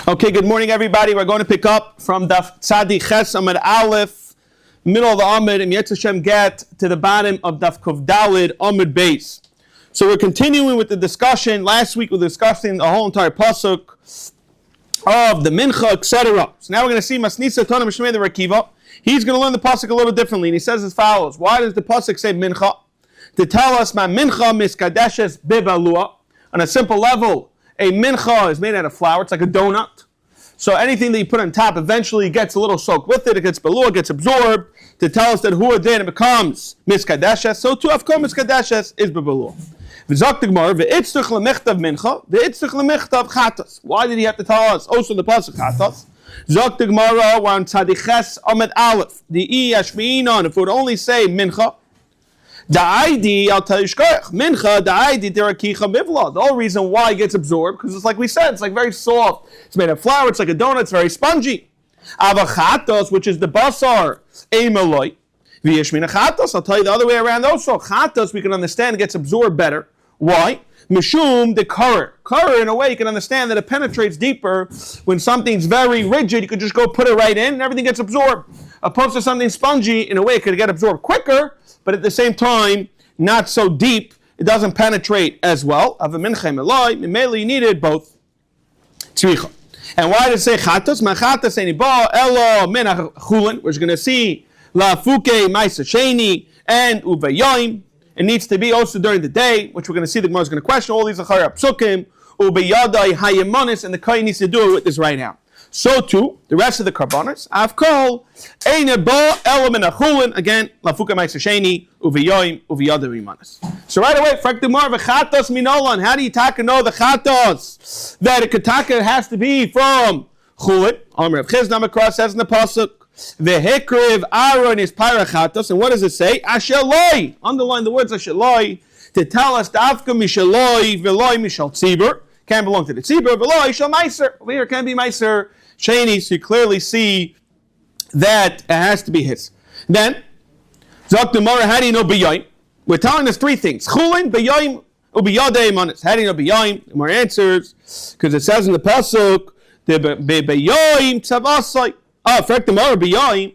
Okay, good morning, everybody. We're going to pick up from Daf Tzadi Ches Amud Aleph, middle of the Amud, and Yetz Hashem get to the bottom of Daf Kuf Dalid Amud Beis. So we're continuing with the discussion. Last week we were discussing the whole entire pasuk of the Mincha, etc. So now we're going to see Masnisa Tana Mishmei the Rakiva. He's going to learn the pasuk a little differently, and he says as follows: why does the pasuk say Mincha? To tell us, Ma Mincha Miskadeshes Bibalua. On a simple level, a mincha is made out of flour. It's like a donut. So anything that you put on top eventually gets a little soaked with it. It gets balua, gets absorbed. To tell us that huadin, it becomes miskadeshes. So to afkom miskadeshes is bebalua. V'zok t'gmar v'itzuch l'michtav mincha v'itzuch l'michtav chatas. Why did he have to tell us also the pasuk chatas? Zok t'gmara we're on tzadiches amud aleph. The yashmi'inon, if it would only say mincha. Da'idi, I'll tell you shkoyach. Mincha, da'idi, derakicha bivla. The whole reason why it gets absorbed, because it's like we said, it's like very soft. It's made of flour, it's like a donut, it's very spongy. Avachatos, which is the basar, emeloi. V'yeshmina chatos, I'll tell you the other way around also. Chatos, we can understand, gets absorbed better. Why? Mishum, the karer. Karer, in a way, you can understand that it penetrates deeper. When something's very rigid, you could just go put it right in, and everything gets absorbed. Opposed to something spongy, in a way, it could get absorbed quicker, but at the same time, not so deep. It doesn't penetrate as well. You needed both. And why does it say chatos? Machatas eniba elo min chulin. We're going to see la fuke maisasheni and ubayayim. It needs to be also during the day, which we're going to see. The Gemara is going to question all these achar psukim ubayadai hayemanis, and the kohen needs to do it with his right hand. So too, the rest of the karbanos, Avkol, Eineba, Element Achulin, again, Lafuka Maisasheni, Uviyoim, Uviyadav Imanis. So right away, Frakdimar, V'chatos Minolan, how do you taka know the chatos? That a kataka has to be from Chulin. Amr of Chiznam across says in the pasuk, V'hekriv Aaron is Parachatos, and what does it say? Asheloi, underline the words Asheloi, to tell us, Davka Mishaloi, V'loi Mishal Tzibur, can belong to the tzibur, V'loi Shal Meiser, over here can be Meiser, Shani, so you clearly see that it has to be his. Then, Zok Demara, how do you know B'yayim? We're telling us three things. Chulin, B'yayim, Ubiyadei Manis. How do you know B'yayim? The more answers, because it says in the pasuk, B'yayim Tzavasai. Frek Demara, B'yayim,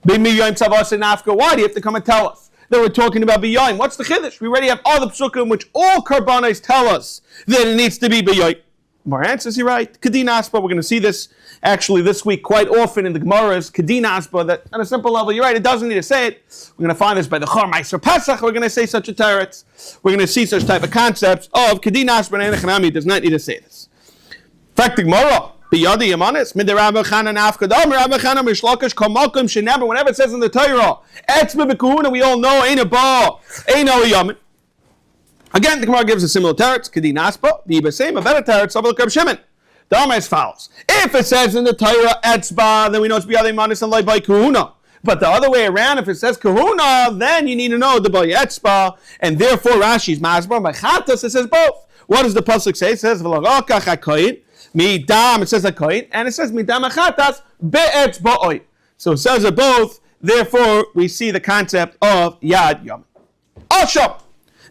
B'yayim Tzavasai Nafka. Why do you have to come and tell us that we're talking about B'yayim? What's the chiddush? We already have all the psukim which all karbanos tell us that it needs to be B'yayim. More answers, you're right. Kadina Aspa, we're going to see this actually this week quite often in the Gemara's Kadina Aspa, that on a simple level, you're right, it doesn't need to say it. We're going to find this by the Chor Meiser Pesach, we're going to say such a teretz. We're going to see such type of concepts of Kadina Aspa and Enechanami does not need to say this. Fact, the Gemara, Biyadi Yamanis, Mid Rabbi Chanan Afkadam, Rabbi Chanan Mishlakish, Kamalkim, Sheneber, whenever it says in the Torah, Etzbe B'Kuhuna, we all know, ain't a bar, ain't no Yamin. Again, the Gemara gives a similar teretz, Kadin Aspa, the Ibasem, a better teretz, Abel Kab Shimon. The Amar is follows. If it says in the Torah, Etzba, then we know it's B'yadei Manis and Lai by Kahuna. But the other way around, if it says Kahuna, then you need to know the by Etzba, and therefore Rashi's Masbar, by Chatas, it says both. What does the pasuk say? It says, V'lagakach HaKoyin, Midam, it says HaKoyin, and it says Midam HaChatas, Be'etzba'oi. So it says it both, therefore we see the concept of Yad Yom. Asham.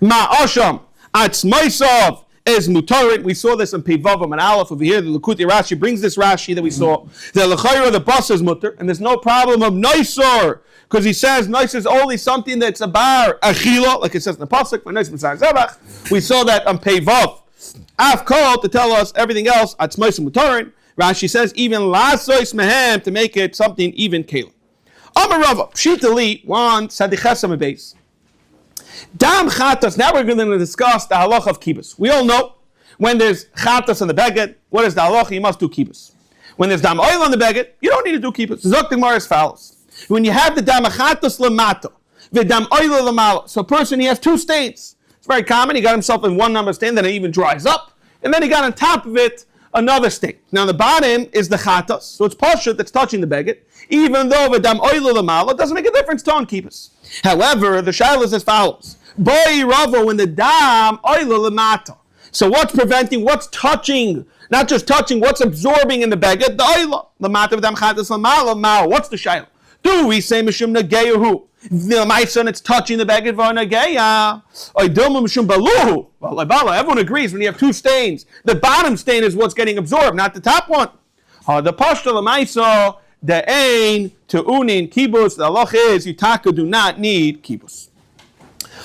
Ma'asham atzmaisav is mutarit. We saw this in Pivavam and Aleph over here. The Lakuti Rashi brings this Rashi that we saw. The L'chayra, the bus is mutar, and there's no problem of noisor, because he says noisor is only something that's a bar achila, like it says in the pasuk. When noisor b'sar zevach, we saw that on Pivav. Afkol to tell us everything else atzmaisav mutarit. Rashi says even lasois mehem to make it something even kalim. Amarava pshitali one sadichesam base. Dam chatas. Now we're going to discuss the halacha of kibbutz. We all know when there's chatas on the beged, what is the halacha? You must do kibbutz. When there's dam oil on the beged, you don't need to do kibbutz. Zok the Gemara as follows. When you have the dam chatas lamato, the dam oil lamalo. So a person, he has two stains. It's very common. He got himself in one number stain, then it even dries up, and then he got on top of it another stain. Now the bottom is the chatas, so it's pashut that's touching the beged. Even though the dam oil lamalo doesn't make a difference to on kibbutz. However, the shaila is as follows. Boy ravo when the dam oila lamata. So what's preventing? What's touching? Not just touching. What's absorbing in the beged? The oila lamata of dam chatas lamala mao. What's the shaila? Do we say mishum nageyahu? My son, it's touching the beged v'nageya. Oidilma mishum baluhu. Well, everyone agrees when you have two stains, the bottom stain is what's getting absorbed, not the top one. The pashta l'maisa, the ein to unin kibus. The halacha is yutaka do not need kibus.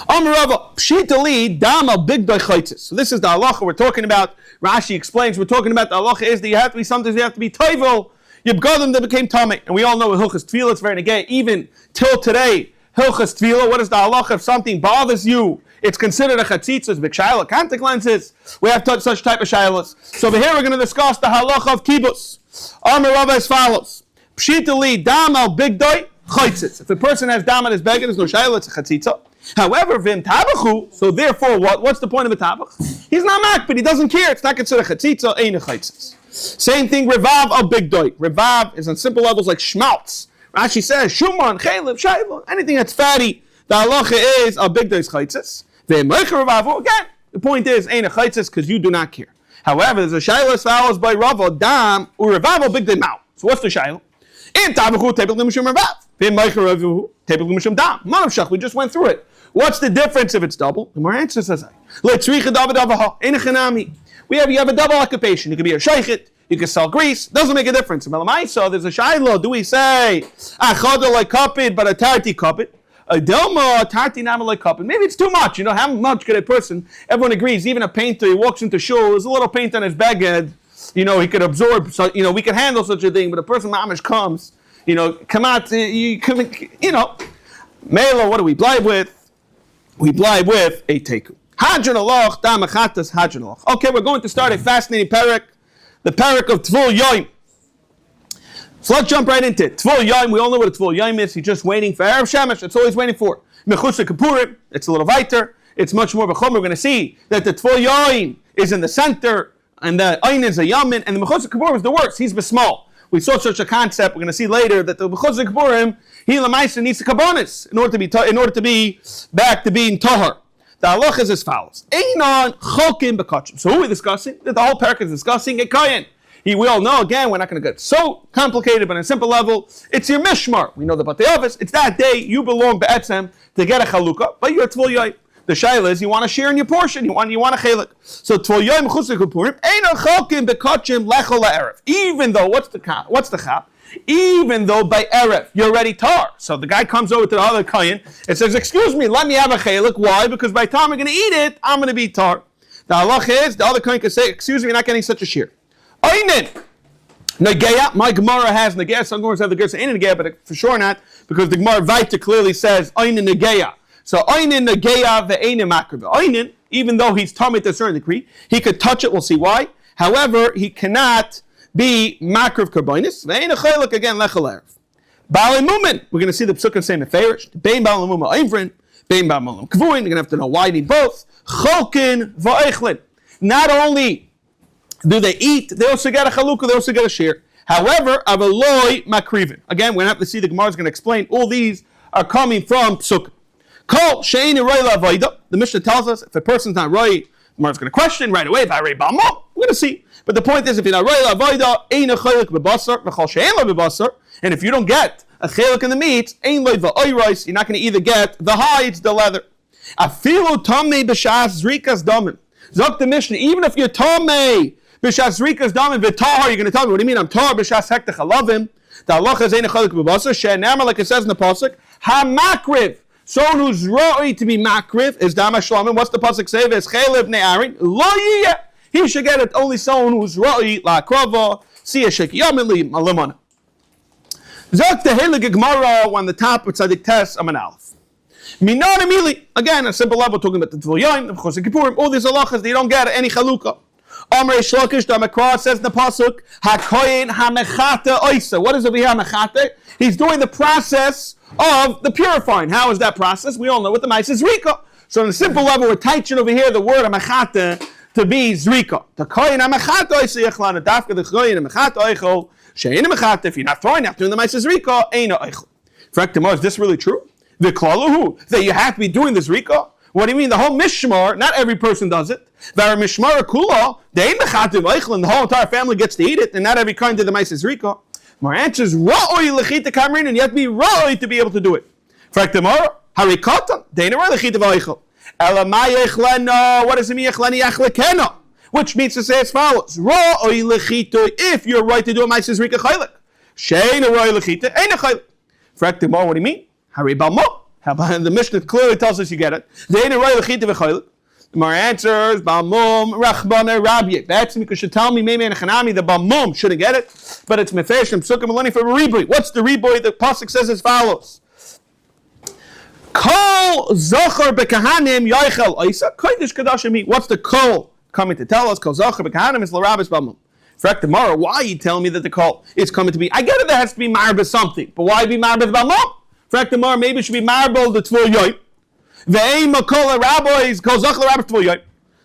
Amarava pshitali dam al big doichaitis. So this is the halacha we're talking about. Rashi explains we're talking about the halacha is that you have to be sometimes you have to be toivel. Yibgadim that became tamei, and we all know with hilchas tefillah it's very negay. Even till today, hilchas tefillah. What is the halacha if something bothers you? It's considered a chatzitzas, big shayla, contact lenses. We have such type of shaylas. So over here we're going to discuss the halacha of kibus. Amarava as follows: pshitali dam al big doi chaitzis. If a person has dam on his beggar, there's no shayla, it's a chatzitza. However, vim tabachu, so therefore what? What's the point of a tabach? He's not makbid, he doesn't care. It's not considered chatzitza, ain't a chaitzis. Same thing, revav al big doi. Revav is on simple levels like schmaltz. Rashi says, shuman, chaylev, shayla, anything that's fatty. The halacha is al big doi's chaitzis. Again, the point is, ain't a chaitzis because you do not care. However, there's a shayla follows by rava, dam, or revav al big doi mouth. So what's the shayla? In tabachu, tebel limashum revav. Vim meicher revav, tebel limashum dam. Manav we just went through it. What's the difference if it's double? The more answer says we have a double occupation. You can be a shaykhit, you can sell grease, doesn't make a difference. In Melamaisa, there's a shaylo. Do we say achada like kapid, but a tarti kapid? A delma, a tarti nama like kapid. Maybe it's too much. You know, how much could a person? Everyone agrees. Even a painter, he walks into shul, there's a little paint on his baguette. You know, he could absorb. So you know, we can handle such a thing. But a person mamish comes, you know, come out. You know, Mela. What do we blind with? We blind with a teku. Hadron aloch, dam achatas, hadron aloch. Okay, we're going to start a fascinating parak, the parak of Tvul Yoim. So let's jump right into it. Tvul Yoim, we all know what a Tvul Yoim is. He's just waiting for Erev Shemesh. It's always waiting for. Mechutz Kapurim, it's a little weiter. It's much more of a chum. We're going to see that the Tvul Yoim is in the center, and the Ein is a Yamin, and the Mechutz Kapurim is the worst. He's small. We saw such a concept. We're going to see later that the Mechutz Kapurim, he lemaisa needs the kabbonis in order to be back to being tahar. The halacha is as follows: Einon chokim bekachim. So who are we discussing? The whole parak is discussing a kayan. We all know again. We're not going to get so complicated, but on a simple level, it's your mishmar. We know the batei office. It's that day you belong be'etzem to get a chalukah, but you're a tvul yoy. The shayla is you want to share in your portion. You want a chelik. So tvul yoy mechutz kapurim einon chokim bekachim lechol la'erev. Even though what's the chap? Even though by Erev, you're already tar. So the guy comes over to the other kayan and says, excuse me, let me have a chelik. Why? Because by the time I'm going to eat it, I'm going to be tar. The halacha is, the other kayan can say, excuse me, you're not getting such a shear. Einin. Nageya, my Gemara has Nageya. Some Gemaras have the Gersa in Nageya, but for sure not, because the Gemara Vaita clearly says, Einin Nageya. So Einin Nageya ve'einin makriv. Einin, even though he's tummy to a certain degree, he could touch it, we'll see why. However, he cannot be makriv karbonis. Ve'ein achaylik again lechel erev. Baalei mumen. We're going to see the psukim say meferish. Bein baalei mumen eivrin. Bein baalei mumen kvuin. You're going to have to know why they both. Cholkin va'eichlin. Not only do they eat, they also get a chalukah, they also get a share. However, avaloi makrivin. Again, we're going to have to see the Gemara is going to explain. All these are coming from psukim. Kol she'ein roi la'avoida. The Mishnah tells us if a person's not roi, the Gemara is going to question right away. We're going to see. But the point is, if you're not roi la'avoida, ein a chelik bebasar, v'chol she'ein lo bebasar, and if you don't get a chelik in the meat, ein lo v'oiros, you're not going to either get the hides, the leather. Afilu tamei b'shas zrikas damin. Zok the Mishnah, even if you're tamei b'shas zrikas damin v'tahar, you're going to tell me, what do you mean? I'm tahar b'shas hekta chalavim. The halacha is ein a chelik bebasar, she'enamar, like it says in the pasuk, ha-makriv. Someone who's roi to be makriv is dama shlomim. What's the pasuk say? V'es chelev ne'arin lo yiyeh. He should get it only someone who's roi la krava siya shekiyamili malimana. Zok the heilige Gemara on the top of Tzadik Tes Aman Aleph. Minon Emili, again a simple level talking about the Tvul Yoim, the Chosek Kippurim, all these halachas they don't get any chalukah. Amrei Shlokish Damakra says in the pasuk Hakoyin Hamechate Oisa. What is over here Hamechate? He's doing the process of the purifying. How is that process? We all know what the mice is Rika. So on a simple level, we're teaching over here the word Hamechate to be Zrika. The Koyin Hamechate Oisa Yechlana Dafka the Koyin Hamechate Oichel Shein Hamechate. If you're not throwing after doing the mice is Rika, Eina Oichel. Frektamar, is this really true? The Klaluhu that you have to be doing this Rika. What do you mean? The whole mishmar, not every person does it. Var mishmar kula, they ain't mechativ eichlin. The whole entire family gets to eat it, and not every kind did the ma'ases rika. My answer is ra'oi lechita kamrin, and you have to be ra'oi to be able to do it. Fact tomorrow, harikatan, they ain't ra'oi lechita v'eichel. Elamai echleno, what does it mean echleni echlekeno? which means to say as follows: if you're right to do a Maises Rika Chaylik, Shein a Roy Lechita, Ein a Chaylik. Frak the more, what do you mean? Hari Balmo. How about the Mishnah clearly tells us you get it. The Ein a Roy Lechita v'Chaylik. The more answers, Balmum, Rachbana, Rabbi. That's because you tell me, maybe in Chanami, the Balmum shouldn't get it, but it's Mefesh, Psukim, Melani for Riboy. What's the Riboy? The Pasuk says as follows: Kol Zochar Bekahanim Yoichel Isa Kodesh Kadashim. What's the Kol coming to tell us? Kol Zochar Bekahanim is Larabis Balmum. Frak tomorrow, why are you telling me that the Kol is coming to be? I get it, there has to be Marbah something, but why be Marbah Balmum? Frak tomorrow, maybe it should be Marbah the Tvul Yoy. Ve'eim Makol Rabbis Kol Zochar Rabbis Tvul Yoy.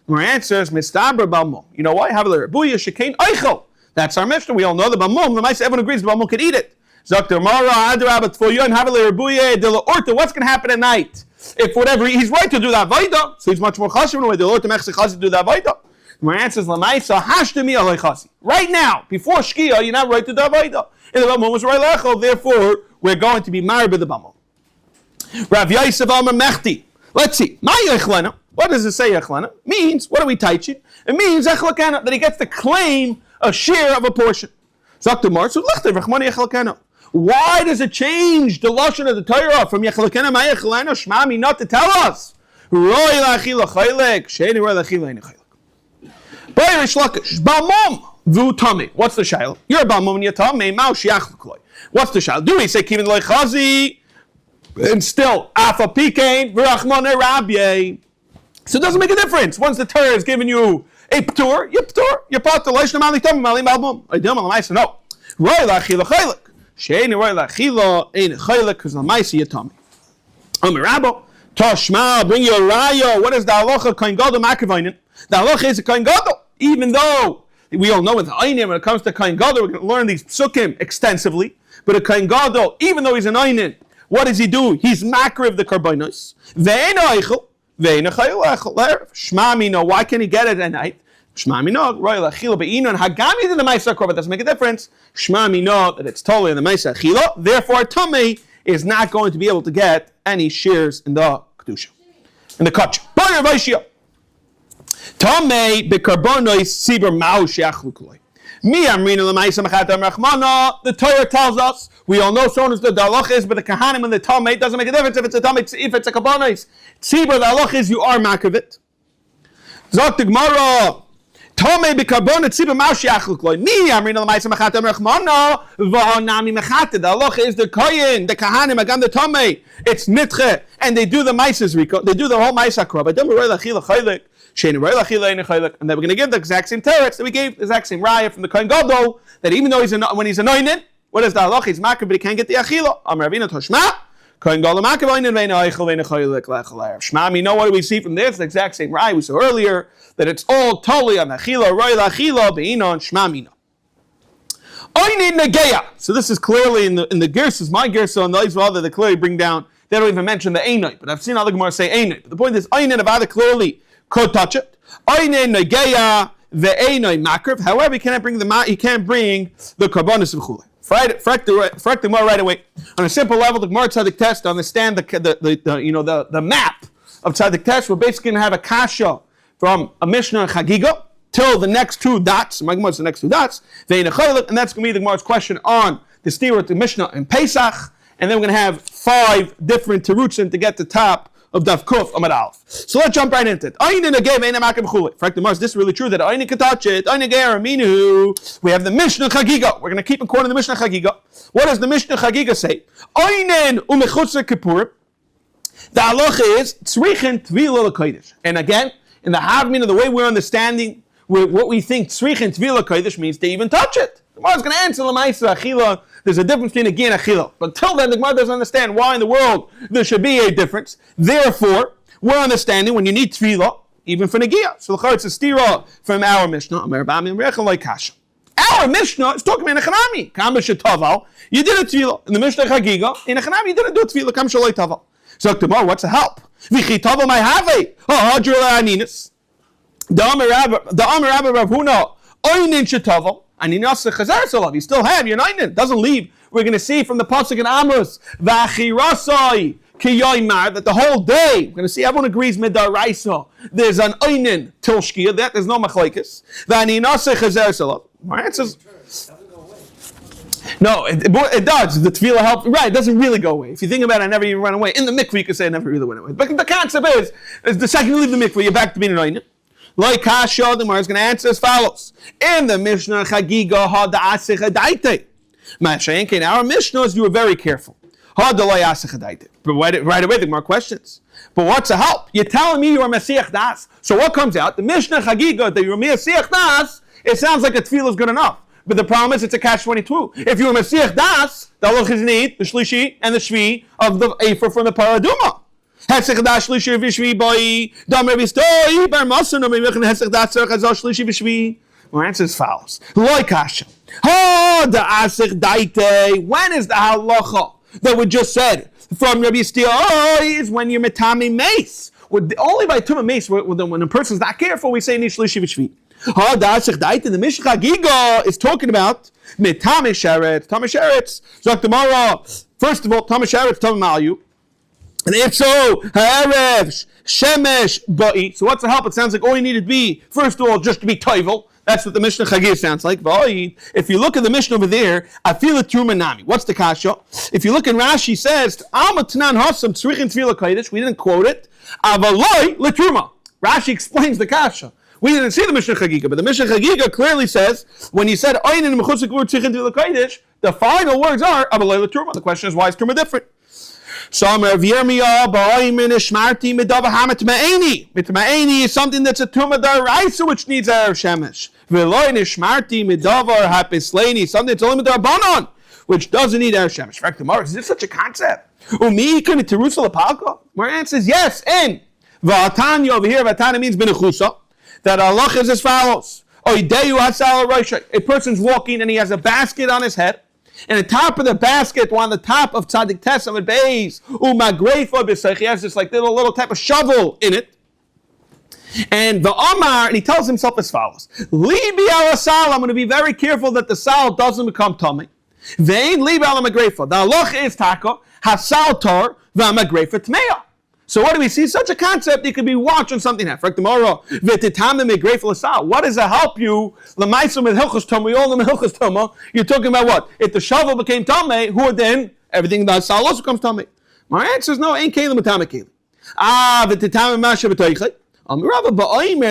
More answers, Mistabra Balmum. You know why? Have a Rebuya Shekain Eichel. That's our Mishnah. We all know the Balmum. The Mice, everyone agrees the Balmum can eat it. Zakter Mara Adrab Tvul Yoy and have a Rebuya de la Orta. What's going to happen at night? If whatever he's right to do that Vaida, so he's much more chashiv in a way. The Orta Mechsi Chasi to do that Vaida. My answer is Lamaisa Hashtami Alei Chasi. Right now, before Shkia, you're not right to do that Vaida. And the Balmum was right lechel. Therefore, we're going to be married with the Balmum. Rav Yosef Amar Mechti. Let's see. My Yechlena. What does it say, Yechlena? Means, what are we teaching? It means Echlekena, that he gets to claim a share of a portion. Zaktamar, so Lechter, Rechmani Echlekena. Why does it change the lashon of the Torah from Yechlekena, my Yechlena, Shmami, not to tell us? Roy Lachila Chaylek, Sheni Roy Lachila Chaylek. Bayrish Lakish, Balmum, Vu Tami. What's the shail? You're a Balmum and you're Tami, Mao Shiachlekloy. What's the shail? Do we say Kivin Loy Chazi? And still, Afa Pikain, V'rachmane Rabye. So it doesn't make a difference. Once the Torah has given you a p'tur, you're part of the Leishna Mali Tomim Mali Malbum. I don't know, no. Roy Lachila Chaylek. Sheini Roy Lachila ain't Chaylek because Lamaisi Yatami. Rabbo, Toshma, bring you a raya. What is the halacha Kohen Gadol Makavainin? The halacha is a Kohen Gadol. Even though we all know with Einim, when it comes to Kohen Gadol, we're going to learn these psukim extensively. But a Kohen Gadol, even though he's an Einim, what does he do? He's makriv the karbonos. Ve'ein ha'eichel, ve'ein ha'chayil ha'eichel. Shmamino, why can he get it at night? Shmamino, royal achila be'inon, hagami to the ma'isa korban. Doesn't make a difference. Shmamino, that it's totally in the ma'isa achila. Therefore, Tomei is not going to be able to get any shares in the kedusha, in the kach. Boyer v'ishia. Tomei bekarbonos sibur ma'u she'achlu kuloi. The Torah tells us, we all know so as the halach is, but the kahanim and the tamei doesn't make a difference if it's a tamei, if it's a kabbanis. Tzibur, the halach is you are makavit. Zok the Gemara, tamei b'karbon tzibur ma'u she'achluk. Mi amrin l'maisa mechatam rachmana v'hanami mechat. The halach is the kohen, the kahanim, agam the tamei. It's nitche, and they do the maises riko. They do the whole maisa krov. But don't worry, lachila chaylik. And then we're going to give the exact same teretz that we gave, the exact same raya from the Kohen Gadol, that even though when he's anointed, what is the halach? He's makar, but he can't get the achila. Amar Ravina Toshma, Kohen Gadol makar v'oinen ve'ina eichel ve'ina chaylik lechalav. Shma, you know what do we see from this? The exact same raya we saw earlier, that it's all totally on achila, roy lachila, be'inon, shma mina. Oinin negeya. So this is clearly in the Gersos, my Gerso, and the Israel that they clearly bring down. They don't even mention the Einite, but I've seen other Gemara say Einite. But the point is, Oinin of other clearly could touch it. Oinen negeya ve'einoi makriv. However, he can't bring the karbonis v'chulei. Frek the Gemara right away. On a simple level, the Gemara Tzadik test to understand the map of Tzadik test. We're basically going to have a kasha from a Mishnah and Chagiga till the next two dots. My Gemara's the next two dots. And that's going to be the Gemara's question on the steer with the Mishnah and Pesach. And then we're going to have 5 different terutzim to get to the top of Daf Kuf Amad Aleph. So let's jump right into it. Ainin again, Ainin Makam Chule. Frank the Mars, this is really true that Ainin can touch it. Ainin Geir Aminu. We have the Mishnah Chagiga. We're going to keep in quoting the Mishnah Chagiga. What does the Mishnah Chagiga say? Ainin Umechutzer Kippur. The halacha is Tzrichin Tvila L'Kodesh. And again, in the Havmin of the way we're understanding what we think Tzrichin Tvila L'Kodesh means, they even touch it. The Gemara is going to answer L'Maisa Achila. There's a difference between a gi and achila. But until then, the Gemara doesn't understand why in the world there should be a difference. Therefore, we're understanding when you need tefillah, even for negia. So it's a stira from our Mishnah. Our Mishnah is talking about Nechanami. Kama shetaval, you did a tefillah. In the Mishnah Chagiga, in Nechanami, you didn't do a tefillah. Kama shaloi taval. So Gemara, what's the help? V'chi taval my have. Hadrila aninis. The Amar Rabbi Rav Huna oinin shetaval. And you still have your nine. Doesn't leave. We're going to see from the pasuk in Amos, V'achirasai ki yoymar, that the whole day, we're going to see everyone agrees midaraisa, there's an oinen till shkia, that there's no machlekes. V'ani naseh chazer salot. My answer is, no, it does. The tefillah helps. Right, it doesn't really go away. If you think about it, I never even run away. In the mikveh, you could say it never really went away. But the concept is the second you leave the mikveh, you're back to being an oinen. Like Kasha, the Gemara is going to answer as follows. In the Mishnah, Chagiga, ha da'asich adaite. Mashenke, in our Mishnahs, you were very careful. Ha da'asich adaite. But right away, there are more questions. But what's the help? You're telling me you're a Mesiach Das. So what comes out? The Mishnah, Chagiga, that you're a Mesiach Das, it sounds like a tefillah is good enough. But the problem is, it's a catch-22. If you're a Mesiach Das, the halach is need, the shlishi, and the shvi of the Ephah from the Paraduma. Hesech das shlishi v'shvi boi damer v'stoi bar masan no meimechen hesech das tzarech azal shlishi v'shvi. My answer is false. Loi kasha. Ha da'asech daite. When is the halacha that we just said from Rabbi Stoi is when you're metami mace. Only by tuma mace when a person's not careful we say ni shlishi v'shvi. Ha da'asech daite. The Mishnah Chagiga is talking about metami sheretz. Tama sheretz. Zok tomorrow. First of all, tama sheretz tama malyu. And if so, ha'erev, shemesh, ba'i. So what's the help? It sounds like all you need to be, first of all, just to be toivel. That's what the Mishnah Chagir sounds like. Ba'i. If you look at the Mishnah over there, I feel it truma nami. What's the kasha? If you look in Rashi, says, Alma tanan hasam tzrichin tefillah kodesh. We didn't quote it. Avaloi letruma. Rashi explains the kasha. We didn't see the Mishnah Chagiga, but the Mishnah Chagiga clearly says, when he said, Oinin mechutz gvur tzrichin tefillah kodesh, the final words are, Avaloi letruma. The question is, why is truma different? Somer v'yirmiyah ba'oimin ishmarti midava hametma'eni. Mitma'eni is something that's a tumah daraisa which needs erev shemesh. V'loi nishmarti midava hapisleni, something that's only midarbanon, which doesn't need erev shemesh. Fact tomorrow, is this such a concept? Umi ikani terusa lepalka. My answer is yes. And v'atanya over here, v'atanya means benechusa. That Allah is as follows. Oideyu hasal roisha. A person's walking and he has a basket on his head. And the top of the basket, on the top of Tzadik Tesam Beis, he has this like little type of shovel in it. And the Omar, and he tells himself as follows: Libi ala sal, I'm going to be very careful that the sal doesn't become tummy. Vein libi ala magrefa. The halach is taka hasal tar v'amagrefa tmeya. So what do we see? Such a concept, you could be watching something happen. What does it help you? We all know Hilchos Toma. You're talking about what? If the shovel became Tame, who then? Everything that Sal also becomes Tame. My answer is no, ain't Kalim Tame Kalim.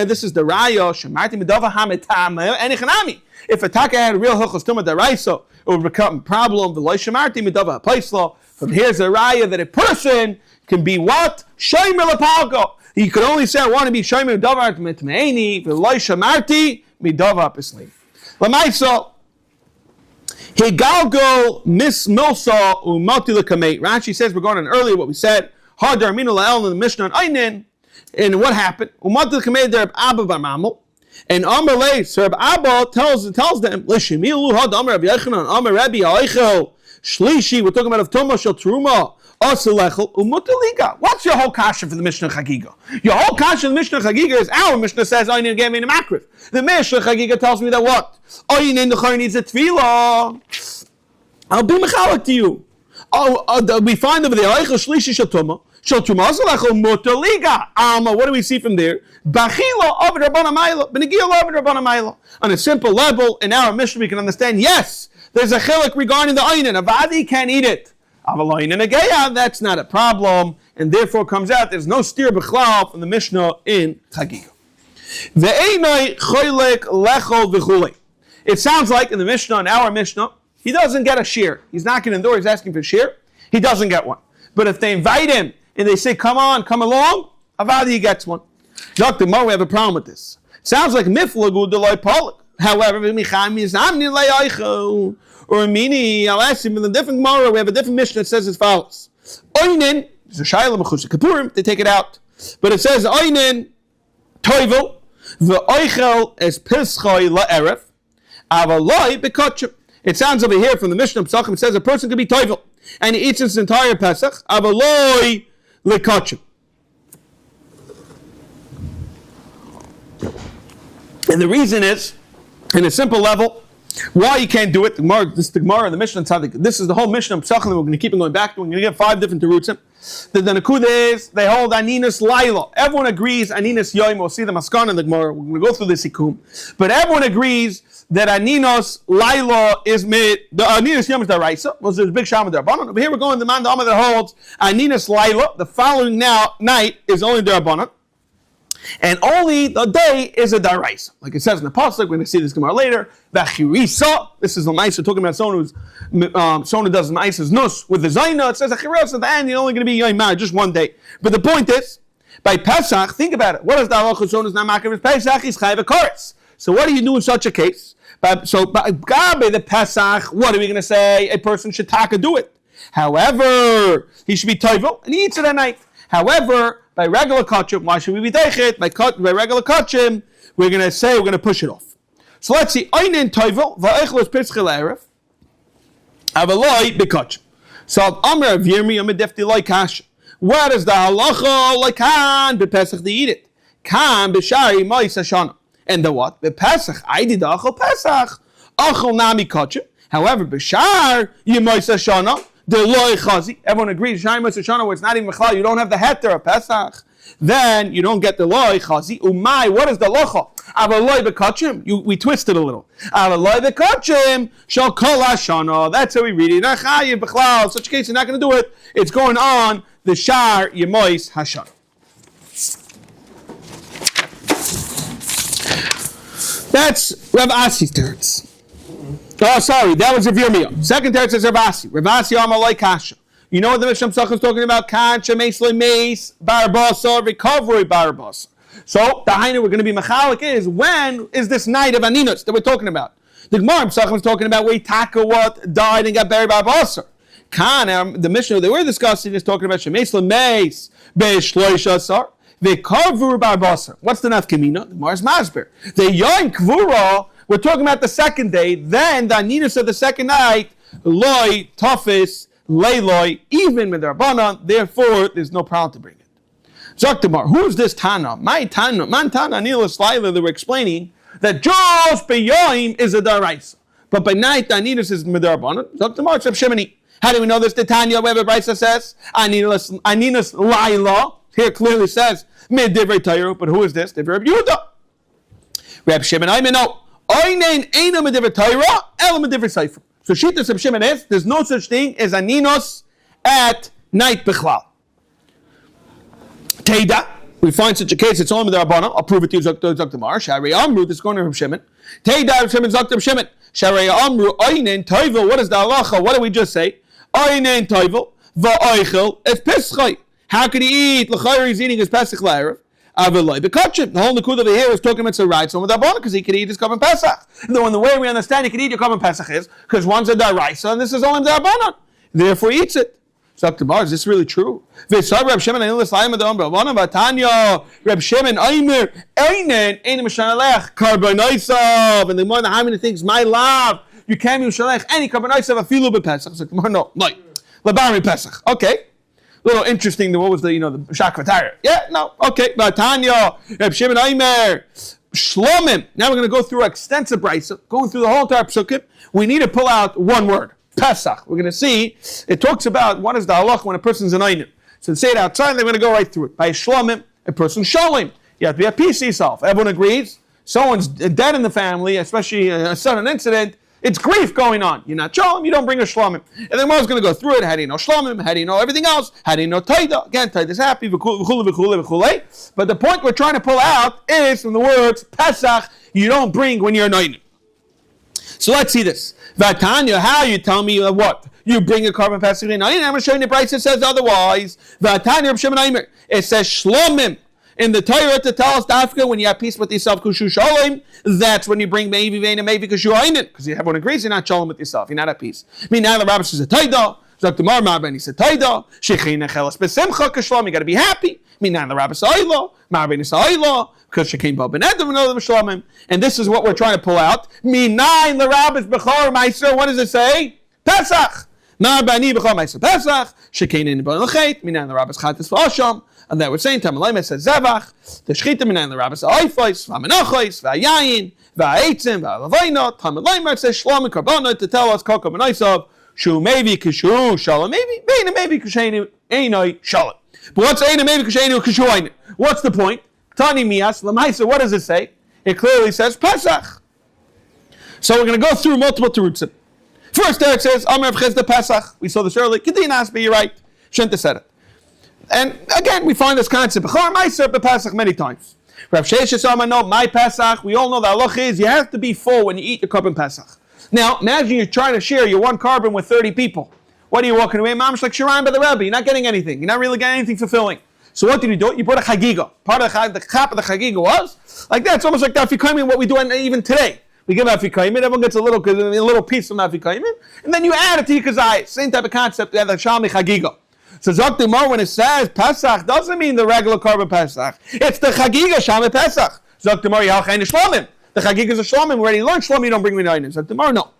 This is the Raya, Shemarti Medava Hametame, and Echanami. If a Taka had a real Hilchos Toma Daraisa, it would become a problem. From here's a Raya that a person can be what? Shomer lepalko. He could only say, I want to be shomer davar mitmeini, v'loy shamarti, midavar pislei. Lamaisa, higalgo mismilsa umati lekamei. Rashi says, we're going on earlier what we said, hadar minu la'el in the Mishnah and Einin, and what happened? Umati lekamei der Abba bar Mamel, and Amalei, Sir Abba tells them, Lishimilu had Amar Rabbi Yechanan, Amar Rabbi Aichel, Shlishi, we're talking about of Toma Shel Truma, What's your whole kasha for the Mishnah Chagiga? Your whole kasha in the Mishnah Chagiga is our Mishnah says, I need to give me a makrif. The Mishnah Chagiga tells me that what? Oyin the Chor needs a tefillah. I'll be mechalak to you. We find over there, Eichel Shlishi Shel Tuma. Shel Truma Asalechel Mutaliga. What do we see from there? Bachila Ovid Rabbana Maila. Benegil Ovid Rabbana Maila. On a simple level, in our Mishnah we can understand, yes, there's a chilek regarding the Oyin. Avadi can't eat it. That's not a problem, and therefore comes out there's no steer b'chlal from the Mishnah in Chagiga. It sounds like in the Mishnah, in our Mishnah, he doesn't get a shear. He's knocking on the door, he's asking for a shear. He doesn't get one. But if they invite him and they say, come on, come along, Avadi he gets one. Dr. Mo, we have a problem with this. Sounds like miflagu deloy polak. However, or mini, I'll ask him in a different Gemara, we have a different Mishnah that says as follows. Oinen, there's a shayla mechusha kapurim, they take it out. But it says, Oinen, toivel, v'oichel es pischoi la'eref, avaloi bekotchim. It sounds over here from the Mishnah Pesachim, it says a person could be toivel, and he eats his entire Pesach, avaloi lekotchim. And the reason is, in a simple level, why you can't do it. The Gemara, the Mishnah Tzaddik. This is the whole Mishnah of Pesachim that we're going to keep on going back to. We're going to get 5 different terutzim. The Nakuda is, they hold Aninas Laila. Everyone agrees Aninas Yomi. We'll see the Maskan in the Gemara. We're going to go through the Sikum. But everyone agrees that Aninos Laila is mid. The Aninas Yomi is the Raisa. Well, there's a big Shama there. But here we're going to the man that holds Aninas Laila. The following night is only the Rabbanon. And only the day is a daraisa. Like it says in the pasuk, we're going to see this Gemara later. V'achirisa. This is the nice. We're talking about someone who does nice's nus with the zayna. It says achirisa at the end. You're only going to be yoimar just one day. But the point is, by Pesach, think about it. What is the halacha? Someone is not making Pesach. He's chayv a karetz. So what do you do in such a case? By the Pesach, what are we going to say? A person should taka do it. However, he should be toivel and he eats it at night. However, by regular kachim, why should we be deichet? By regular kachim, we're going to push it off. So let's see. Einin toivel va'echlos pitzchel erev avaloi bekachim. So Amr of Yomi Amedefti loy kash. What is the halacha like kan bepesach to eat it? Kan b'shari mois hashana. And the what? Bepesach I did achol pesach achol nami kachim. However, b'shar yemois hashana. The loy chazi. Everyone agrees. Shai Mois Hashana, where it's not even mechal. You don't have the heter of Pesach. Then you don't get the loy chazi. Umay. What is the locha? Avaloy bekachim. We twist it a little. Avaloy bekachim shall kol hashana. That's how we read it. Nachayiv b'chlal. Such a case, you're not going to do it. It's going on the shar yemois hashana. That's Rav Asi's teretz. Oh, sorry, that was Rav Yirmiyah. Second teretz is Rav Asi. Rav Asi Amalai Kasha. You know what the Mishnah Pesach is talking about? Kan shemeis lemeis barbasa recovery barbasa. So the hainu we're going to be mechalik is when is this night of Aninus that we're talking about? The Gemara Pesach is talking about where Taka what died and got buried barbasa. Kan the Mishnah that we're discussing is talking about shemeis lemeis beishloisha sar. The kavur barbasa. What's the nafkamina? The Mars Masber. The yoin kvura. We're talking about the second day. Then the aninus of the second night, loy tafis leiloi, even with the rabbanon. Therefore, there's no problem to bring it. Zaktamar, who is this Tana? My Tana, man Tana Anilas Laila. They were explaining that just beyoim is a daraisa, but by night the aninus is midarbanon. Zaktamar Reb Shimoni. How do we know this? The Tanya, where the Brisa says aninus Laila. Here clearly says mid divrei Torah, but who is this? Divrei Reb Yehuda. Reb Shimon, I mean no. So Shittas Reb Shimon is there's no such thing as aninos at night bichlal. Teida, we find such a case. It's only with the Rabbana. I'll prove it to you. Zaktamar Shari Amru. This is going to Reb Shimon. Teida Reb Shimon Zaktam Shimon Shari Amru Oinen Toivel. What is the halacha? What did we just say? Oinen Toivel va'oichel es pischai. How could he eat? L'chayr he's eating his pesach la'erev. Avaloi bekachim. The whole Nakuda over here is talking about a right so with Rabbanan because he could eat his Korban Pesach. Though in the way we understand he could eat your Korban Pesach is because one's a daraisa and this is only the Rabbanan. Therefore he eats it. So is this really true? Reb Shimon Reb Shimon Aimer Einen Einem Shanalech Karbanaisav, and the more the how many things my love you can't even shalech any Karbanaisav a filu bepesach. So no, labari Pesach. Okay. Little interesting. What was the Shakvatara? Yeah, no, okay. Batanya, Reb Shimon Aimer, Shlomim. Now we're going to go through extensive brisa, going through the whole entire psukim. We need to pull out one word, Pesach. We're going to see it talks about what is the halach when a person's an Ainu. So to say it outside, they're going to go right through it. By Shlomim, a person Sholim. You have to be at peace yourself. Everyone agrees. Someone's dead in the family, especially a sudden incident. It's grief going on. You're not shalom, you don't bring a shlomim. And then Moshe's going to go through it. How do you know shlomim? How do you know everything else? How do you know taida? Again, taida's happy. But the point we're trying to pull out is from the words Pesach, you don't bring when you're anointed. So let's see this. Vatanya, how you tell me what? You bring a Korban Pesach in. I'm going to show you the Brisa that says otherwise. Vatanya Reb Shimon Aimer. It says shlomim. In the Torah to tell us Dafka when you have peace with yourself, kushu shalom, that's when you bring maybe vein and maybe kushu ainin, because everyone agrees you're not shalom with yourself, you're not at peace. I mean, now the rabbi says a taida, Zaktamar Marbani said taida, shechina chelas besimcha kashlam, you got to be happy. I mean, now the rabbi says ayla, Marbani says ayla, because shekein ba ben adam another shalomim, and this is what we're trying to pull out. Minayin the rabbis bechor meiser. What does it say? Pesach. Marbani bechor meiser Pesach. Shekein in ba lechet. Minayin the rabbis chatas v'asham. And that we're saying, Tamalayim says Zevach, the Shechita Minan, the rabbis Oifos, Vamenachos, Vayayin, Vaeitzim, Valavayna, Tamalayim says Shlom and Karbonot to tell us Koko Menaisav, Shu maybe Kishu, Shalom, maybe Kushainu, Einoi Shalom. But what's Einoi maybe Kashainu Kashuainu? What's the point? Tani Mias, Lamaisa, what does it say? It clearly says Pesach. So we're going to go through multiple terutzim. First, there it says, Amar of Chesed Pesach. We saw this earlier. Kedinas, but you're right. Shouldn't have said it. And again, we find this concept. B'chor Meiser Pesach many times. Rav Sheshes Amar, no, my Pesach, we all know the halacha is you have to be full when you eat your carbon Pesach. Now, imagine you're trying to share your one carbon with 30 people. What are you walking away? Mom's like Shirayim by the Rebbe. You're not getting anything. You're not really getting anything fulfilling. So what did you do? You brought a chagiga. Part of the chap of the chagiga was like that. It's almost like the afikoyim, what we do even today. We give afikoyim, everyone gets a little piece from the afikoyim, and then you add it to your kazayis. Same type of concept. You have the shalmi chagiga. So Zok Demar, when it says Pesach, doesn't mean the regular carbon Pesach. It's the chagiga shalmi Pesach. Zok Demar, yalchein shlomim. The chagiga is a shlomim. We already learned shlomim. You don't bring me nine. Zok Demar, no.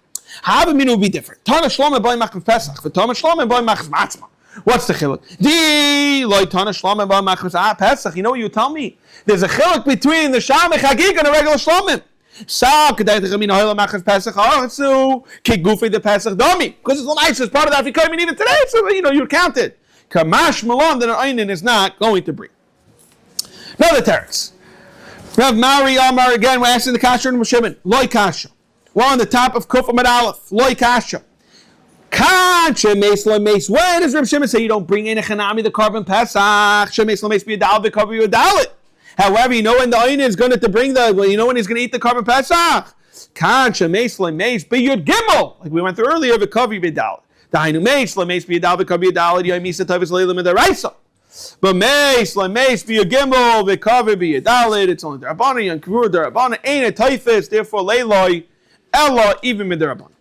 Havaminu would be different. Tana shlomim boy machmas Pesach. For Tana shlomim boy machmas matzma. What's the chiluk? Di loy Tana shlomim boy machmas Pesach. You know what you tell me? There's a chiluk between the shalmi chagiga and the regular shlomim. Sa kedai techamina hoila machmas Pesach arzu kigufi the Pesach domi because it's nice as part of that. If you come in even today, so you count it. Kamash malon that an einin is not going to bring. Another teretz. Rav Mari Amar again. We're asking the kasha and Moshemin. Loy kasha. We're on the top of Kuf Amad Aleph. Loy kasha. Kasha meis lo meis. When does Rav Shimon say you don't bring in a chanami the carbon Pesach? Shemeis lo meis be a dalit cover you a dalit. However, you know when the einin is going to bring you know when he's going to eat the carbon Pesach. Kasha meis lo meis be yud gimel. Like we went through earlier, the cover be a dalit. Dainu meis lo meis be a dalit cover you a dalit. Yomi sa tavis leilim in the raisa. But meis lo meis be a gimel the cover be a dalit. It's only derabana and kavur derabana ain't a typhus. Therefore, leiloi ella even mid derabana.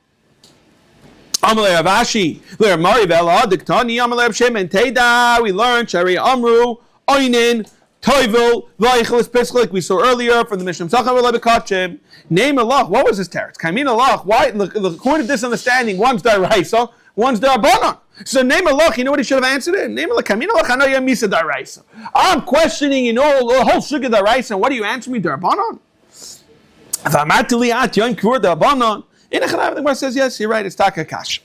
Amalei Avashi, Ler Mari Vela, Diktani, Amalei Abshem, and Teda, we learned, Shari Amru, Oinin, Toivel, Vaichel, Spitz, like we saw earlier from the Mishnah Tzacham, Relebekachem. Name Allah, what was his teretz? Kamin Allah, why, according to this understanding, one's Daraisa, one's Darabana. So name Allah, you know what he should have answered it? Name Allah, Kamin Allah, I know you're Misa Daraisa. I'm questioning, the whole sugar Daraisa, what do you answer me, Darabana? If I'm at Tiliat, Yom Kippur, Darabana. In a Chanav, the Gemara says, yes, you're right, it's Taka Kasha.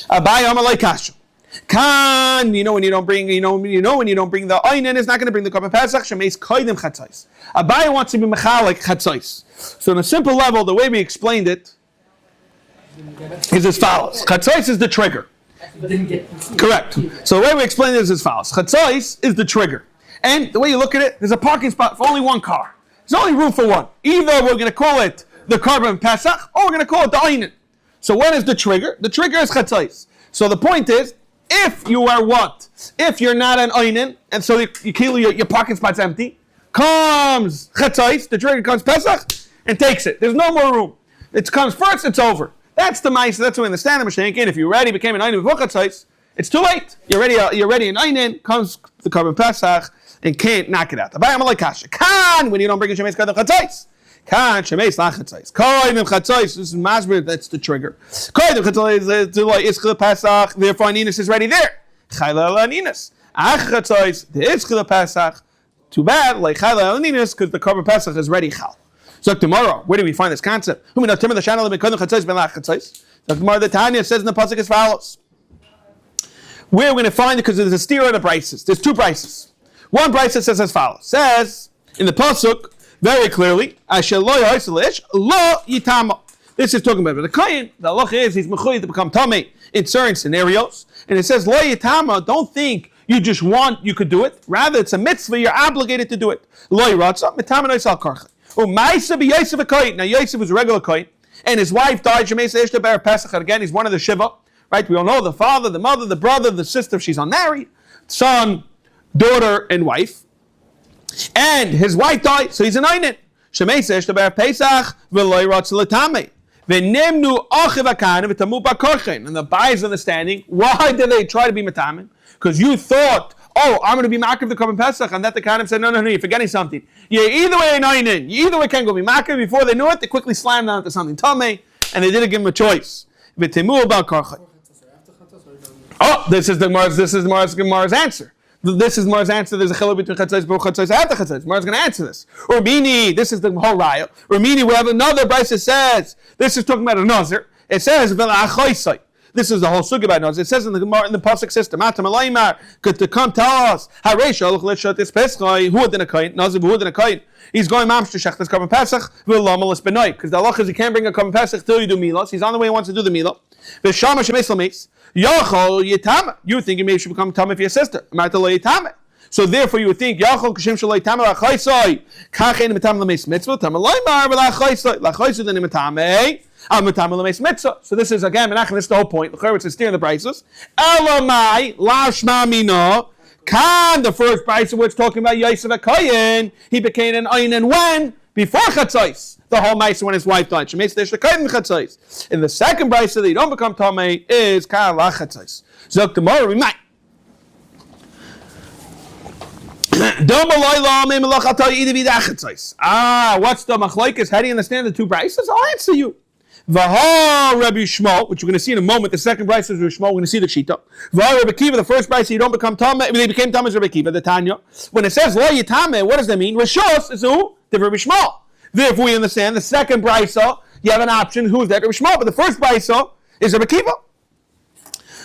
Abai Amalai Kasha. Kan, when you don't bring, when you don't bring the Einin, it's not going to bring the Korban Pesach, Shemeis Koidim Chatzais. Abai wants to be Mechalik Chatzais. So on a simple level, the way we explained it is as follows. Chatzais is the trigger. Correct. So the way we explained it is as follows. Chatzais is the trigger. And the way you look at it, there's a parking spot for only one car. There's only room for one. Either we're going to call it the carbon Pesach, or we're going to call it the Einin. So what is the trigger? The trigger is Chatzais. So the point is, if you are what? If you're not an Einin, and so your parking spot's empty, comes Chatzais, the trigger comes Pesach, and takes it. There's no more room. It comes first, it's over. That's the mice. That's what we understand the Mashiach. If you already became an Einin before Chatzais, it's too late. You're ready an Einin, comes the carbon Pesach, and can't knock it out. Kan, when you don't bring a Shemeis Kadam Chatzais. Kan shemeis lachatzais. Koidim chatzais. This is masber. That's the trigger. Koidim chatzais to like ischil Pesach. Therefore, aninus is ready there. Chayla aninus. Ach chatzais the ischil Pesach. Too bad, like chayla aninus, because the carbon Pesach is ready. Chal. So tomorrow, where do we find this concept? Who the timur the channel of koidim chatzais ben lachatzais. So tomorrow, the Tanya says in the pasuk as follows. Where are we going to find it? Because there's a steer of the prices. There's two prices. One price says as follows. Says in the pasuk. Very clearly, this is talking about the Kayin. The Allah is he's mechuyev to become tamei in certain scenarios, and it says lo yitama. Don't think you just want you could do it. Rather, it's a mitzvah. You're obligated to do it. Lo yiratza mitama noisal karcha. U'maisa b'Yosef a Kayin. Now Yosef was a regular Kayin, and his wife died. Shemeisa ishta ber Pesach. Again, he's one of the Shiva. Right? We all know the father, the mother, the brother, the sister. She's unmarried. Son, daughter, and wife. And his wife died, so he's an Einin. Shemeisa eshtaber Pesach v'loy ratzil l'tamei v'nimnu achiv akanim v'tamu b'korchen. And the Bai is understanding why did they try to be metamin? Because you thought, I'm going to be makiv the carbon Pesach, and that the Kanim said, no, you're forgetting something. You're either way an Einin. You either way can't go be makiv. Before they knew it, they quickly slammed down to something tamei, and they didn't give him a choice. V'tamu b'korchen. This is the Gemara's answer. This is Mar's answer. There's a chiluk between chatzos and chatzos after chatzos. Mar's going to answer this. Urbini, this is the whole raya. Urbini, we have another brisa that says, this is talking about a nazir. It says, This is the whole sugya about nose. It says in the Gemara, in the pasuk system, Matam Alaymar, could to come tell us, Haresha, Luchlishot is Peschai, who didn't a kain, Naziv, who didn't a kain. He's going Mamsh to Shech, this Korban Pesach, will Lamal is Benoit, because the Allah is he can't bring a Korban Pesach till you do Milos. He's on the way, he wants to do the Milah. V'shama Shemesel Meis, Yachol Yitama. You think you maybe should become Tameh for your sister. Martala Yitama. So therefore you would think Yachol Kashem Shalai Tameh Lachaisai, Kachein Matam Lameis Mitzvah, Tameh Laimar, Lachaisai, Lachaisai then Matameh. So this is again, Menachem, this is the whole point. It's a steer in the prices. Elamai, Lashma Mino, Kan, the first price of which talking about Yosef Akayin, he became an Ayin and when? Before Chatzais. The whole Maisa when his wife died. In the second price that you don't become Tomei is Kan La Chatzais. Zok tomorrow we might. What's the machlokes? How do you understand the two prices? I'll answer you. V'ha Rabbi Shmuel, which we're going to see in a moment. The second price is Rabbi Shmuel. We're going to see the Shita. V'ha Rabbi Kiva, the first price, you don't become Tameh. They became Tameh as Rabbi Kiva, the Tanya. When it says Lo Yitameh, what does that mean? Rishos is who? The Rabbi Shmuel. Therefore, we understand the second price, you have an option. Who is that? Rabbi Shmuel. But the first price is Rabbi Kiva.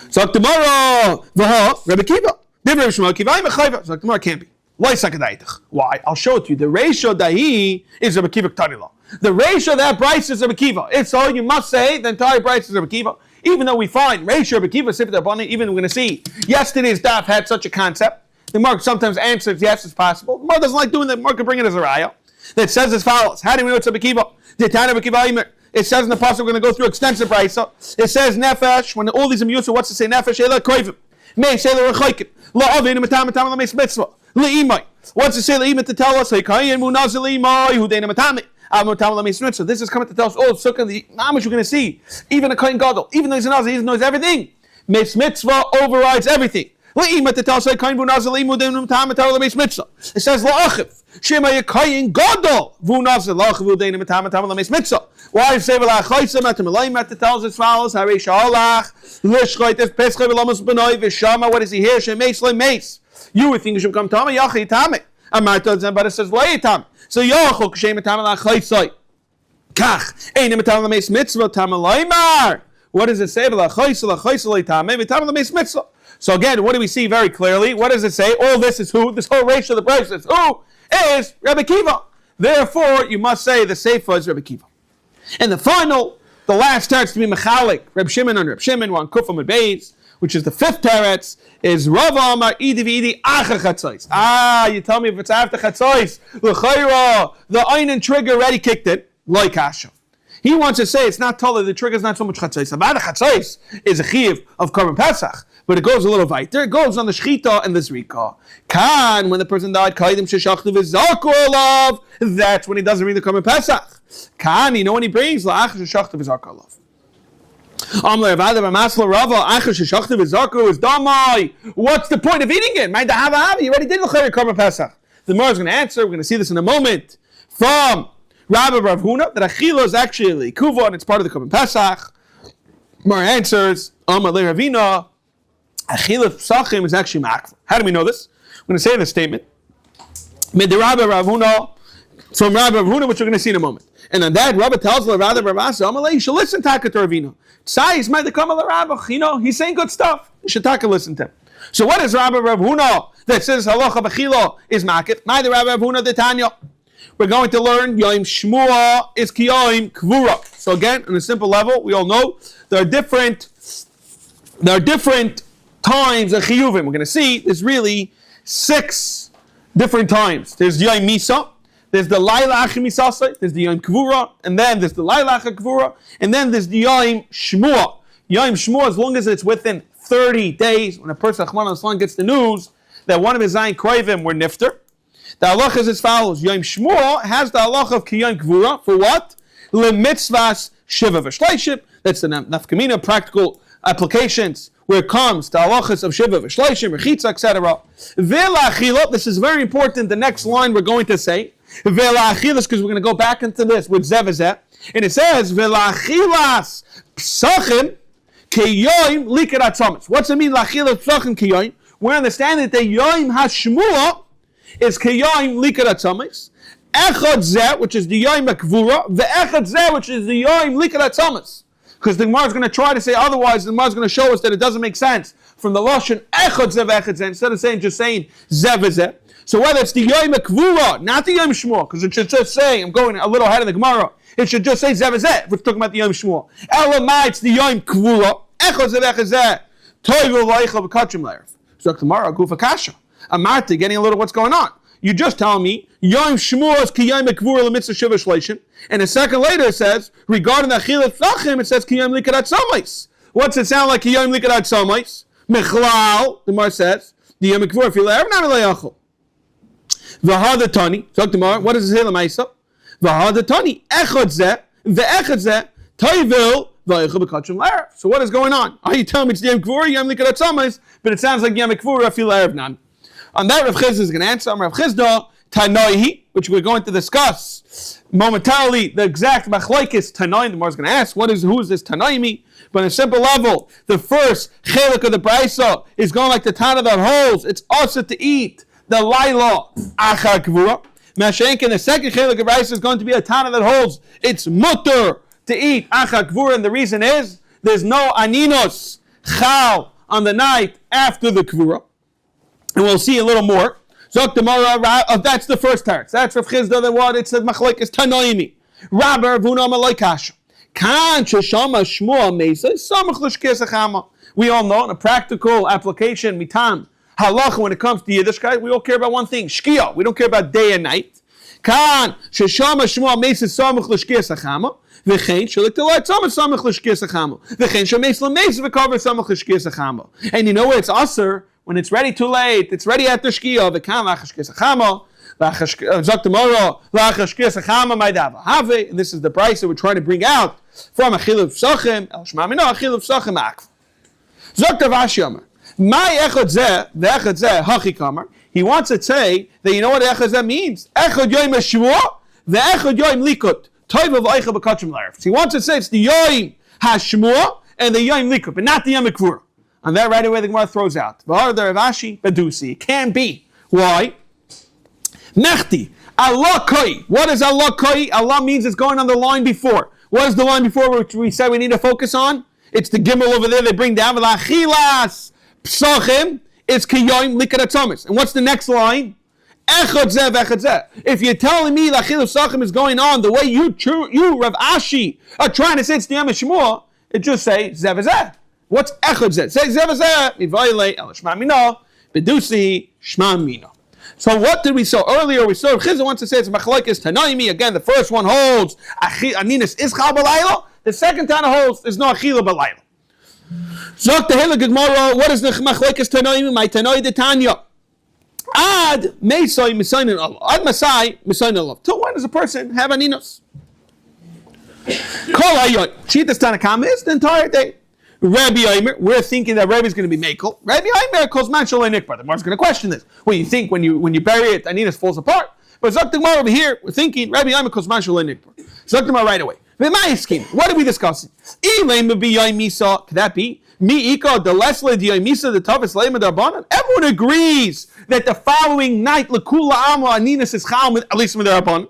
So tomorrow, V'ha Rabbi Kiva. Rabbi Shmuel Kiva, Mechayva. So tomorrow can't be. Why? I'll show it to you. The ratio dahi is Rabbi Kiva K'tanila. The ratio of that price is Rabbi Kiva. It's all you must say. The entire price is Rabbi Kiva. Even though we find ratio Rabbi Kiva Sifat Abani, even we're going to see yesterday's daf had such a concept. The Mark sometimes answers yes, it's possible. The Mark doesn't like doing that. Mark can bring it as a raya. That says as follows. How do we know it's Rabbi Kiva? The Tana Rabbi Kiva Imer. It says in the pasuk we're going to go through extensive price. It says nefesh when all these amiyusa what's to say nefesh ela koivim. May say the rechoikim. La avinu matam matam la meis mitzvah. What's it say to tell us? So this is coming to tell us, sukkah, the mamash you're going to see. Even a kohen gadol, even though he's a nazir, he knows everything. Meis mitzvah overrides everything. It says la'achiv. Shema yekayin gadol vu nazir la'achiv u'deinu matam la meis mitzvah. Why does it say v'la'achaysa matam alayim? It tells as follows: Harei sha'alach l'shchoit es peschay v'lamas b'noi v'shama. What does he hear? Shemeis le'meis. You would think you should become Tama, Yachi Tame. But it says Lay Tam. So Yachol Kashem Tam La Chaysai. Kach. Einim Tam La Meis Mitzvah Tam Laimar. What does it say? La Chaysai La Chaysai Tame. Tam La Meis Mitzvah. So again, what do we see very clearly? What does it say? All this is who? This whole ratio of the prices. Who is Rabbi Kiva? Therefore, you must say the Seifa is Rabbi Kiva. And the last starts to be Mechalik. Reb Shimon on Reb Shimon, one Kufam and Beis, which is the fifth teretz, is Rav Amar Idi V'Idi Acha Chatzos. You tell me if it's after Chatzos, L'chayra, the Einen trigger already kicked it, like Asha. He wants to say it's not taller, the trigger is not so much Chatzos. About a Chatzos is a Chiv of Korban Pesach, but it goes a little weiter. It goes on the Shchita and the Zrika. Kan, when the person died, Kaidim Sheshachtu V'Zarku Olav, that's when he doesn't read the Korban Pesach. Kan, you know when he brings, La'ach Sheshachtu V'Zarku Olav. What's the point of eating it? You already did the Korban Pesach. The Gemara is going to answer. We're going to see this in a moment from Rabbi Rav Huna that Achila is actually Kuva and it's part of the Korban Pesach. Gemara answers Ravina Achila Psachim is actually Makva. How do we know this? I'm going to say this statement. Mid the Rabbi Rav Huna from Rabbi Rav Huna, which we're going to see in a moment. And on that, Rabbi tells the Rabbi Ravasa, you should listen to Ravina. Tzais might come to Rabbi. He's saying good stuff. You should listen to him. So what is Rabbi Rav Huna that says halacha b'chila is makif? Neither Rabbi Rav Huna the Tanya. We're going to learn Yom Shmua is Kiyom Kvura. So again, on a simple level, we all know there are different times of chiyuvim. We're going to see there's really 6 different times. There's Yom Misa. There's the Laila Achimisasai, there's the Yom Kvura, and then there's the Laila Kvura, and then there's the Yom Shmua. Yom Shmua, as long as it's within 30 days, when a person, Achman al-Islam, gets the news that one of his Zayin Kroivim were nifter, the halacha is as follows. Yom Shmua has the halacha of Kiyom Kvura, for what? Le-mitzvahs Shiva v'shleishim. That's the nafkamina, practical applications, where it comes to halachas of Shiva v'shleishim, Rechitza, etc. V'la'achila, this is very important, the next line we're going to say, V'la'achilas, because we're going to go back into this with Zevazeh, and it says V'la'achilas psachim keyoim likar atzamis. What's it mean la'achilas psachim keyoim? We understand that the yoim hashmua is keyoim likar atzamis. Echad zeh, which is the yoim akvura, ve'echad zeh, which is the yoim likar atzamis. Because the Gemara is going to try to say otherwise. The Gemara is going to show us that it doesn't make sense from the lashon echad zeh v'echad zeh instead of saying zeh v'zeh. So whether it's the Yoim Kvura, not the Yom Shmuel, because it should just say, I'm going a little ahead of the Gemara, it should just say Zevazeh, if we're talking about the Yom Shmuel. Elamai, it's the Yoim Kvura, Echad Zevachazeh, Toivu V'Eichel V'Kachim Le'erv. So the Gemara, Gufa Kasha. Amarti, getting a little what's going on. You just tell me, Yom Shmuel is Ki Yoim Kvura L'Mitzvah Shiva Shleishim, and a second later it says, regarding the Achilat Tzachim, it says Ki Yoim Likadat Somais. What's it sound like Ki Yoim Likadat Somais? Mechlal, the Gemara says, the Yom Kvura Fi Le'erv, Nami Le'Yachol. V'hadatani, talk tomorrow. What does it say? L'maisa. V'hadatani echad zeh ve'echad zeh toivil v'eichel b'kachim l'erev. So what is going on? Are you telling me it's Yom Kivur, Yom Likadat Somais, but it sounds like Yom Kivur afil erev nan? On that, Rav Chizda is going to answer. Rav Chizda Tanoihi, which we're going to discuss momentarily. The exact machlokes Tanoi. The Gemara is going to ask, who is this Tanoimi? But on a simple level, the first chelik of the brisa is going like the Tana that holds. It's also to eat the Laila Achar Kvura. Mashenkin, the second chelik of rice is going to be a Tana that holds it's mutter to eat Achar Kvura, and the reason is there's no aninos chal on the night after the Kvura. And we'll see a little more. Zok Gemara, that's the first teretz. That's Rav Chizda, the one it says machlokes Tanoimi. Rabber Vuna Malay Kasha. Kan Sheshama Shmuel Mesa Samach L'Shkes Achama. We all know in a practical application, mitam halacha, when it comes to Yiddishkeit, we all care about one thing, shkia. We don't care about day and night. Kan sheshama shmuel meis samach l'shkia sachama, v'chein shelik telot samach l'shkia sachama, v'chein shemeis l'meis v'kaver samach l'shkia sachama. And you know what? It's aser when it's ready too late. It's ready after shkia. V'kan l'chashkia sachama, zok tomorrow l'chashkia sachama ma'dav have. And this is the price that we're trying to bring out from achilav psachim el shma mino achilav psachim akv. Zok Tavash Yomer. My echad zeh, the echad zeh, hachi kamar. He wants to say that you know what echad zeh means. Echad yoim hashmua, the echad yoim likut. Toiv of eichel b'kachim l'erev. He wants to say it's the yoim hashmua and the yoim likut, but not the yom kvura. And that right away the Gemara throws out. V'har the Ravashi bedusi. It can't be. Why? Mechti Allah koi. What is Allah koi? Allah means it's going on the line before. What is the line before which we said we need to focus on? It's the gimel over there. They bring down v'lachilas. Psachim is kiyoim likadat somis. And what's the next line? Echad zeh v'echad zeh. If you're telling me that chiluf psachim is going on the way you Rav Ashi, are trying to say it's the Yom Shmuel, it just say zeh v'zeh. What's echad zeh? Say zeh v'zeh. Mivayle el shma mino bedusi shma mino. So what did we saw earlier? We saw Chizah wants to say it's machlokes Tanoimi. Again, the first one holds aninis is chal b'layla. The second Tana holds there's no achila b'layla. Zok the Hilig Gemara, what is the machlokes Tanoim? My Tanoi de Tanya. Ad Mesai Misayin Allah. Ad Masai Misayin Allah. Till when does a person have aninos? Kol Hayot. Cheetah's Tanakama is the entire day. Rabbi Aimer, we're thinking that Rabbi is going to be Mekel. Rabbi Aimer calls Man Shalai Nikbar. The Gemara's going to question this. Well, you think when you bury it, aninos falls apart. But Zok the Gemara over here, we're thinking Rabbi Aimer calls Man Shalai Nikbar. Zok the Gemara right away. What are we discussing? Could that be? The lesle misa the toughest lema darbanan. Everyone agrees that the following night lekula amo aninas is chal at least midarbanan.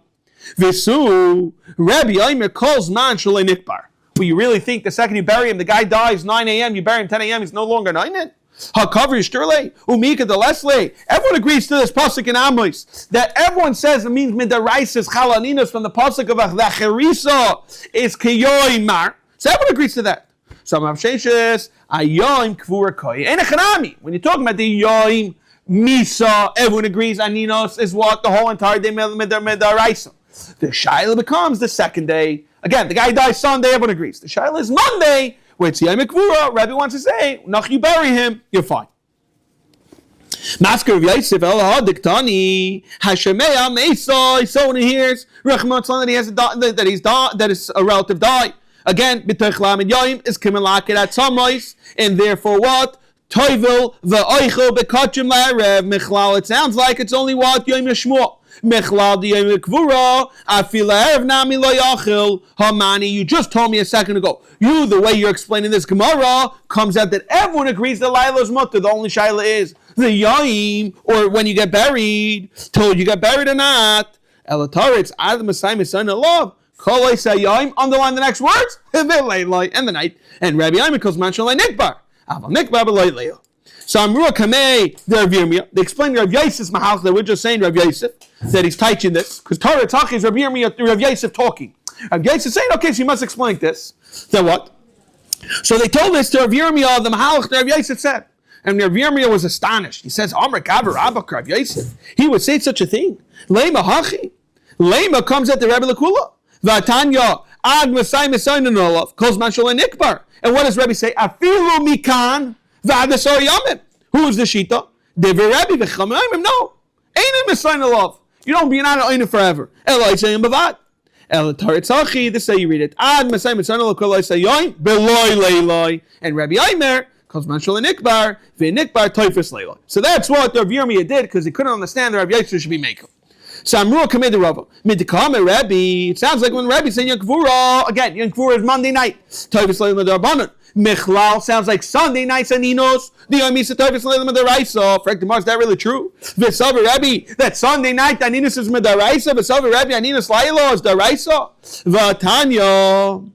Visu Rabbi Aimer calls man shalei nikbar. Well, you really think the second you bury him, the guy dies 9 a.m. You bury him 10 a.m. He's no longer 9 Hakaver Yishterle, Umika the Lesle. Everyone agrees to this pasuk in Amos that everyone says it means midaraisa chalaninos from the pasuk of Achlerisa is kiyoimar. So everyone agrees to that. Some Maseches ayoim kvura koy. When you're talking about the yoim misa, everyone agrees aninos is what the whole entire day midaraisa. The shaila becomes the second day. Again, the guy dies Sunday. Everyone agrees. The shaila is Monday. Where it's Yom Kvura, Rabbi wants to say, nach you bury him, you're fine. Masker of Yosef el hadiktani hashemeya meisai. So when he hears Rechman that he has that is a relative die. Again, b'toich lamed yoim is kimelakid at samois, and therefore what? Toivil v'oichel bekachim la'arev michlal. It sounds like it's only what Yom Yishmuel. Mechlal diyem kvura afil erev nami lo yachil hamani. You just told me a second ago. You, the way you're explaining this Gemara, comes out that everyone agrees that Laila's mutter. The only shaila is the yaim, or when you get buried, till you get buried or not. Elataritz ad masai misan love Underline the next words. And the night. And Rabbi Yomi calls Manshal Nikbar. So Amrua Kamei, the Rav Yirmiyah. They explain Rav Yosef's mahal that we're just saying Rav Yosef, that he's teaching this. Because Torah talking is Rav Yirmiyah, Rav Yosef talking. Rav Yosef saying, okay, so you must explain this. Then what? So they told this to Rav Yirmiyah, the mahal that Rav Yosef said. And Rav Yirmiyah was astonished. He says, Amr Gaber Abba Rav Yosef. He would say such a thing. Lema Hachi. Lema comes at the Rebbe Lakula. Vatanya Ad Masai Masai calls Manshal Nikbar. And what does Rebbe say? Afilu Mikan V'Adasor Yamim. Who is the Shita? Dever Rebbe V'Chamayim. No. Ain't Masai Nolav. You don't be not an forever. Eloi Sayim Bavad. El Taritzachi. This is how you read it. Ad Masai Masai Nolav Koloi Sayoin Beloy Leiloi. And Rabbi Aimer calls Manshal Nikbar V'Nikbar Toifus Leiloi. So that's what Rav Yirmiyah did because he couldn't understand that Rav Yosef should be making. So Amrua Kamei the Rava. Midikame Rabbi. It sounds like when Rabbi saying Yom Kippur. Again, Yom Kippur is Monday night. Toivus Leilam D'Rabbanan. Michlal sounds like Sunday nights and Ninos. The Yomi Toivus Leilam D'Oraisa. Frank Demar, is that really true? V'Savar Rabbi. That Sunday night Aninos is D'Oraisa. V'Savar Rabbi Aninos Laila is D'Oraisa. V'Tanya.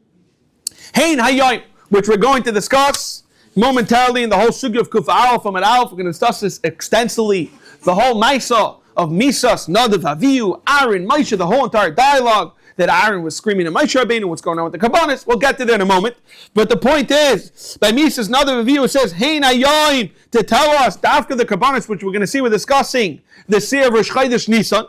Hein Hayoim, which we're going to discuss momentarily in the whole sugya of Kuf Aleph from Aleph. We're going to discuss this extensively. The whole Maisa of Misas, Nadav, Avihu, Aaron, Moshe, the whole entire dialogue that Aaron was screaming at Moshe Rabbeinu, what's going on with the Kabbanis. We'll get to that in a moment. But the point is, by Misas, Nadav, Avihu, it says, Hein Hayoim, to tell us, after the Kabbanis, which we're going to see, we're discussing the Seir of Rosh Chodesh Nisan.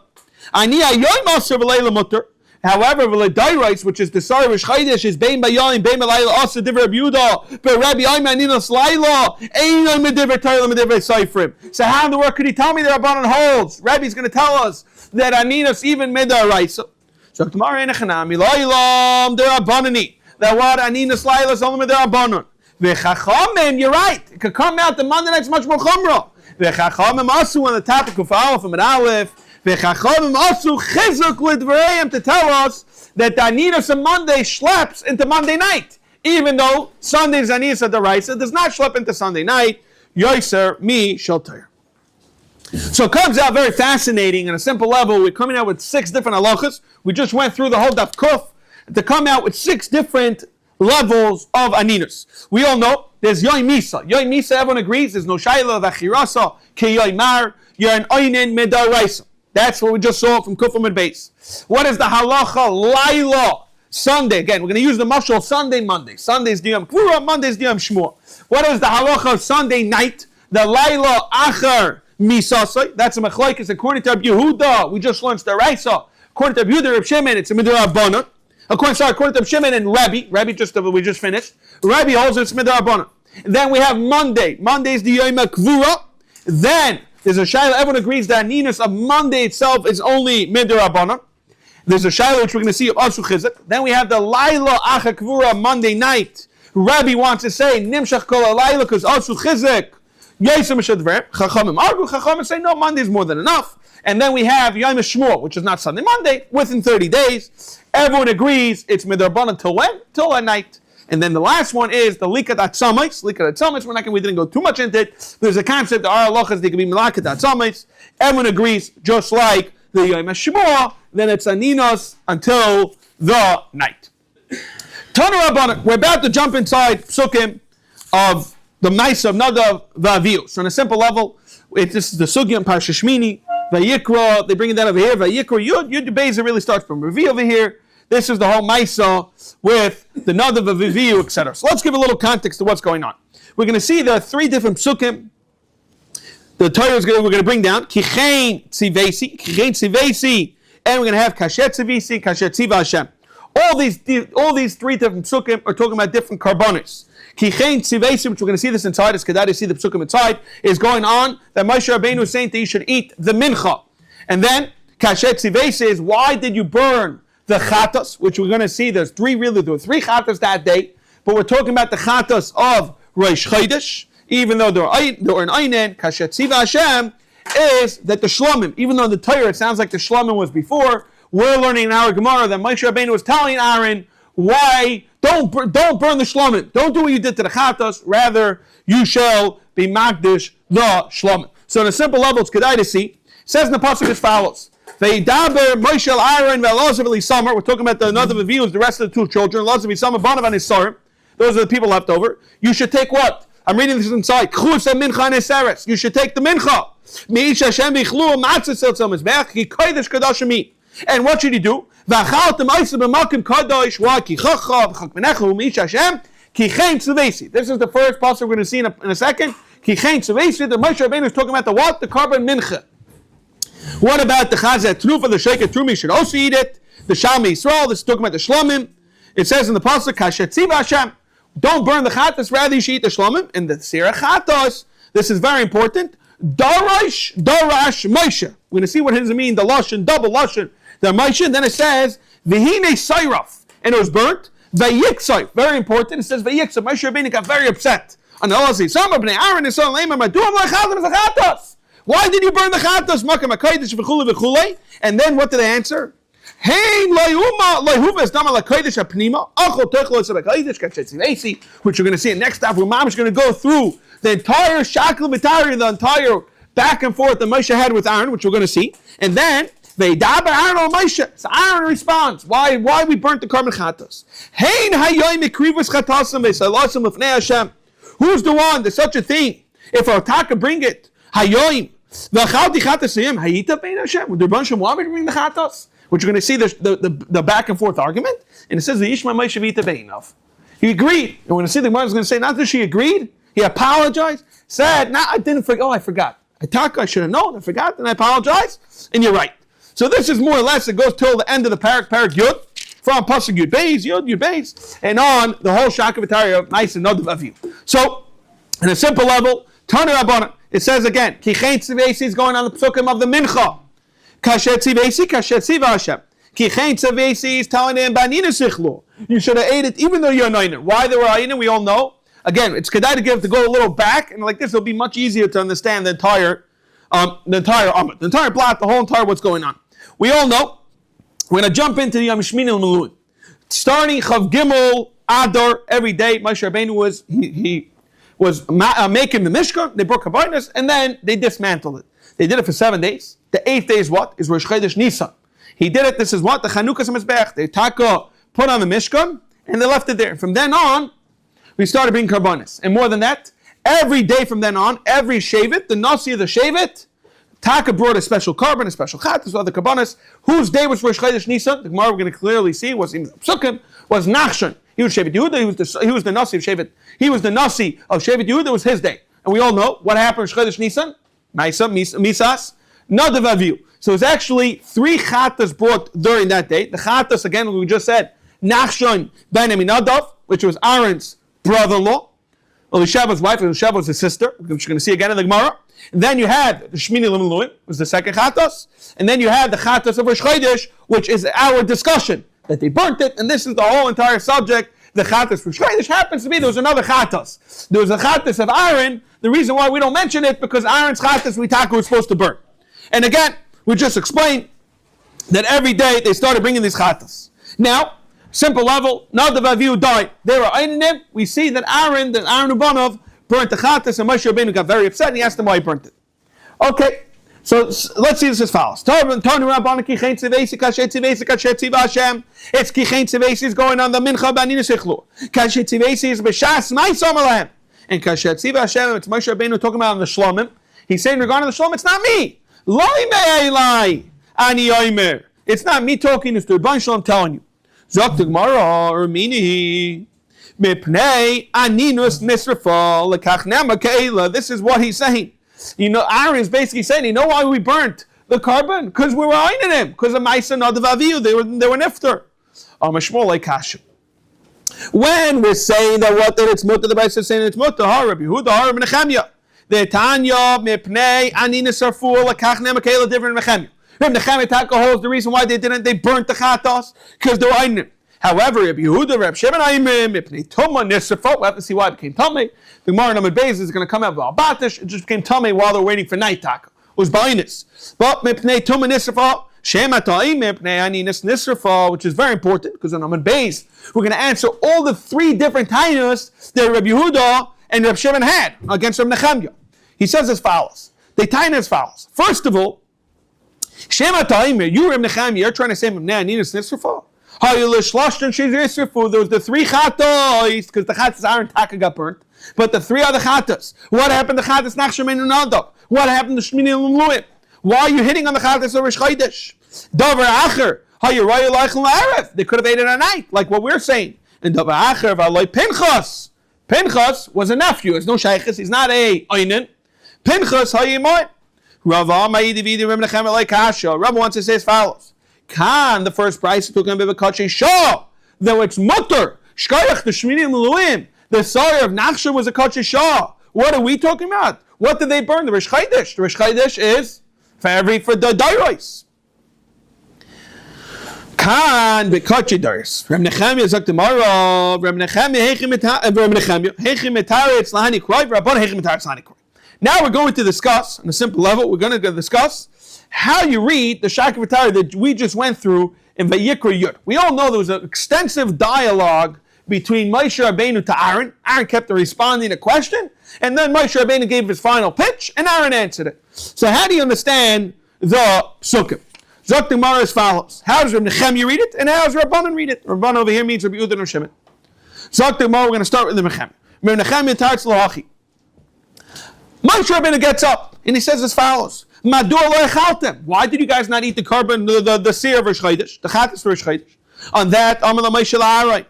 Ani Hayoim also v'leila mutter. However, v'ledairais, which is the Seir of Rosh Chodesh, is bein bayoim, bein balayla, also divrei Yehuda, but Rabbi Ayman Ninos Laila, einon medivrei Torah medivrei Seifrim. So how in the world could he tell me the Rabbanan holds? Rabbi's going to tell us that Aninos even midaraisa. So tomorrow enechanami Lailam the Rabbanani. That what Aninos Laila is only midarabanan. V'chachamim, you're right. It could come out the Monday night's much more chumrah. V'chachamim also on the topic of Aleph from an Aleph. V'chachamim also chizuk l'dvareim to tell us that the Aninos on Monday schleps into Monday night. Even though Sunday's Aninos at the Raisa does not schlep into Sunday night. Yoiser mi shelter. So it comes out very fascinating on a simple level. We're coming out with 6 different halachas. We just went through the whole Daf Kuf to come out with 6 different levels of Aninos. We all know there's Yoy Misa. Yoy Misa, everyone agrees, there's no Shaila, Vachirasa, Ke Yoy Mar, you're an Oinen Medar Raisa. That's what we just saw from Kufam and Beis. What is the halacha Laila? Sunday. Again, we're going to use the mashal Sunday, Monday. Sunday's Diyam Kvura, Monday's Diyam Shmua. What is the halacha of Sunday night? The Laila Achar Misasai. That's a machlokes according to Rabbi Yehuda. We just learned the Raisa. According to Rabbi Yehuda, Rabbi Shimon, it's a Midrabana. According to Rabbi Shimon and Rabbi we just finished. Rabbi holds it's Midrabana. Then we have Monday. Monday's the Yom Kvura. Then there's a shayla. Everyone agrees that Aninos of Monday itself is only midrabbanan. There's a shayla which we're going to see of Asu Chizuk. Then we have the Laila Acha Kvura Monday night. Rabbi wants to say Nimshach Kol Laila because Asu Chizuk. Yesem Shadver. Chachamim argue. Chachamim say no, Monday is more than enough. And then we have Yom Shmuel, which is not Sunday, Monday, within 30 days. Everyone agrees it's midrabbanan till when? Till at night. And then the last one is the likat atzamais. Likat atzamais, we didn't go too much into it. There's a concept, there are halachas, they can be malakat atzamais. Everyone agrees, just like the Yom HaShemua, then it's aninos until the night. Tanu Rabbanan, we're about to jump inside psukim of the Maisa of Nadav V'Avihu. So on a simple level, this is the sugya in Parsha Shmini, Vayikra, they bring it down over here, Vayikra, Yud Beis, really starts from Revi over here. This is the whole Maisa with the Nadav V'Avihu, etc. So let's give a little context to what's going on. We're going to see there are 3 different psukim. The Torah we're going to bring down Kichein Tzivesi, and we're going to have Kashet Tzivesi, Kashet Tziva Hashem. All these 3 different psukim are talking about different karbonis. Kichein Tzivesi, which we're going to see this inside, it's Kedai to see the psukim inside, is going on that Moshe Rabbeinu is saying that you should eat the mincha. And then Kashet Tzivesi is, why did you burn the chatas, which we're going to see, there were 3 chatas that day, but we're talking about the chatas of Rosh Chodesh, even though they're an Einen, Kashet Tziva Hashem, is that the Shlomim, even though in the Torah it sounds like the Shlomim was before, we're learning in our Gemara that Moshe Rabbeinu was telling Aaron, why, don't burn the Shlomim, don't do what you did to the chatas, rather you shall be Magdish the Shlomim. So on a simple level, it's Kedai to see, it says in the Pasuk as follows, Veidaber Moshe Aaron ve'Elazar v'Isamar. We're talking about the Nadav and Avihu, the rest of the two children. Elazar v'Isamar, Banav and Isar. Those are the people left over. You should take what? I'm reading this inside. Chus mincha neseres. You should take the mincha. Meish Hashem bichlu matzah siltzam mizbeach ki kodesh kadashim. And what should you do? V'achaltem oisa b'makim kadosh wa ki chachav chakmenechu meish Hashem ki chen tzuvesi. This is the first passage we're going to see in a second. Ki chen tzuvesi. The Moshe Rabbeinu is talking about the what? The carbon mincha. What about the chazet trufa? The sheket trumi should also eat it. The shalmi Yisrael. This is talking about the shlomim. It says in the pasuk kashet tziva Hashem. Don't burn the chatas, rather you should eat the shlomim. In the sirah chatas, this is very important. Darash Moshe. We're going to see what does it mean, the lashon, double lashon, the Moshe. Then it says, v'hine sayraf, and it was burnt. Vayiksay, very important. It says vayiksay. Moshe Rabbeinu got very upset. And Allah says, some of bnei Aaron and son leimer maduam lechatam zachatas. Why did you burn the chatas? Makam hakodesh v'chulei v'chulei. And then what did they answer? Which you're going to see in next time. Where Mom is going to go through the entire shakal v'tari, the entire back and forth that Moshe had with Aaron, which we're going to see. And then veidaber Aaron on Moshe. So Aaron responds, why we burnt the carbon chatos? Who's the one? There's such a thing. If our taka bring it, hayoim v'chalti chatasiyim hayita bein Hashem. Would the bunch of want me to bring the chatos? Which you're going to see the back and forth argument. And it says the Yishma Moshe Vita Beinav. He agreed. And when I see the Gemara is going to say, not that she agreed, he apologized, said, no, I didn't forget. Oh, I forgot. I should have known. I forgot, and I apologize. And you're right. So this is more or less, it goes till the end of the parak Yud, from Pasuk Yud Beis, Yud Beis, and on the whole Shaka V'Tari of Nice and Nadav Avihu. So, in a simple level, Tana Rabbanan, it says again, Kichein Tzivesi is going on the Psukim of the Mincha. Kashet Tziva Hashem. Kichein Tzivesi is telling them, Banina Sichlu. You should have ate it even though you're anointed. Why they were anointed, we all know. Again, it's kedai to go a little back, and like this, it'll be much easier to understand the entire Amud, the entire plot, the whole entire what's going on. We all know. We're going to jump into the Yom Shmini L'Meluim. Starting Chav Gimel Adar every day, Moshe Rabbeinu was making the Mishkan. They broke Kabbanis, and then they dismantled it. They did it for 7 days. The 8th day is what? Is Rosh Chodesh Nisan. He did it. This is what? The Chanukah Mizbeach. They put on the Mishkan, and they left it there. From then on, we started bringing Karbanis. And more than that, every day from then on, every Shavit, the Nasi of the Shavit, Taka brought a special carbon, a special Chatas, other Karbanis. Whose day was Rosh Chodesh Nisan? The Gemara we're going to clearly see was in Psukim, was Nachshon. He was Shavit Yehuda, he was the Nasi of Shavit. He was the Nasi of Shavit Yehuda, it was his day. And we all know what happened in Rosh Chodesh Nisan. Misas, Nadav Avihu. So it's actually 3 Chatas brought during that day. The Chatas, again, we just said, Nachshon ben Aminadav, which was Aaron's brother-in-law. Elishaba's wife, Elishaba was his sister, which you're going to see again in the Gemara. And then you had the Shmini L'Meluim, was the second Chatas. And then you had the Chatas of Rosh Chodesh, which is our discussion, that they burnt it, and this is the whole entire subject. The Chatas for Rosh Chodesh happens to be, there was another Chatas. There was a Chatas of Aaron. The reason why we don't mention it, because Aaron's Chatas was supposed to burn. And again, we just explained that every day they started bringing these Chatas. Now, simple level, Nadav Avihu died. They were eating him. We see that Aaron Ubanov, burnt the Chatas, and Moshe Rabbeinu got very upset, and he asked him why he burnt it. Okay, so let's see this as follows. It's Kichein Tzivesi is going on the Mincha Banina Sichlu. Kashet Tzivesi is B'Shas Ma'isam Alahem. And Kashet Tziva Hashem, it's Moshe Rabbeinu talking about on the Shlomim. He's saying regarding the Shlomim, it's not me. Loi me'elai ani oimer. It's not me talking, it's the Rebbeinu Shalom telling you. Zok Gemara or Mini. Mipnei aninus nisrafa lekach nema keila. This is what he's saying. You know, Aaron is basically saying, you know why we burnt the carbon? Because we were eyeing him. Because of Maisa Nadav Avihu. They were nifter. When we're saying that it's mutter, the Bible is saying it's mutter. Rabbi Yehuda, Rabbi Nechemia. The Tanya mipnei aninus sarfu lekach nema keila different Nechemia. Rabbi Nechemia Taka holds the reason why they burnt the chatas because they were eyeing him. However, Rabbi Yehuda, Rabbi Shimon Aimim, Mipnei Tuma Nisrafot, we'll have to see why it became Tummy. The Gemara Amud Beis is going to come out with Al-Batish. It just became Tummy while they were waiting for night taka. It was Bainis. But Mipnei Tuma Nisrafot, Shema Ta'im, Mipnei Aninis Nisrafot, which is very important because on Amud Beis, we're going to answer all the 3 different Tainus that Rabbi Yehuda and Rabbi Shimon had against Rabbi Nechemia. He says as follows. They Taina as follows. First of all, Shema Ta'imer, you Reb Nechemia, you're trying to say, nah, Nina Snisrafah. There was the 3 chatos, because the chatos Aaron Taka got burnt, but the 3 other chatos. What happened to chatos Nachshem and Nadav? What happened to Shmini and Lumuim? Why are you hitting on the chatos of Rosh Chodesh? Davar Acher, they could have ate it at night, like what we're saying. And Davar Acher, V'aloi Pinchas. Pinchas was a nephew. There's no shaykhis. He's not a oinen. Pinchas hayimoy. Rava ma'idividi Reb Nechemia like kasha. Rava wants to say as follows. Kan, the first price took him b'vakachi shah. Though it's mutter. Shkayach the Shmini Meluim. The sire of Nachshon was a kachi shah. What are we talking about? What did they burn? The Rosh Chodesh. The Rosh Chodesh is for the dairos. Kan b'kachi dairos. Reb Nechemia zok tomorrow. Reb Nechemia hechim etaretz lahani kroy. Rabban hechim etaretz lahani kroy. Now we're going to discuss, on a simple level, we're going to discuss how you read the Shaka V'Tara that we just went through in Vayikra Yud. We all know there was an extensive dialogue between Moshe Rabbeinu to Aaron. Aaron kept responding to a question, and then Moshe Rabbeinu gave his final pitch, and Aaron answered it. So how do you understand the Psukim? Zok Gemara as follows. How does Reb Nechemia read it, and how does Rabbanan read it? Rabbanan over here means Rabbi Yehuda and Shimon. Zok Gemara, we're going to start with the Nechemia. Reb Nechemia Tartz Lahachi. Moshe Rabbeinu gets up and he says as follows: Why did you guys not eat the carbon, the seer of Rosh Chodesh, the chatas Rosh Chodesh? On that, Amar Moshe La'aron.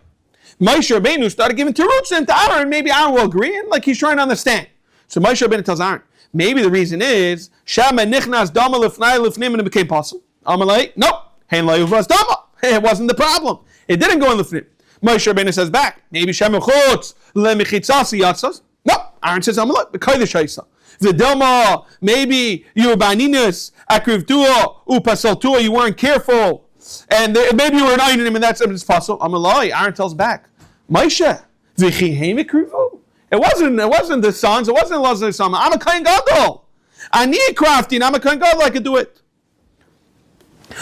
Moshe Rabbeinu started giving terutzim to Aaron. Maybe Aaron will agree, and like he's trying to understand. So Moshe Rabbeinu tells Aaron, maybe the reason is Shama Nichnas Dama Lefnai Lefnim and it became possible. Amalei, nope, Hein Layu was Dama. It wasn't the problem. It didn't go in Lefnim. Moshe Rabbeinu says back, maybe Shama Chutz Lemichitzasi Yatzas. No, Aaron says, I'm like, the Dama, maybe you were baninus, akrivtua, upasaltua, you weren't careful, and maybe you were an item, and that's possible. I'm a lie. Aaron tells back, Moshe, it wasn't the sons, it wasn't Lazar's son. I'm a kain gadol. I need crafty, and I'm a kain gadol, I can do it.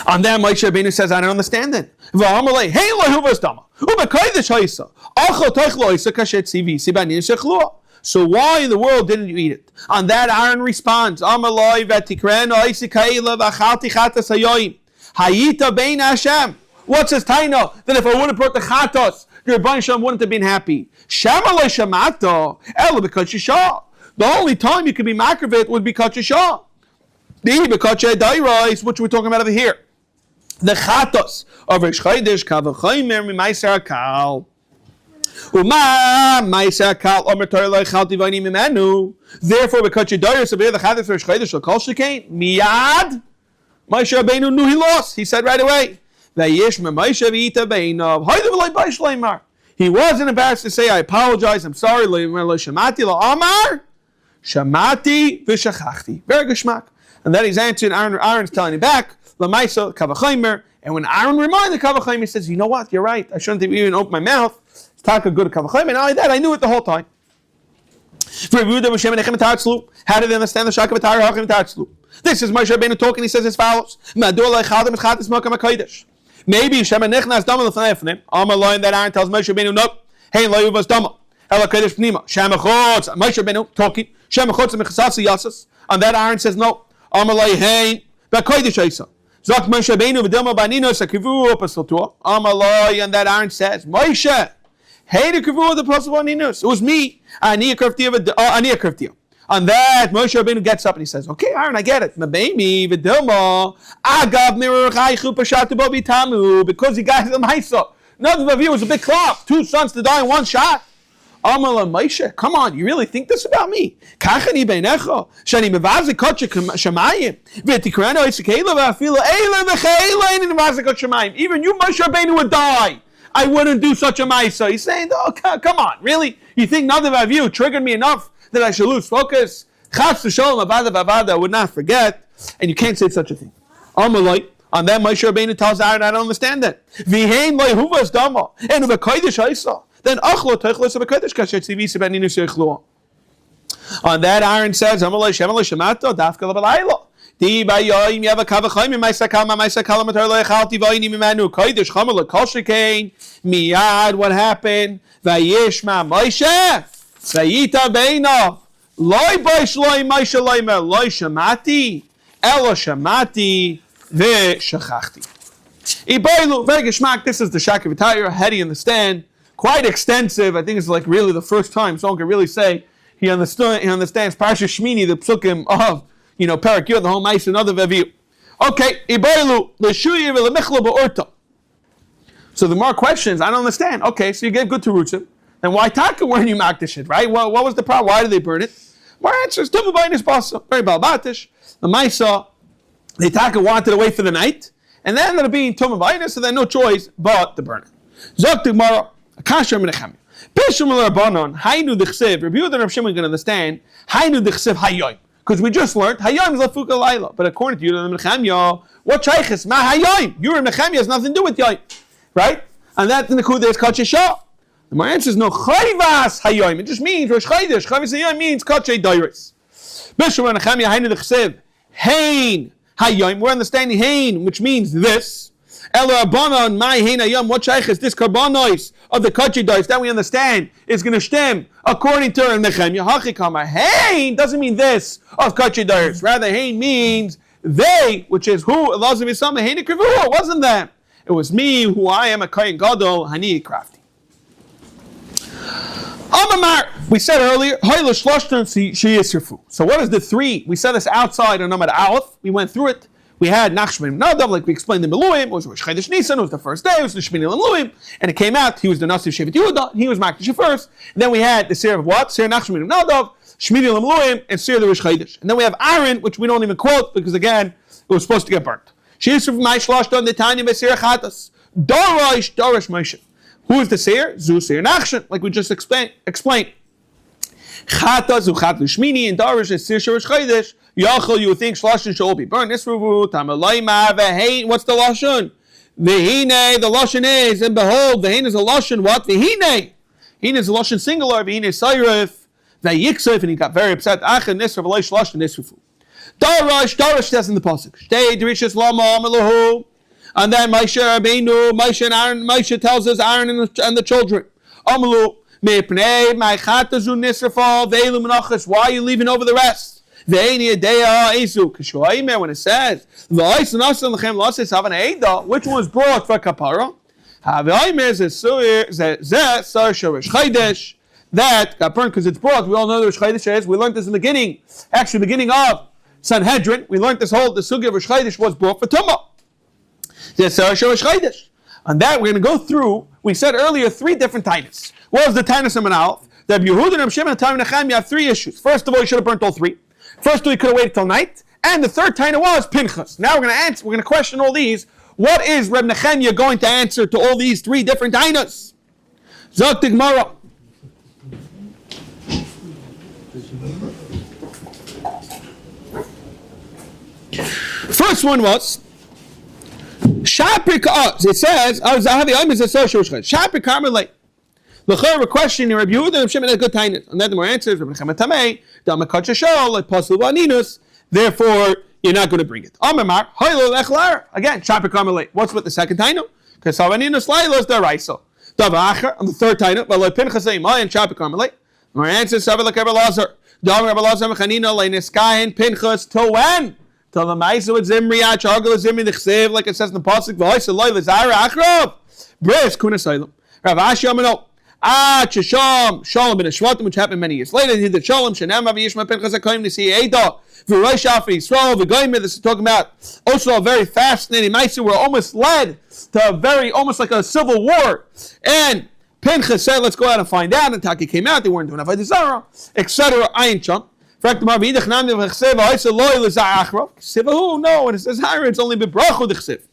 On that, Moshe Rabbeinu says, I don't understand it. Hey, lahuvas dama, ubakaydish haisa, achol toichlo haisa kashet sivi, sibanin shechlua. So why in the world didn't you eat it? On that, Aaron responds, Amaloi v'tikreno ha'isikaila v'achalti chatas hayoyim. Hayita bein Hashem. What's his taino? That if I would have brought the chatos, your Rebbeinu Shalom wouldn't have been happy. Shamaloi shamato, ela b'kach yishah. The only time you could be makravit would be kach yishah. The b'kach dairais, which we're talking about over here. The chatos of Rosh Chodesh kavachaymer mi'maiser akal. Therefore, because you die, so the Chadas Rosh Chodesh will call Shekain. Miyad, Moshe Rabbeinu knew he lost. He said right away, he wasn't embarrassed to say, I apologize, I'm sorry. Shamati v'shachachti. Very good shmak. And then he's answering, Aaron's telling him back, Lamaisa kavachaymer. And when Aaron reminded Kavachayim, he says, you know what, you're right. I shouldn't have even opened my mouth. It's taka good Kavachayim. And not only that, I knew it the whole time. How do they understand the Shaka V'Tara Hachim Tatzlu? This is Moshe Rabbeinu talking. He says as follows: maybe Shema Nichnas Dama L'Fnei. Amar line that Aaron tells Moshe Rabbeinu, nope. Hey, Layu Vas Dama. Ela Kodesh Pnima. Shema Chutz. Moshe Rabbeinu talking. Shema Chutz Mechasasi Yasas. And that Aaron says no. Amar Lai Hey. B'Kodesh Eisa. Zok Moshe Rabbeinu V'Dama Baninos Akivu Pasaltua. Amar Lai, and that Aaron says Moshe. Hey, the Kivu the Pasal Baninos. It was me. Ani Kraftia. On that, Moshe Rabbeinu gets up and he says, okay, Aaron, I get it. Mabeimi, Vidilma, Agav Mirachaychu Pashatu Bobi Tamu, because he got them Haisa. Nothing of you was a big clock. 2 sons to die in 1 shot. Amala Moshe, come on, you really think this about me? Kachani Beinecha, Shani Mevazi Kotcha Shamayim, Vitikrano Isikela Vafila, Eila Vechela, and Mevazi Shamayim. Even you, Moshe Rabbeinu, would die. I wouldn't do such a Maisa. He's saying, oh, come on, really? You think nothing of you triggered me enough that I should lose focus? Chas to Shalom, Avada, I would not forget. And you can't say such a thing. Amalite. On that, Moshe Rabbeinu tells Aaron, I don't understand that. V'hein lo'huvas dama. And v'kodesh ha'isa. Then achlo teichlos v'kodesh kasher tzivi sebeninu sheichlo. On that, Aaron says, Amalite shemaloi shemato dafka l'balayla. Di bayoyim yava kavachayim ma'isakal matar lo'echalti v'ayini mimanu kodesh chamal l'kol shekain. Miyad, what happened? Vayishma Moshe. Sayita beinav. Loi boish loi Moshe loimer. Loi shamati. Elo shamati. V'shachachti. Ibailu, very geschmack. This is the Shaka V'tayr, heady in the stand, quite extensive. I think it's like really the first time someone could really say he understands Parsha Shmini, the psukim of, Parak Yud, the whole Ma'is and other Veviu. Okay, Ibailu, l'shuyir v'lemichlo ba'orta. So the more questions, I don't understand. Okay, so you gave good to Rutzim. Then why taka weren't you makdish it, right? What was the problem? Why did they burn it? More answers. Tuva b'ainis basa. Very balbatish. The Maisa, they taka wanted to wait for the night. And then ended up being Tuva b'ainis, so they had no choice but to burn it. Zok Gemara, Akasher Menachem. Bishum l'Rabbanon, Hainu d'chsev. Rabbi Yehuda and Rav Shimon can understand. Hainu d'chsev hayoim. Because we just learned, hayoim is lafuka laila. But according to Yehuda and Nechemya, what shayches? Ma hayoim. Yehuda and Nechemya has nothing to do with yoim. Right? And that in the Kudah is Kach Shah. The more answer is no chayvas hayoim. It just means Rosh Chodesh. Chayvas hayoim means Kach Dairis. Bishum and Nechemya Hainu d'chsev. Hein hayoim. We're understanding hein, which means this. Ela Abanon my hein hayom. What shaykh is this karbonos of the Kach Dairis that we understand is going to stem according to Nechemya. Hachikama hein doesn't mean this of Kach Dairis. Rather hein means they, which is who Elazar Yisama hein krivu. It wasn't them. It was me, who I am a Kayin Gadol, Hani crafty. Amamar, we said earlier, so what is the three? We said this outside on Amad Aleph. We went through it. We had Nachshman Nadav, like we explained in Meluim. It was Rosh Chodesh Nisan. It was the first day. It was the Shmini Meluim. And it came out, he was the Nasiv Shevet Yehuda. He was Makdish first. And then we had the Seir of what? Seir Nachshman Nadav, Shmini Meluim, and Seir the Rosh Chodesh. And then we have Aaron, which we don't even quote, because again, it was supposed to get burnt. Shiur my shlashton the Tanya Beseir Chatas. Dorish Moshe. Who is the Seir? Zu Seir Nachshon, like we just explained. Chatas Uchat Shmini and Dorish is Seir Rosh Chodesh. Yachol, you think shlashon should all be burned? This ruvu Tamalayma Vehein. What's the lashon? Vehine. The lashon is, and behold, Vehein is a lashon. What? Vehine. Hine is a lashon singular. Vehine Sayrif. Vayiksev, and he got very upset. Achan Nisra V'lay Shlashon Nisrufu. Darish says in the pasuk. Shtei Drishas Lama Amalahu. And then Moshe and Aaron, Moshe tells us Aaron and the children. Amalu Mepnei Ma'chatazu Nisrafal Ve'elu Menachas. Why are you leaving over the rest? Ve'eni Adea Ezu. Kishuaymer when it says V'Ais Nasan Lechem Lasis Havan Eida, which was brought for Kapara. Have'aymer Zeh Shorish Chodesh. That got burned because it's brought. We all know the Rosh Chodesh is. We learned this in the beginning. Actually, beginning of Sanhedrin, we learned this whole, the Sugya of Rosh Chodesh was brought for Tumah. On that, we're going to go through, we said earlier, three different tainas. What was the tainas of Manalf? That Yehuda and Rav Shimon and Tam Nechem, you have three issues. First of all, you should have burnt all three. First of all, you could have waited till night. And the third taina was Pinchas. Now we're going to question all these. What is Reb Nechemya going to answer to all these three different tainas? Zok Gemara. First one was Shaprik. It says Zahavi Oim is a social Shaprik Carmelite. We're questioning Rabbi Yehuda and Shimon a good tainus. And then the more answers Rabbi Nechemya Tamei Damakach Shol like Pasul Vaninus. Therefore, you're not going to bring it. Amar Hoilo Lechlar again. Shaprik Carmelite. What's with the second tainu? Because Vaninus Lailos Daraisa. Davacher on the third tainu. But like Pinchas Aimai and Shaprik Carmelite. More answers Savik Rabbi Lazar. Dam Rabbi Lazar Mechanina Leiniskayin Pinchas till when? Till the Maisa with Zimri, Achagel Zimri, the Chsev, like it says in the Pasuk, V'hois Eloi L'Zara Achrov, Bris Kunasailam. Rav Ashi Amino, Shalom, Shalom in a Shvatim, which happened many years later. He did Shalom, Shenem Aviyishma Pinchas HaKoyim Nisi Eidah, V'rosh Afri Yisrael, V'goyim, this is talking about also a very fascinating Maisa where almost led to a very, almost like a civil war. And Pinchas said, let's go out and find out. And Taki came out, they weren't doing Avodah Zarah, etc. Ayin Chum. No, and it says higher, it's only bebrachu d'chsev.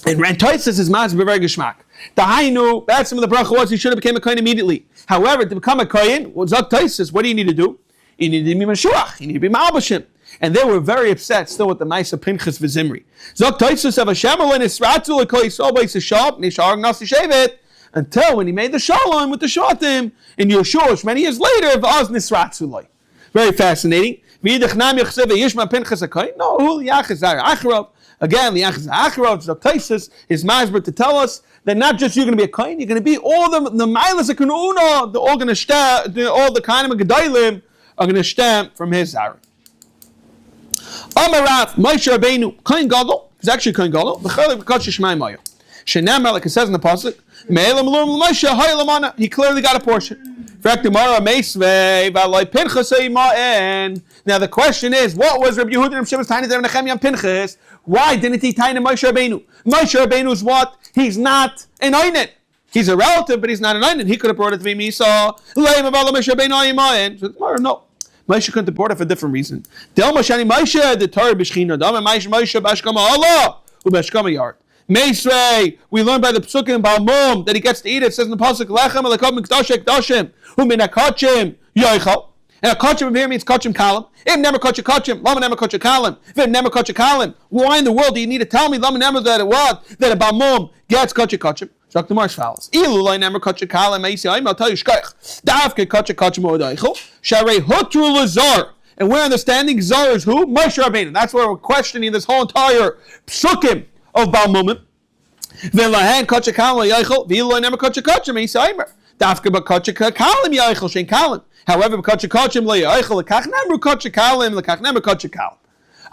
And Rantoises is mas b'ver geschmack. The Hainu, that's some of the bracha was he should have become a kohen immediately. However, to become a kohen, Zok Toises, what do you need to do? You need to be Mashuach, you need to be Ma'abashim. And they were very upset still with the Maisa Pinchas v'Zimri. Zok Toises of Hashem alin Isra'atu l'kol Yisrael b'Yis Shab nishar Nasi Shevet until when he made the Shalom with the Shatim in Yeshua many years later v'az Nisratzu loy. Very fascinating. No, again, the Yachaz Acharov is Masber to tell us that not just you're going to be a kohen, you're going to be all the Mailas of Kanuna, all going to stamp, all the Kainim of Gedailim are going to stamp from his Zara. Amarav Moshe Rabbeinu Kohen Gadol. He's actually Kohen Gadol. V'chalik v'katsh Shmai Maya. Shenamar, like it says in the pasuk, Me'elam Lum Moshe Hayalamana. He clearly got a portion. Now the question is, what was Rabbi Yehuda and Rabbi Shimon's tiny there Nechemia and Pinchas? Why didn't he tiny Moshe Rabbeinu? Moshe Rabbeinu is what? He's not an Oinen. He's a relative, but he's not an Oinen. He could have brought it to me. Misa. No. Moshe couldn't have brought it for a different reason. Del Moshe Moshe the Torah b'Shechina. Dam Moshe b'Ashkama Allah u'b'Ashkama Yard. Meisrei, we learn by the Psukim in Balmum that he gets to eat it. It says in the Pasuk, Lechem Alekom Mikdashek Dashim, Hu Min HaKachim Yoichal. And HaKachim here means Kachim Kalim. If never Kachim Kachim, Lama never Kachim Kalim. If it never Kachim Kalim, why in the world do you need to tell me, Lama never that it was, that a Balmum gets Kachim Kachim? Shak the Marsh follows. Ilu Lai never Kachim Kalim, I'll tell you, Shkaich. Davke Kachim Kachim Odaichel, Sharei Hutru Lazar. And we're understanding Zar is who? Moshe Rabbeinu. That's why we're questioning this whole entire Psukim of Balmumim. V'lahen kachak kalim ya'ichol v'ilo never kachak kachim eisaimer dafka b'kachak kalim ya'ichol shein kalim. However, b'kachak kachim ya'ichol lekach never kachak kalim lekach never kachak kalim.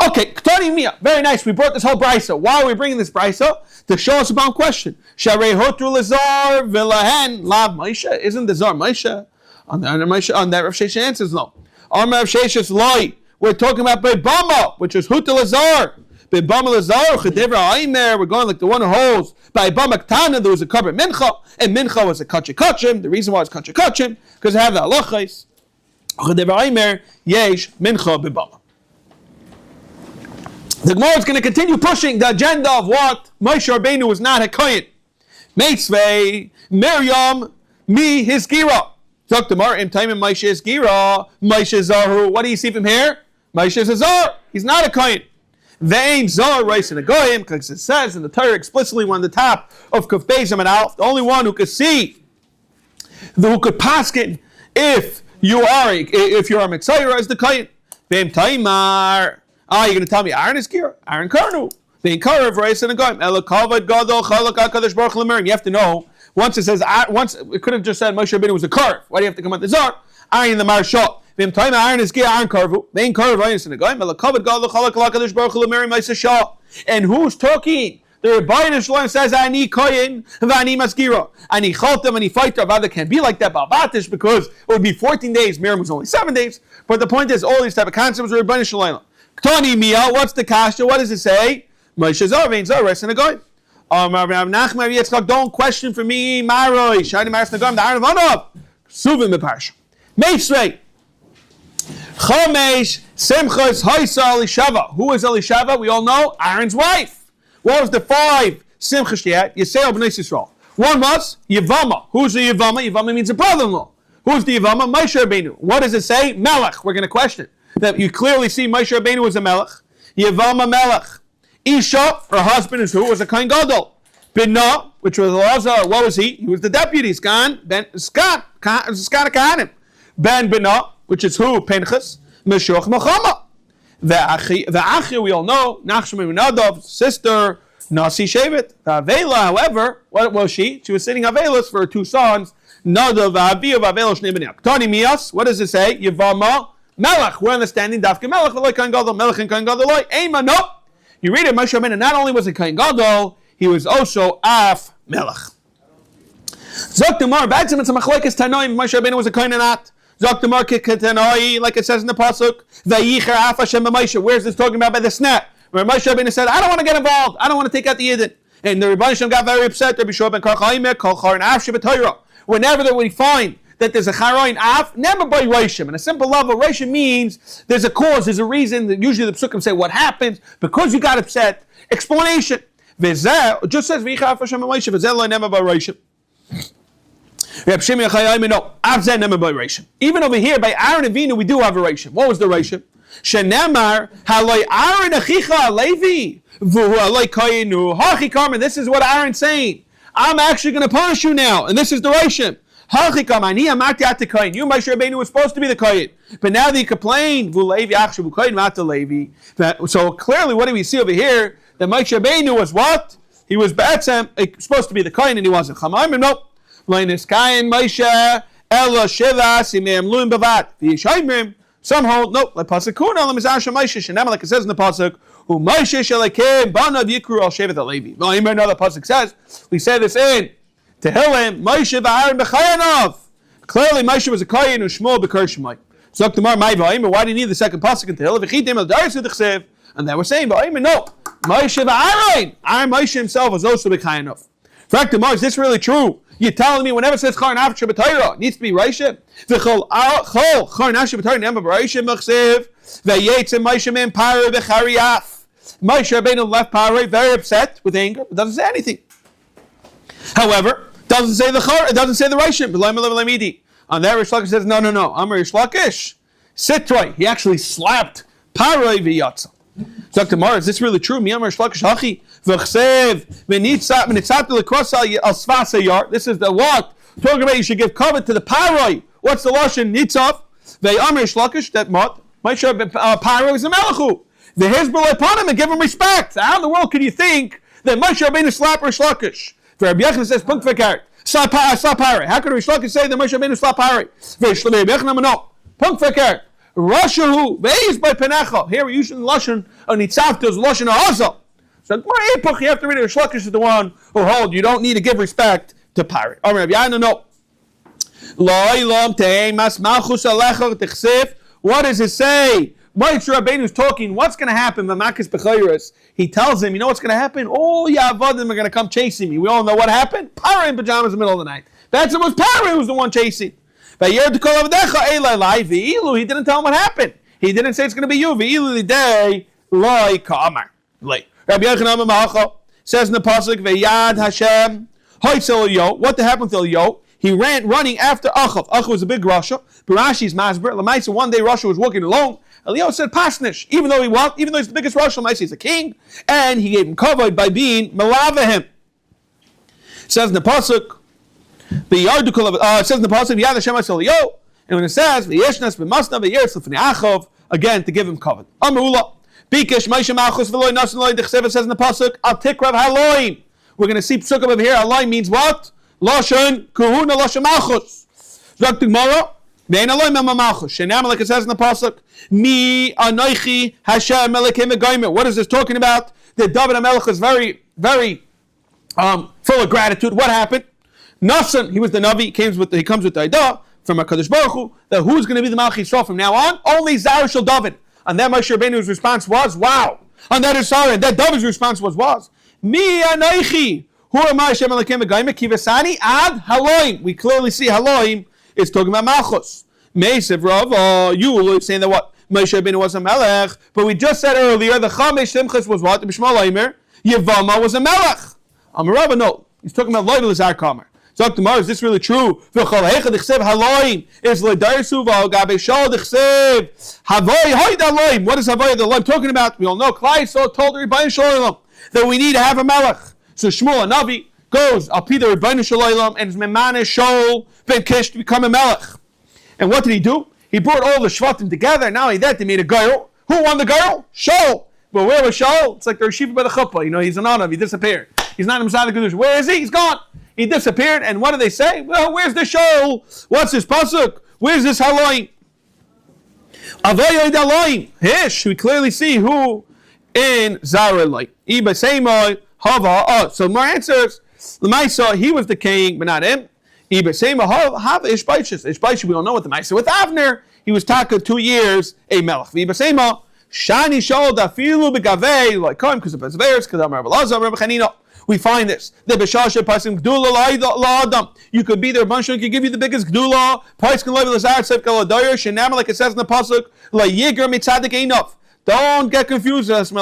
Okay, Ktani Mia, very nice. We brought this whole brisa. Why are we bringing this brisa? To show us about question. Sharei hotru lazar v'lahen lav Moshe. Isn't the zar Moshe? On that Rav Shesha answers no. On Rav Shesha's lie, we're talking about Beibama, which is hutu lazar. Beibama lazar chedevra aimer. We're going like the one who holds by Beibama ktana. There was a cover mincha, and mincha was a kachim kachim. The reason why it's kachim kachim because they have the halachos. Chedevra aimer yesh mincha beibama. The Gemara is going to continue pushing the agenda of what Moshe Rabbeinu was not a kohen. Meitzvei Miriam mi his gira. Talk to Mar in time in Moshe his gira. Moshe zaru. What do you see from here? Moshe is a zar. He's not a kohen. Vein zar rice in a goyim because it says in the Torah explicitly on the top of Kuf Beis and Alf, the only one who could see, who could paskin if you're a mitzayir is the kohen. Vein taimar. You're going to tell me Aaron is Kira? Aaron Karnu. The Inkar of Reis and a Goyim. You have to know, once it says, it could have just said Moshe Rabbeinu was a Karv. Why do you have to come out the Zar? Aaron the Marshal. Aaron is Kira, Aaron Karvu. The Inkar of Reis and a Goyim. And who's talking? The Rebbeinu Shalom says, Ani Koyin, Vani Maskira. Ani Chaltam, Ani Fighter. Rather can't be like that, Balbatish, because it would be 14 days. Miriam was only 7 days. But the point is, all these type of concepts are Rebbeinu Shalom. Ktani Mia, what's the kasha? What does it say? Moshe Zar, Vein Zar, Reis and a Goyim. Don't question for me, Maroi, Shani Maris Nagam, the Aaron of Anov. Suvim the Parsha. Meitzvei. Chomesh, Simchas, Haisa, Elishava. Who is Elishava? We all know, Aaron's wife. What was the 5 Simchas she had? Yisrael, B'nai Yisrael. One was Yevama. Who's the Yevama? Yevama means a brother-in-law. Who's the Yevama? Moshe Rabbeinu. What does it say? Melech. We're going to question. That you clearly see Moshe Rabbeinu was a melech. Yevama melech. Isha, her husband is who? Was a kohen gadol. Binah, which was Elazar, what was he? He was the deputy. Skan Kahanim. Ben Binah, which is who? Pinchas. Meshuach Mechama. The Achi, we all know, Nachshon ben Nadav's sister, Nasi Shevet. The Avela, however, what was she? She was sitting Avelas for her 2 sons, Nadav, Aviv, Avela, Shnei B'nai. Ktani Mias, what does it say? Yevama Melech, we're understanding Dafke Melech, like Kohen Gadol, Melech and Kohen Gadol, Ema, no. You read it, Moshe Rabbeinu, not only was he Kohen Gadol, he was also Af Melech. Zok Demar, Badzim, it's a Machlekes Tanoim, Moshe Rabbeinu was a Kohen or not. Zok Demar, Kiketanoi, like it says in the Pasuk, Vayicher Af Hashem Moshe. Where's this talking about by the snap? Where Moshe Rabbeinu said, I don't want to get involved, I don't want to take out the Yidden. And the Rebbeinu Shem got very upset, Rabbi Shua ben Karchaimek, Kol Char and Af Shabbat whenever that we find that there's a charoin af, never by Reishim. And a simple level, Reishim means there's a cause, there's a reason. That usually the psukim say what happened, because you got upset. Explanation. V'zeh, just says, V'yicha Hashem Moshe, v'zeh lo never by Reishim. Reb Shimon Yochai no, avzeh never by Reishim. Even over here, by Aaron and Avinu, we do have a Reishim. What was the Reishim? Shenemar, haloi Aaron achicha Levi, v'hu haloi koyenu, hachi karmen. This is what Aaron's saying. I'm actually going to punish you now. And this is the Reishim. You, Moshe Rabbeinu, was supposed to be the Kohen. But now that you complained, so clearly what do we see over here? That Moshe Rabbeinu was what? He was supposed to be the Kohen and he wasn't. Nope. Some hold, no, like pasuk kuna, Maseches, and like it says in the pasuk, who Moshe shalakim banav yikru al shevet alevi. Well, you may know the pasuk says, we say this in Tehillim, Moshe v'Aaron b'chayanov. Clearly, Moshe was a kohen who Shmuel b'kar shemai. So Tamar, my v'ayim, why do you need the second pasuk in Tehillim? V'chitim el daris v'chsev, and then we're saying v'ayim, no, Moshe v'Aaron. Moshe himself was also b'chayanov. Fact of is this really true? You're telling me whenever it says Char Nafshe B'Torah, it needs to be Reishim? V'chol Char Nafshe B'Torah Nema B'Reishim M'chsev V'yetzim Moshe Min Paroi V'Chariaf. Moshe Rabbeinu left Paroi very upset with anger. It doesn't say anything. However, it doesn't say the Char, it doesn't say the Reishim. On that, Rish Lakish says, no. Amar Rish Lakish, Sitroi. He actually slapped Paroi V'Yatza. So tomorrow, is this really true? This is the what? Talking about you should give cover to the paroi. What's the lashon nitzav? That paroi is a melachu. The hezbollah upon him and give him respect. How in the world can you think that Moshe Rabbeinu slap Rish Lakish? Rabbi Yechon says punk v'kart slap paroi. How could Rish Lakish say that Moshe Rabbeinu slap paroi? Rabbi Yechon no punk v'kart. Rashahu veis by penecha. Here we're using lashon on nitzavtos lashon ha'azal. So you have to read it. Rish Lakish is the one who hold you don't need to give respect to paroi. What does it say? Moshe Rabbeinu is talking. What's going to happen? He tells him, you know what's going to happen? All Yavadim are going to come chasing me. We all know what happened. Paroi in pajamas in the middle of the night. That's it was Paroi who was the one chasing. He didn't tell him what happened. He didn't say it's going to be you. Rabbi Yochanan says in the pasuk, "V'yad Hashem hoitzel." What happened to Yo? He ran running after Achav. Achav was a big Rasha. Barashi's masber. Lamaisa. One day Rasha was walking alone. Eliyahu said, "Pasnish." Even though he's the biggest Rasha, Lamaisa he's a king, and he gave him covered by being melava him. It says in the pasuk. It says in the pasuk, "Yad Hashem hoitzel Yo," and when it says, "V'yeshnas b'masna v'yeretz l'fnei Achav," again to give him covered. Amrula. Bikesh Moshe Malchus v'loy nasan loy dechsev. Says in the pasuk, Al tikrav haloim. We're going to see psukim over here. Haloim means what? Lashon kuhuna lashon Malchus. Zok Gemara, ve'en haloim ema Malchus. Shenam like it says in the pasuk, Mi anoichi Hashem Elokim v'goymer. What is this talking about? That David HaMelech is very, very full of gratitude. What happened? Nasan, he was the Navi. He comes with the Idah from HaKadosh Baruch Hu. That who's going to be the Malch Yisrael from now on? Only Zar Shel David. And then Moshe Rabbeinu's response was, wow. And that is sorry. And that David's response was, Mi anaychi. Who am I, Hashem Elokim v'goymer, kivasani ad haloim. We clearly see haloim is talking about Malchus. Meisiv Rav, you saying that what? Moshe Rabbeinu was a melech. But we just said earlier, the Chamesh Simchas was what? The B'shmal Omer. Yevama was a melech. Amar no. He's talking about Loy L'Zar Kamer. So tomorrow, is this really true? Is what is Havoy the Loim talking about? We all know Klai so told the Rebbeinu Shalom that we need to have a melech. So Shmuel Navi goes Al Pi the Rebbeinu Shalom and Memane Shol Ben Kish to become a melech. And what did he do? He brought all the Shvatim together. Not only that, they made a girl. Who won the girl? Shol. But where was Shol? It's like the Reshiva by the Chuppah. You know, he's an Anav. He disappeared. He's not in Messiah the Kedush. Where is he? He's gone. He disappeared, and what do they say? Well, where's the show? What's this pasuk? Where's this haloim? Avoyed haloim. Hish. We clearly see who in Zarelite. Iba Seimoi Hava. So more answers. L'maisa, he was the king, but not him. Iba Seimoi Hava Ishbaishis. Ishbaishis. We don't know what the Maisa with Avner. He was taka 2 years a melech. Iba Seimoi Shani Shol Dafilu Begavei like Koim because of Perseverance because Amar Belazar Amar Chanina. We find this. The Beshasha Pasim Gdula La'adam. You could be there, Bunshon could give you the biggest Gdula. Price can live with Lazar, Sev Kaladayr, Shinam, like it says in the Pasuk, La Yiger Mitzadik enough. Don't get confused. What's going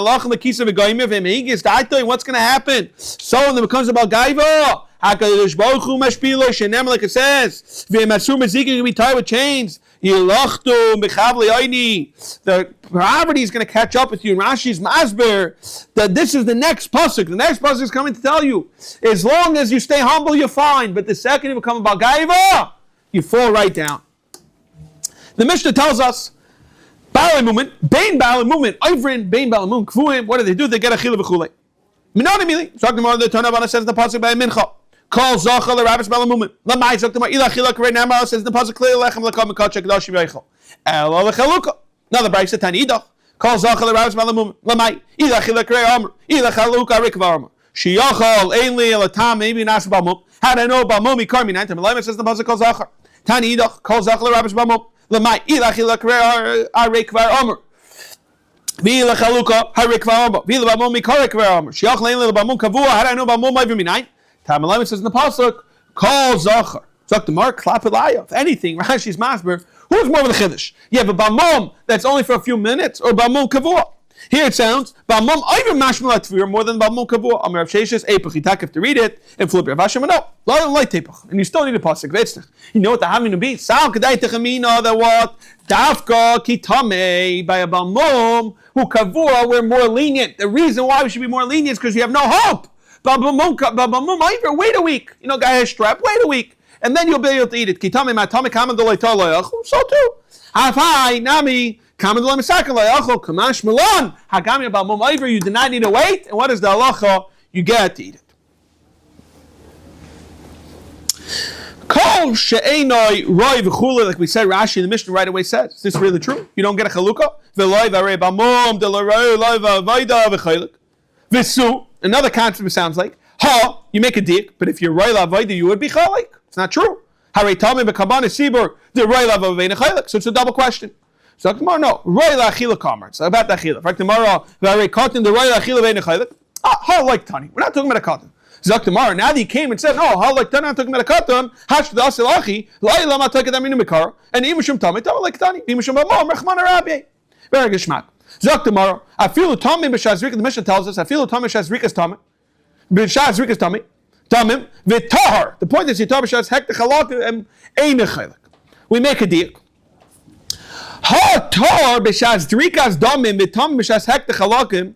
to happen? So when it becomes about Gaiva, HaKadosh Baruch Hu Mashpilo, Shinam, like it says, V'Masur Mezikin can be tied with chains. The poverty is going to catch up with you. Rashi's masber that this is the next pasuk. The next pasuk is coming to tell you, as long as you stay humble, you're fine. But the second you become about gaiva, you fall right down. The Mishnah tells us, Baalei Mumin, Bein Baalei Mumin, Ivrin, Bein Baalei Mumin, Kvuim. What do? They get a chila v'chulei. Minonimili. Talking about the Tanavana says the pasuk by Mincha. Call Zachal the rabbis Balamumin. Lamai Zaktamar Ilachilak right now says the pasuk clear lechem lekam kachak dashim yechol. Elo lechaluka. Now the Brayse Tani Idach. Call Zachal the rabbis Balamumin. Lamai Ilachilak right armor. Ilachaluka rikva armor. Shiyachal ainli elatam maybe nas bamum. How do I know bamum? Karmi 9 time. Lamai says the pasuk call Zachal. Tani Idach. Call Zachal the rabbis Balamumin. Lamai Ilachilak right rikva armor. Vila chaluka harik v'arba. Vila b'amum mikarek v'arba. Shiach lein b'amum kavua. How do I know b'amum over minay? Tamalim says in the pasuk, call zachar. Zok the mark klap elaya. If anything, Rashi's masber. Who's more of the chiddush? You have a b'amum that's only for a few minutes, or b'amum kavua. Here it sounds b'amum even mashmalat tvir more than b'amum kavua. Amar Rav Sheshes eipach yitak if to read it and flip Rav Hashem no. Light tepach, and you still need a pasuk. V'etzich. You know what the having to be? Sal kedai techamina that what dafka kitame by a b'amum who kavua we're more lenient. The reason why we should be more lenient is because you have no hope. B'amum wait a week. You know, guy has strep. Wait a week, and then you'll be able to eat it. Kitame matame kamad dolay taloyach. So too. Hafai nami. You did not need to wait, and what is the halacha? You get to eat it. Kol she'enoi roi v'chule, like we said, Rashi in the Mishnah right away says, is this really true? You don't get a chalukah? V'loi v'arei b'amom, deloroi loi v'avoida v'chaylik. V'su, another concept sounds like, you make a dik, but if you're roi l'avoida, you would be chaylik. It's not true. Harei tami b'kabana sibur, the roi l'avoida chaylik. So it's a double question. So tomorrow, no. Roy la'achila kamer. So about the achila. Right tomorrow, very cotton the roy la'achila ve'in achila. How like tani? We're not talking about a cotton. Zok tomorrow. Now that he came and said, no, how like tani? I'm talking about a cotton. Hash the asilachi. La'ila ma take that minu mikar. And imashum tami. Tami like tani. Imashum b'mom rechman arabi. Very geschmack. Zok tomorrow. I feel tami b'shazrika. The Mishnah tells us. I feel tami b'shazrika's tami. B'shazrika's tami. Tamim v'tahar. The point is, yitar b'shaz hek the chalak and ein achila. We make a deal. Ha tar b'shas drikas damim v'tam b'shas hek techalavim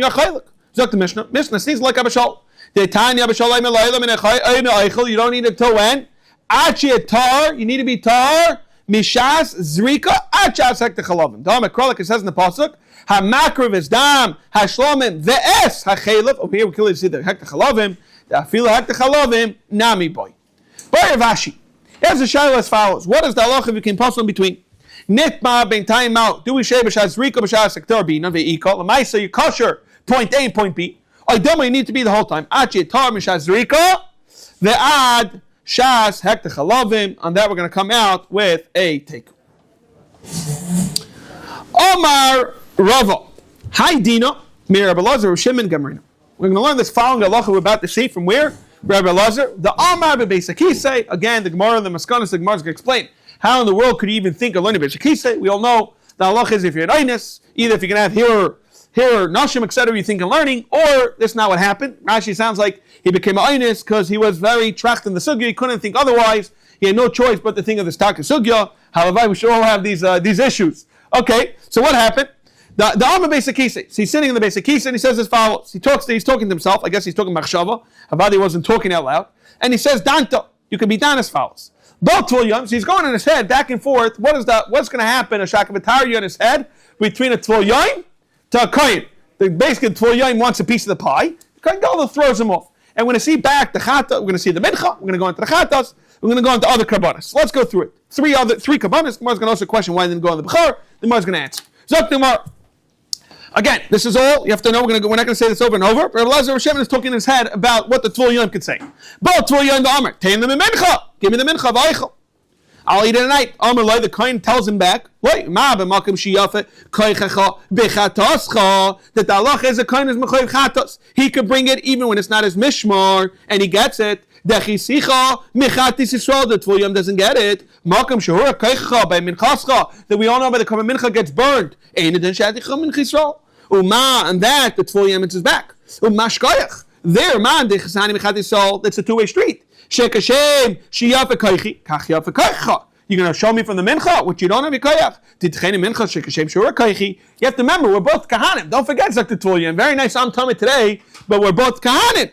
yachaylik. Zok the Mishnah. Mishnah seems like Abishal. The Tanya Abishal Eimelaylam in Eichel. You don't need it till when? Achi tar. You need to be tar mishas zrika achas hek techalavim. Dam Akrolik. It says in the pasuk. Ha makriv is dam ha shlomim ve'es ha chaylev. Over here we clearly see the hek techalavim. The afila hek techalavim nami boy. Boy Ravashi. Here's the shayla as follows. What is the halacha if you can pass in between? Nitma ben time out. Do we shave b'shas rika b'shas sektor bina ve'ika? L'maisa you kosher point A and point B. I don't you need to be the whole time. Achi tar b'shas rika ve'ad shas hek techalavim. On that we're going to come out with a take. Omar Rava. Hi Dina. Mir Rabbi Lazar Shimon Gamrina. We're going to learn this following halacha we're about to see from where? Rabbi Lazar. The Omar b'beisakisei. Again, the Gemara and the Maskanas, the Gemara is going to explain. How in the world could you even think of learning B'Shakisei? We all know the halach is if you're an Einus, either if you can have here, Nashim, etc., you think of learning, or this is not what happened. Rashi sounds like he became an Einus because he was very tracked in the Sugya, he couldn't think otherwise, he had no choice but to think of the Staka Sugya. However, we should all have these issues. Okay, so what happened? The Amar B'Shakisei, so he's sitting in the B'Shakisei and he says as follows. He's talking to himself, I guess he's talking Machshava, Havadi wasn't talking out loud, and he says, Danta, you can be done as follows. Both Tvul so he's going in his head back and forth. What's going to happen? A shakavatari in his head between a Tvul Yom to a Kohen. Basically, the Tvul Yom wants a piece of the pie. The Kohen Gadol throws him off. And we're going to see back the Chata. We're going to see the Mincha. We're going to go into the Chatas. We're going to go into other Karbanas. Let's go through it. Three Karbanas. The Gemara's going to ask a question why they didn't go on the Bechar. The Gemara's going to answer. Zok the Gemara. Again, this is all you have to know. We're not going to say this over and over. Rabbi Lazar Shimon is talking in his head about what the Tvul Yom could say. Both Tvul Yom the Amr. Take them in Mincha. Give me the Mincha of Eichel. I'll eat it at night. Amr the Kohen tells him back. Wait, ma b'makim shiyafe koichecha b'chatascha. That the halach is a Kohen is mechoyev chatos. He could bring it even when it's not his mishmar, and he gets it. Dechisicha michatis Yisrael. The Tvul Yom doesn't get it. Makim shehura koichecha by minchascha. That we all know by the Korban Mincha gets burned. Ein eden shadicha min Yisrael. Uma and that the Tvul Yom is back. Uma shkoyach. There, man, dechasani michatis Yisrael. That's a two-way street. Shekashem shiyafe koichi kach yafe koicha. You're going to show me from the mincha, which you don't have a koyach. Titcheni mincha shekashem shura koichi. You have to remember, we're both kahanim. Don't forget, Dr. Tvul. Very nice, I'm Tommy today, but we're both kahanim.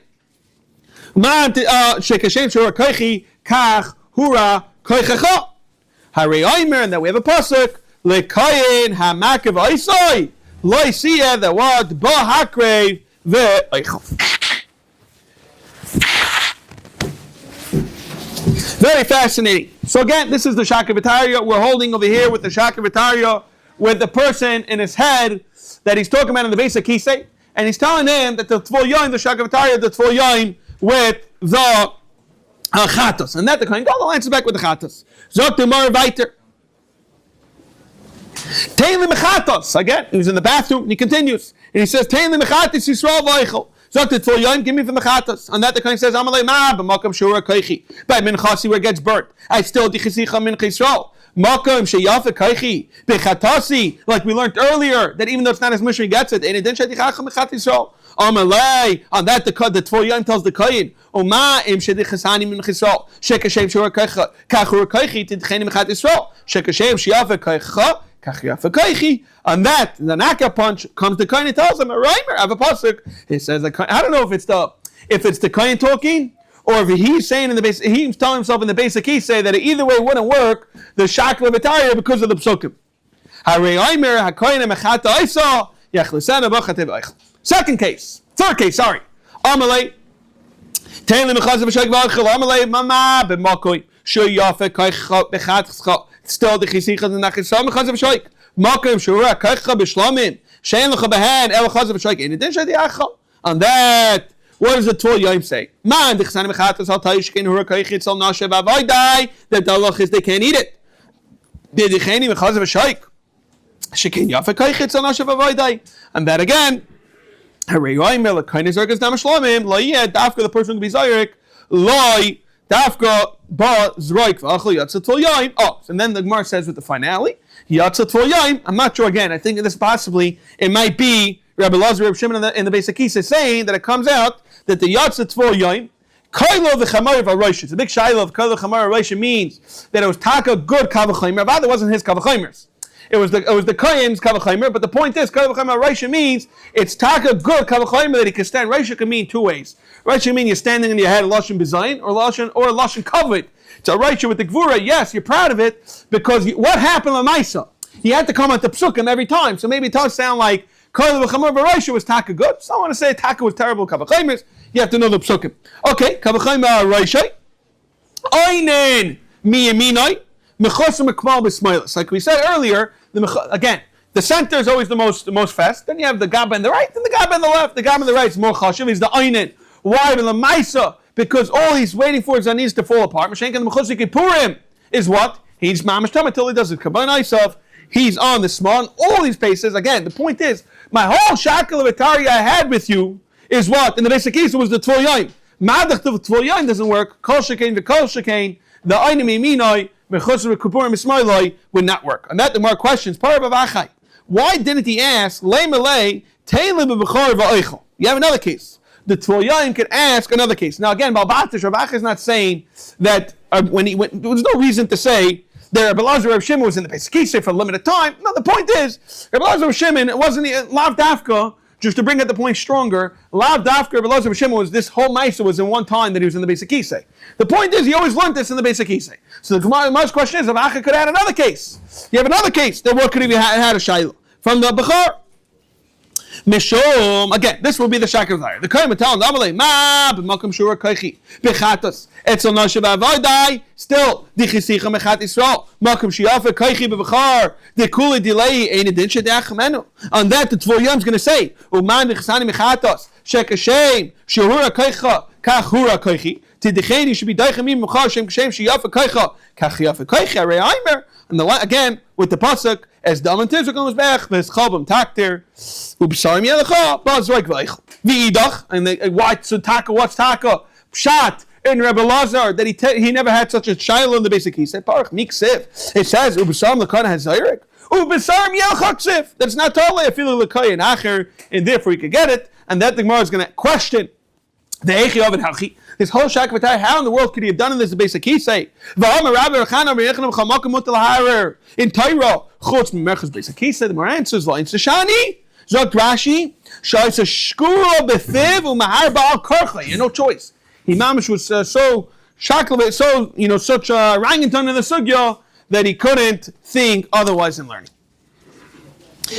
Man shekashem shura koichi kach hura koichecha. Harei oimer, and that we have a pasuk lekoyin hamakev oisoi loisiya the word ba hakrev ve'oichel. Very fascinating. So again, this is the Shaka V'Tarya. We're holding over here with the Shaka V'Tarya with the person in his head that he's talking about in the basic Kisei, and he's telling him that the Tvol Yoim, the Shaka V'Tarya, the Tvol Yoim with the Chatos, and that the Kohen Gadol answers back with the Chatos. Zok the Mar Viter. Tein li mechatos. Again, he was in the bathroom and he continues. And he says, Tein li mechatos Yisrael v'oichel. Zok the Tvol Yoim, give me from the Chatos. And that the Kohen says, Amalei ma, b'makam Shiur koichi. By minchasi where it gets burnt. I still dichisicha min Yisrael. Makam sheyafe koichi. Bechatasi. Like we learned earlier, that even though it's not as much as he gets it, and it didn't shadichacha mechat Yisrael. Amalei. On that the Tvol Yoim tells the Kohen, Oma im shedichasani min Yisrael. Shekashem Shiur koicha. Kachur koichi tidcheni mechat Yisrael. Shekashem sheyafe koicha. On that, the Naka punch comes the Kohen and tells him, a rhymer, I have a pasuk. He says, I don't know if it's the Kohen talking, or if he's saying in the base, he's telling himself in the basic he say that either way wouldn't work, the Shakla V'Tarya because of the psukim. Second case, third case, sorry. Amalei, Taylor Mechazav Shek V'Achel, Amalei, Mama, B'Makoi, Shu Yafe, Koich, Bechat, still the Chisicha the Nachisam Chazav Shoik. Makim Shura Kaicha Bishlamim. Shein Lecha Behan El Chazav Shoik. In addition to the Achal. On that, what does the Tvol Yoim say? Man, the Chsanim Chatas Al Taishkin Hura Kaichit Sal Nashev Avoidai. That the halach is they can't eat it. The Cheni Chazav Shoik. Shekin Yafa Kaichit Sal Nashev Avoidai. And that again. Hare Yoim El Kainis Ergas Namashlamim. Lo Yeh Dafka the person to be Zayrik. Loi Dafka Ba Zroik V'Achal Yatzat Tvol Yoim. Oh, and then the Gemara says with the finale. Yatzat Tvol Yoim. I'm not sure again. I think this possibly it might be Rabbi Lazar, Rabbi Shimon in the basic case is saying that it comes out that the Yatzat Tvol Yoim, Kailo v'Chamar v'Rosh. It's a big shaila of Kailo v'Chamar v'Rosh means that it was taka good kavachimer. But it wasn't his kavachimers. It was the Kohen's kavachimer. But the point is Kailo v'Chamar v'Rosh means it's taka good kavachimer that he can stand. Rosh can mean two ways. Rosh can mean you're standing in your head lashon bizayin or lashon kavod. It's a Raisha with the Gvura. Yes, you're proud of it because what happened to Maisa? He had to come at the psukim every time. So maybe it does sound like Kol v'Chamor v'Raisha was taka good. So I want to say taka was terrible. Kavachimers. You have to know the psukim. Okay, Kavachimer Raisha. Oinen miyaminai mechosim ekmal b'smailas. Like we said earlier, again, the center is always the most fast. Then you have the gab on the right, and the gab on the left. The gab on the right is more chashiv. He's the oinen. Why? The Maisa. Because all he's waiting for is that needs to fall apart. Mashenka the Mechutzik Purim is what? He's mamash tam until he does it. Kabbalah Isaf, he's on the small. All these paces. Again, the point is, my whole Shakal V'Tarya I had with you is what? In the basic case, it was the Tvol Yoim. Madach the Tvol Yoim doesn't work. Kol Shekain v'Kol Shekain, the Einim Yiminoi, Mechutzik V'Kupurim Ismailoi would not work. And that the more questions. Parabavachai. Why didn't he ask, Lei Malei, Teilib B'Bechor V'Oichel? You have another case. The Tvol Yoim could ask another case. Now again, Balbatish, Rav Acha is not saying that when there was no reason to say that Rabbi Lazar Rav Shimon was in the basic case for a limited time. No, the point is, Rabbi Lazar Rav Shimon, it wasn't Lav Dafka, just to bring out the point stronger, Lav Dafka, Rabbi Lazar Rav Shimon was this whole Maisa was in one time that he was in the basic case. The point is, he always learned this in the basic case. So the Gemara's question is, Rav Acha could add another case. You have another case, then what could he have had a Shaila? From the Bechor. Mishom, again, this will be the Shakar V'Tarya. The Kohen Matal, Amalei, Ma, B'Makam Shura Koichi, B'Chatos, Etzel Nashev Avoidai, still, Dichisicha Mechat Yisrael, Makam Shiafa Koichi B'Vachar, Dekuli Dilei, Ein Edin Shedachmenu. On that, the Tvol Yoim is going to say, Uman Dichsani Mechatos, Shek Hashem, Shehura Koicha, Kach Hura Koichi, Tidicheni should be Daichamim Mechar, Shem Kashem Shiafa Koicha, Kach Yafa Koichi, Arei Aimer. And again, with the pasuk, as Daman Tizuk comes back, there's Chalbam Taktir, Ubsarim Yelecha, Bazraik Vaich, V'idach, and why, so Taka, what's Taka? Pshat, in Rebbe Lazar, that he never had such a child in the basic, he said, Parach, Miksiv, it says, Ubsarim Lekana has Zayrik, Ubsarim Yelecha Ksiv, that's not totally a feeling Lekay and Acher, and therefore you can get it, and that the Gemara is going to question the Echi of it, Hachi. This whole Shak V'Tarya, how in the world could he have done in this basic Kisei? In Tyro, Chutz Mimechas basic Kisei, the more answers, Lo Insa Shani, Zok Rashi, Shaisa Shkuro Bethiv, Umahar Baal Korcha. You no choice. He mamish was so shaklavit, so such a orangutan in the sugya that he couldn't think otherwise in learning.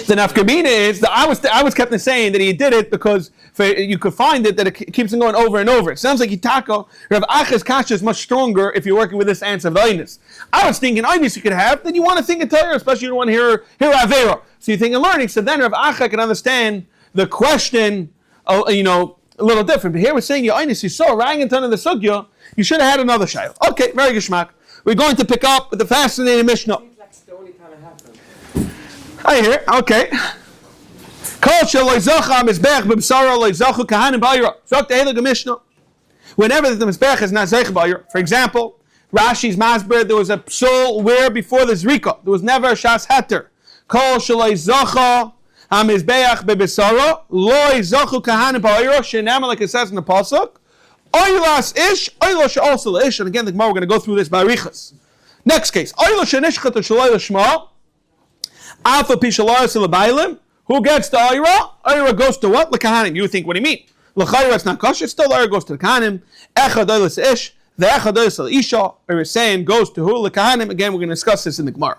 The nafkamina is that I was kept saying that he did it because You could find it that it keeps on going over and over. It sounds like Itako, Rav Acha's kasha is much stronger if you're working with this answer of Einis. I was thinking Einis you could have, then you want to think in Torah, especially you don't want to hear Avera. So you think in learning, so then Rav Acha can understand the question, a little different. But here we're saying your Einis, you saw Ranganton in the Sugya, you should have had another Shail. Okay, very geschmack. We're going to pick up with the fascinating Mishnah. Seems like it's the only time it happened. I hear, okay. Whenever the Mizbech is not Zeich Bayir, for example, Rashi's Masber, there was a psul where before the Zrika, there was never a Shas Heter. Kol Shaloi Zacha HaMizbeach Bebisara, Loi Zachu Kahanim Bayir, Shenama, like it says in the Pasuk, Oylas Ish, Oylas also Ish, and again, the Gemara, we're going to go through this by Riches. Next case, Oylas Shenishchat Shaloi Lashma, Alpha Pishalayas Labailim. Who gets the Ayra? Ayra goes to what? L'kahanim. You think, what do you mean? L'chayra, it's not kosher. Still, Ayra goes to the Kahanim. Echad Oylas Ish. The Echad Oylas Isha. Ayra saying goes to who? L'kahanim. Again, we're going to discuss this in the Gemara.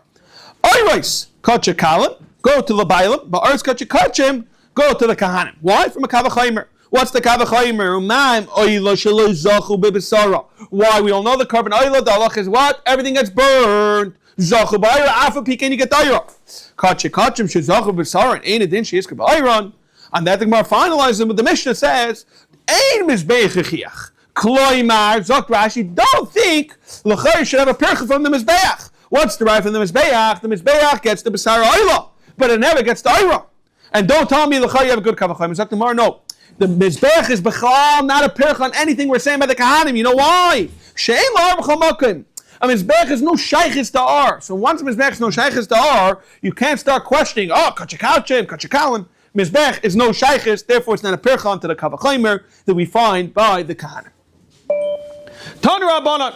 Ayrais, Kacha Kalim. Go to L'bailim. But Ayrais Kacha Kachim. Go to the Kahanim. Why? From a Kavachaymer. What's the Kavachaymer? Umaim Oyla Shalo Zachu Bibisara. Why? We all know the carbon Oyla. The halach is what? Everything gets burned. Zachu B'ayra. Afa Pikin, you get Ayra. Kachim shezachu b'saran ein adin sheis k'b'ayron. And that the Gemara finalizes, but the Mishnah says ein mizbeach chiach. Kloimar zok Rashi. Don't think l'chayr should have a percha from the mizbeach. What's derived from the mizbeach? The mizbeach gets the b'sar oila, but it never gets the ayra. And don't tell me l'chayr you have a good kavachayim. Zok the Gemara, no. The mizbeach is b'chal not a percha on anything we're saying by the kahanim. You know why? She'ein l'ar b'chal makim. A mizbech is no shaykhis to R. So once a mizbech is no shaykhis to R, you can't start questioning, kachakalim. Mizbech is no shaykhis, therefore it's not a perchan to the kavachaymer that we find by the kahanim. Tanu Rabbanan.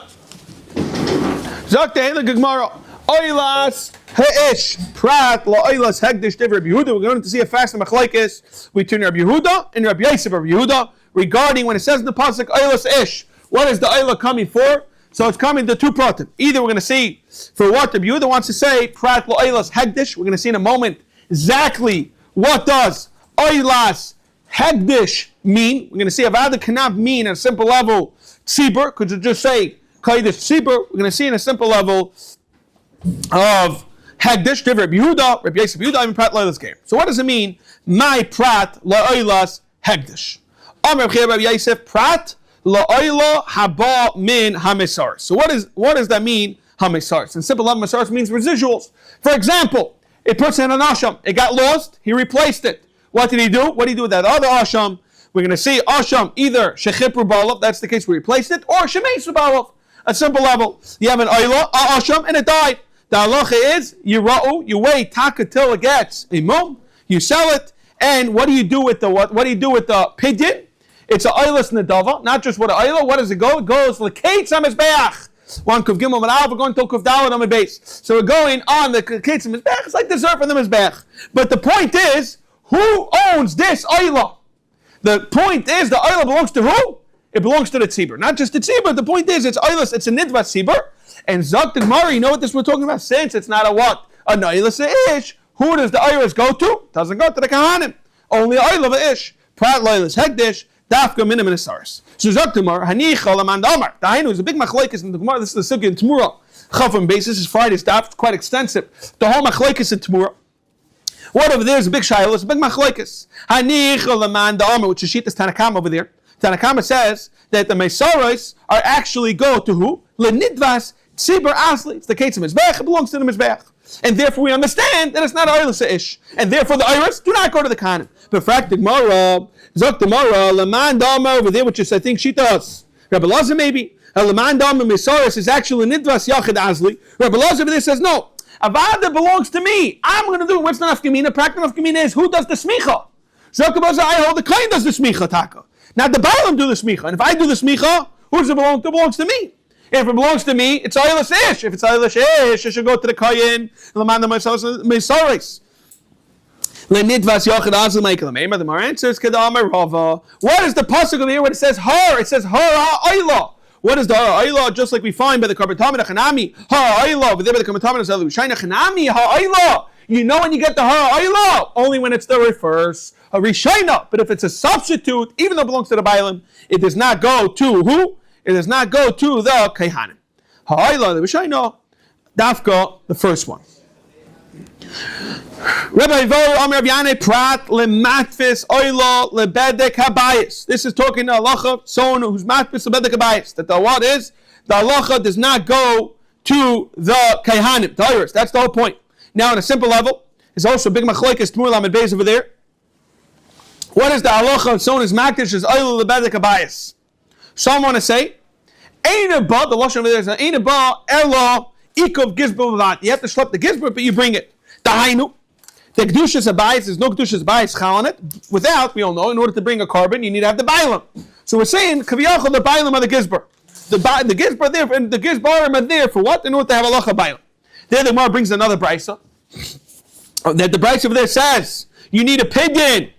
Zakte hele Gemara. Oilas he'ish prat la oilas hegdish div Rabbi Yehuda. We're going to see a fast machlekes between Rabbi Yehuda and Rabbi Yosef Rabbi Yehuda regarding when it says in the pasuk oilas ish. What is the oila coming for? So it's coming to two pratim. Either we're going to see for what the Yehuda wants to say, prat lo oilas hegdish. We're going to see in a moment exactly what does oilas hegdish mean. We're going to see avad kanab mean at a simple level. Tzibur, could you just say kaidish tzibur? We're going to see in a simple level of hegdish. Rabbi Yehuda, Rabbi Yosef Yehuda, even prat lo oilas game. So what does it mean? My prat lo oilas hegdish. Amar Rabbi Yosef prat. La'oila haba min hamisars. So what does that mean? Hamisars. In simple level, hamisars means residuals. For example, it puts in an asham. It got lost. He replaced it. What did he do? What did he do with that other asham? We're going to see asham either shechipru balav. That's the case we replaced it, or shemeisu balav. A simple level. You have an oila, asham, and it died. The halacha is you wait taka till it gets a mum. You sell it, and what do you do with the what? What do you do with the pidyon? It's an oilas nedava, not just what an oila. What does it go? It goes l'kates hamizbeach. One kuf gimel and we're going to kuf dalad on the base. So we're going on the kates hamizbeach. It's like dessert for the mizbeach. But the point is, who owns this oila? The point is, the oila belongs to who? It belongs to the tzibur. Not just the tzibur. The point is, it's oilas. It's a nidva tzibur. And zok the Gemara, you know what this we're talking about? Since it's not a what? A oilas ish. Who does the oilas go to? Doesn't go to the kahanim. Only oila ish. Prat loilas hegdish. Dafka minimum asaris. So Zaktamar, Hanicha Laman Damar. The Hainu is a big machlekes in the Gemara. This is the Sugya in Tmura. Chafam basis is Friday's daf. It's quite extensive. The whole machlekes in Tmura. What over there is a big shayla. It's a big machlekes. Hanicha Laman Damar, which is Shittas Tanakam over there. Tanakama says that the Mesaros are actually go to who? Lenidvas Tzibur Asli. It's the case of Mizbech. It belongs to the Mizbech. And therefore we understand that it's not Oilus ish. And therefore the Iris do not go to the Kahanim. But fact the Gemara, Zok the Gemara, Laman Dama over there, which is I think she does. Rabbi Lazar maybe. Laman Dama Mesaris is actually Nidvas Yachid Asli. Rabbi Lazar over there says no. Avada belongs to me. I'm going to do what's the nafkamina. Practical nafkamina is who does the smicha. Zok the Gemara, I hold the Kain does the smicha taka. Now the Baalim do the smicha. And if I do the smicha, who does it belong to? It belongs to me. If it belongs to me, it's Oilus ish. If it's Oilus ish, it should go to the Kayin. Laman Dama Mesaris. Lenidvas Yachid Azul Michael. The more answers Kedama Rava. What is the pasuk over here when it says har? It says har ha'ayla. What is the har ha'ayla? Just like we find by the Karbatamid Hanami har ha'ayla. Over there by the Karbatamid Hanami Hanami ha'ayla. You know when you get the ha'oila, only when it's the reverse, a rishayna. But if it's a substitute, even though it belongs to the bailim, it does not go to who? It does not go to the kaihanim. Ha'oila, the rishayna, dafka, the first one. Rabbi Vo Amr Yane Prat lematfis oila lebedek habayis. This is talking to halacha, someone who's matfis lebedek habayis. That the what is the halacha does not go to the kaihanim, the oiris. That's the whole point. Now, on a simple level, there's also big machlokes Tmur Lamed Beis over there. What is the halacha of someone who's makdish is oila lebedek habayis? Some want to say, ain't a ba. The lashon over there is ain't a ba elo ikov gizbur v'vat. You have to schlep the gizbur, but you bring it. Dahainu. The kedushas habayis, there's no kedushas habayis chal on it. Without, we all know, in order to bring a carbon, you need to have the bailam. So we're saying, kaviyachol, the bailam of the gizbar. The gizbar there, and the gizbarim are there for what? In order to have a lacha bailam. There the Gemara brings another brisa. That the brisa over there says, you need a pidyon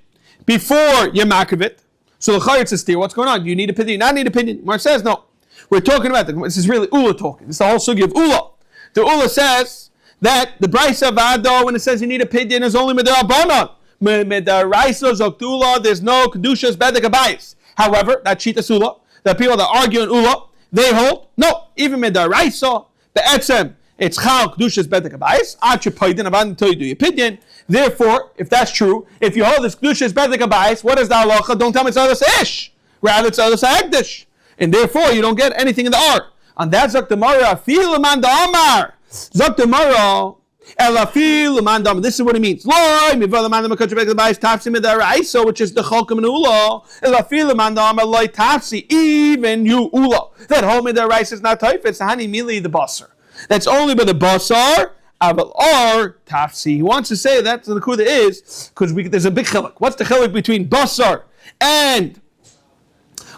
before you makriv it. So the chayitz is there. What's going on? Do you need a pidyon? You not need a pidyon. Gemara says, no. We're talking about, this is really Ula talking. This is the whole sugi of Ula. The Ula says, that the brisa vado, when it says you need a pidyon, is only mid'abanan. Mid'araisa zoktula, there's no kedushas bedek habayis. However, that shita sula, the people that argue in Ula, they hold no, even mid'araisa, the etzem, it's chal kedushas bedek habayis. Achi pidyon aban until you do your pidyon. Therefore, if that's true, if you hold this kedushas bedek habayis, what is the halacha? Don't tell me it's others ish, rather it's others hagdish, and therefore you don't get anything in the art. And that's Zaktamara, fil man da amar. Zaktamara, elafil man da. This is what it means. Loi, mival man da makach bedek habayis tafsi mid'araisa, which is the chalkim and ula. Elafil man da amar loi tafsi, even you ula. That whole mid'araisa is not taif. It's hani mili the basar. That's only by the basar. Aval or tafsi. He wants to say that the kuda is because there's a big chiluk. What's the chiluk between basar and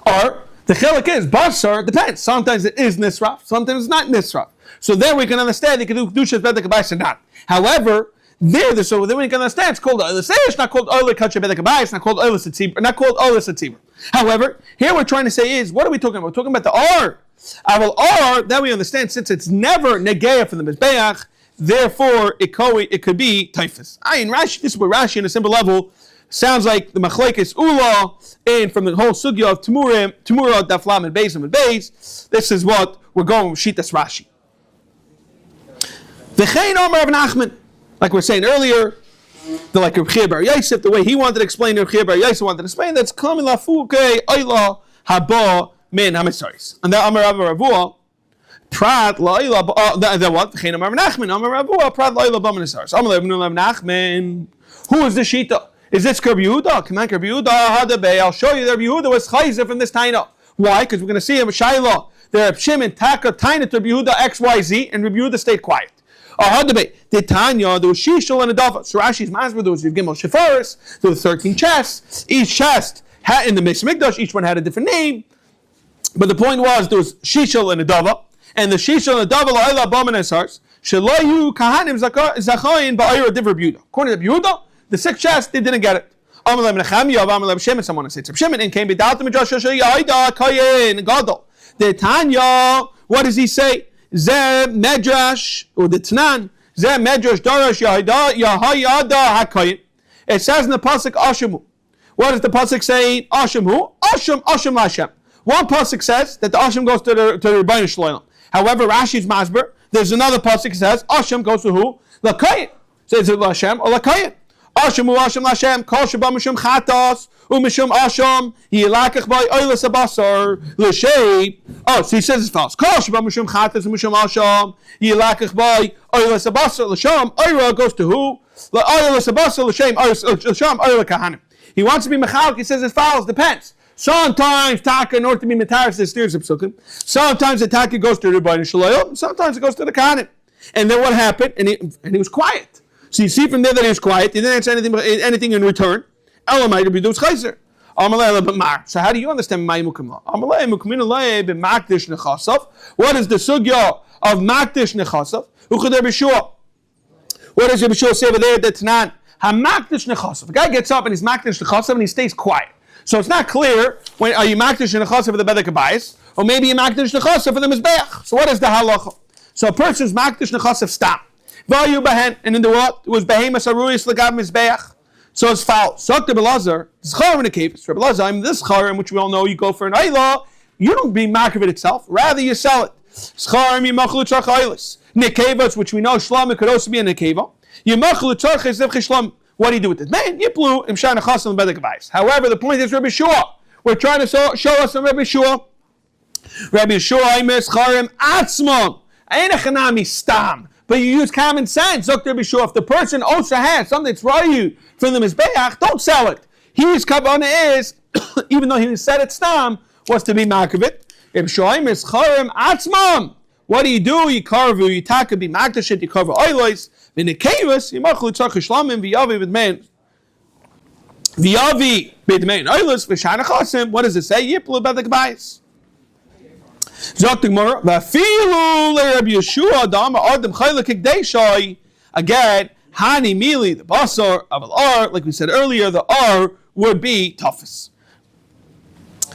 or? The chiluk is basar. Depends. Sometimes it is nisraf. Sometimes it's not nisraf. So then we can understand you can do kedushas bedek habayis or not. However, so then we can understand it's called oilas eish, not called oilas kachah bedek habayis, not called oilas atzibur, not called oilas atzibur. However, here we're trying to say is what are we talking about? We're talking about the or. Aval or that we understand since it's never negeya from the mizbeach. Therefore, it could be typhus. In Rashi, this is where Rashi, in a simple level, sounds like the machlekes ula, and from the whole sugya of Temura, daflam and beis and beis. This is what we're going with shitas Rashi. V'chein Omer of Nachman, like we we're saying earlier, like Reb Chia bar Yosef, the way he wanted to explain, Reb Chia bar Yosef wanted to explain. That's coming lafuke oila haba min hamisaris, and that Omer of Ravua. Prat la'ila, that what? V'chein Omer of Nachman, Omer of Ravua, prat la'ila b'manisaris. Omer of Nachman. Who is the shita? Is this Rabbi Yehuda? Come on, Rabbi Yehuda. I'll show you that Rabbi Yehuda was chayzer from this taina. Why? Because we're going to see him Shaila. There are Shimon Taka taina to Rabbi Yehuda XYZ, and Rabbi Yehuda stayed quiet. The Tanya, there was shishul and a dava. So Rashi's masber, there was Gimel Shefaris, there were 13 chests. Each chest had in the Mikdash, each one had a different name. But the point was there was shishul and a dava, and the shishul and a dava la'ila b'amen esars shelayu kahanim zachayin ba'ayra divrei Yehuda. According to Yehuda, the 6 chests, they didn't get it. Someone to say it's Shimon and came without the Midrash Kayin Gadol. The Tanya, what does he say? Ze Medrash or the Tanan. Ze Medrash Darash Yahayada HaKayin. It says in the pasuk Ashamu. What is the pasuk saying? Ashamu. Asham Hashem. One pasuk says that the Asham goes to the Rebbeinu Shloim. However, Rashi's masber, there's another pasuk that says Asham goes to who? LaKayin. So is it LaShem or LaKayin? Asham Lashem, Kol Shabam Mishum Chatas, Umishum Asham, Yilakach by Oilas Abasar, L'Shay. Oh, so he says it's false. Kol Shabam Mishum Chatas, Umishum Asham, Yilakach by Oilas Abasar, L'Sham, Oira goes to who? Oilas Abasar, L'Shem, L'Sham, Oila Kahanim. He wants to be Mechalik, he says it's false, depends. Sometimes Taka, in order to be Metaris, there's steers of Psukim. Sometimes the Taka goes to the Rebbeinu Shloim, sometimes it goes to the Kahanim. And then what happened? And he was quiet. So you see from there that he was quiet. He didn't answer anything in return. Elamai to be dus chayzer. So how do you understand Mai Mukamla? What is the sugya of Makdish Nechasav? What does Yeshua say over there? That's not Hamakdish Nechasav. The guy gets up and he's Makdish Nechasav and he stays quiet. So it's not clear when are you Makdish Nechasav for the Bedek Habayis or maybe you Makdish Nechasav for the Mizbeach. So what is the halacha? So a person's Makdish Nechasav stop. Vayu behen, and in the what? It was behemoth aruyis lagav mizbeach. So it's foul. Zok the Belazar, Zchar in the cave. Belazar, this Charim, which we all know, you go for an Ayla, you don't be mark of it itself, rather you sell it. Zchar yimachlu tzarch Aylis. Nekevas, which we know, Shlam, it could also be a Nekeva. Yimachlu tzarch Zevach Shlam. What do you do with it? Man, Yiplu, Imshan Chasam Bedek Avais. However, the point is Rabbi Shua. We're trying to show us some Rabbi Shua. Rabbi Shua, Imes Charim, Atzmon. Ain't a Chanami Stam. But you use common sense. Look, Rabbi Shua, if the person also has something that's rayu from the Mizbeach, don't sell it. His kavanah is, even though he said it stam, was to be makavit. Rabbi Shua, Imes Charim, Atzmon. What do? You carve, you taka, be makdashit, you cover oilos. In the kavus, you machlu tzarch shlamim v'yavi b'dmein. V'yavi b'dmein oilos v'shana chasim. What does it say? Yiplu b'dek b'ayis. Zok the Gemara. V'afilu le'Rabbi Yeshua dama adam chayla k'kdeishai. Again, hani mili the basar of al ar. Like we said earlier, the ar would be toughest.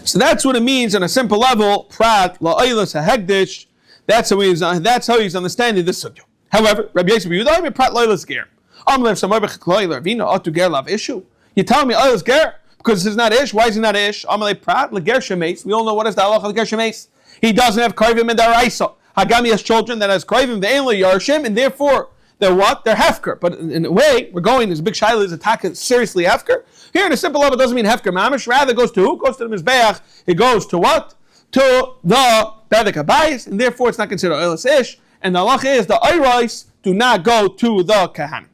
So that's what it means on a simple level. Prat la'oilos ha'hegdish. That's how he's understanding this sugya. However, Rabbi Yosef Yehuda, I'm prat loylas ger. Amlev samoybe chakloy lervina ought to ger lav issue. You tell me loylas ger because this is not ish. Why is he not ish? Amlev prat leger shemeis. We all know what is the halacha leger shemeis. He doesn't have karvim in daraisa. Hagami has children that has karvim ve'enli yarshim, and therefore they're what? They're hefker. But in a way, we're going. This big shaila is attacking seriously hefker. Here in a simple level, it doesn't mean hefker mamish. Rather, it goes to who? It goes to the mizbeach. It goes to what? To the bedek habayis, and therefore it's not considered oilas ish. And the halacha is the oiros do not go to the kahan.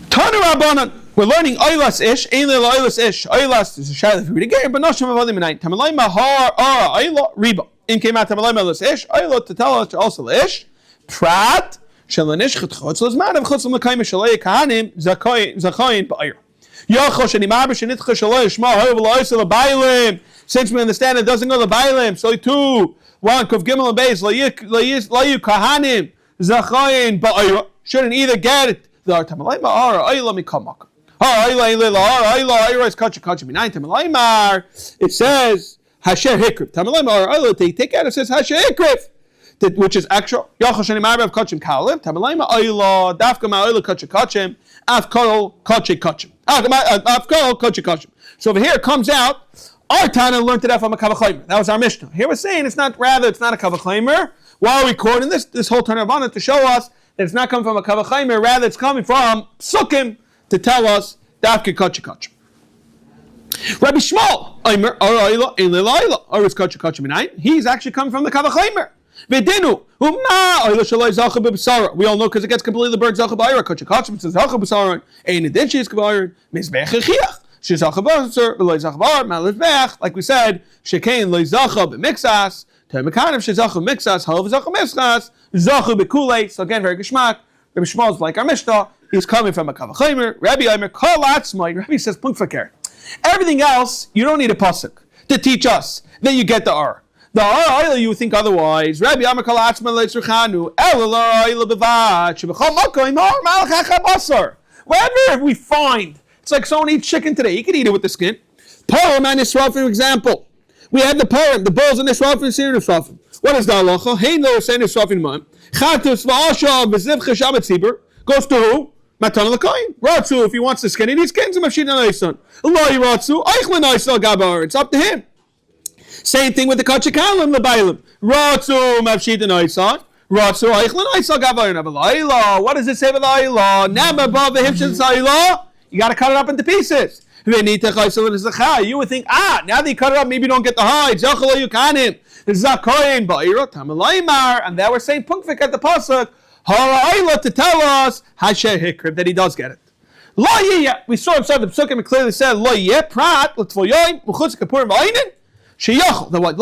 Tanu Rabbanan, we're learning oilas ish. Ein le oilas ish. Oilas is a shaila if you read again, but noshim avodim minayin. Tamalay mahar oila riba. In came out tamalay oilas ish. Oila to tell us to also ish. Prat shalanish chutchot zman of chutzim lekayim shalei kahanim zachayin ba'ir. Yochel shenimaber shenitcha shalei shma hoyev loisel bailim. Since we understand it doesn't go to bailim, so too. One kuf gimel and beis layu kahanim zachayin ba'ira shouldn't either get it. The tamalay ma'ar ayla mikamak. Ayla is kacha minayin tamalay mar. It says hasher hikrif. Tamalay ma'ar ayla take out. It says hasher hikrif, which is extra. Yochel sheni ma'ar of kachim kalim. Tamalay ma'ayla dafka ma'ayla kacha kachim afkol kacha kachim afkol kacha kachim. So over here it comes out. Our Tana learned it out from a kavachaymer. That was our Mishnah. Here we're saying it's not a kavachaymer. Why are we quoting this whole Tana Rabbanan to show us that it's not coming from a kavachaymer, rather it's coming from psukim to tell us dafke kacha kachim. Rabbi Shmuel, Aimer, Arayla, Eilayla, Aris kacha kachim minayin. He's actually coming from the kavachaymer. Vedinu, umma, Ayla shalai zacha b'b'sara. We all know because it gets completely burnt zacha b'ayra. Kacha kachim says zacha b'sara. Ein edinchi is k'bayra. Mizbech echiach. Like we said, shekain loizacha b'mixas, termekanav shezacha mixas, halv zacha mixas, zacha b'kulei. So again, very geschmack. Rabbi Shmuel is like our Mishnah. He's coming from a kavachaymer. Rabbi Aimer kol atzmai. Rabbi says punkfaker. Everything else you don't need a pasuk to teach us. Then you get the ar. The ar you think otherwise. Rabbi Aimer kol atzmai leitzruchanu elalar ayla bevad shebechol makom ar malachach basar. Wherever we find. It's like someone eats chicken today. You can eat it with the skin. Purim and Nisraf, for example. We had the Purim, the bulls and Nisraf and Sir Nisraf. What is the halacha? Hein lo say Nisraf in man. Chatus v'asha v'ziv cheshav tzibur. Goes to who? Matan l'koyin. Ratzu, if he wants the skin, he skins him. Afshin anayson. Lo yiratzu. Eichlin aysal gabar. It's up to him. Same thing with the kachikalim l'baylim. Ratzu mafshid anayson. Ratzu eichlin aysal gabar. Navalayla. What does it say with ayla? Nababah v'himshin sayla. You got to cut it up into pieces. You would think, now that you cut it up, maybe you don't get the hide. And they were saying punkvik at the pasuk, to tell us that he does get it. We saw inside the psukim, it clearly said, the what?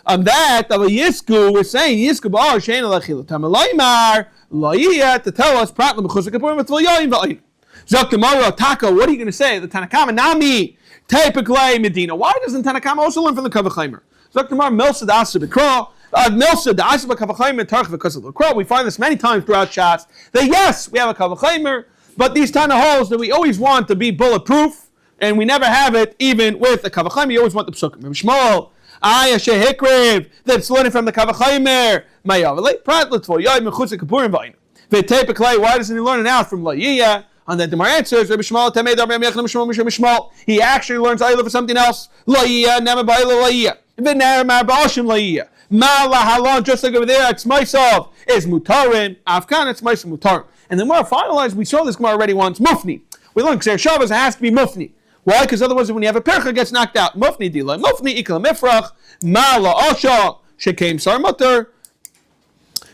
On that, of a yisku, we're saying yisku ba'ar shein alachila. Tamalaymar loyiyah to tell us prat l'mechusik kapurim v'tvoyoyim v'ayin. Zok Gemara Taka. What are you going to say? The Tanakama Nami typically Medina. Why doesn't Tanakama also learn from the Kavachaymer? Zok Gemara Milsa Da'asa B'Kra. Milsa Da'asa B'Kavachaymer Tarch V'Kasel L'Kra. We find this many times throughout Shas that yes, we have a Kavachaymer, but these Tana holes that we always want to be bulletproof, and we never have it even with a Kavachaymer. You always want the Psukim. Shmuel Aya shehikriv, that's learning from the Kavachaymer. Mayavale, Prat Litvol, Yoy Mechutz Kapurim Vain. V'teipeklei, why doesn't he learn it out from Layiyah? And then the Gemara answers, Rabbi Shmuel Tamed Rabbi Yechon Shmuel. He actually learns Ayla for something else. Layiyah, Nema Ba'ila Layiyah. V'ner Mar Ba'ashim Layiyah. Ma Lahalon, just like over there, it's myself, is Mutarim. Afkan, it's myself Mutarim. And then more finalized, we saw this Gemara already once, Mufni. We learned Kser Shabbos, it has to be Mufni. Why? Because otherwise when you have a percha, it gets knocked out. Mufni Dila. Mufni Ikla Mifrach. Ma La'asha. Shekem Sar Mutter.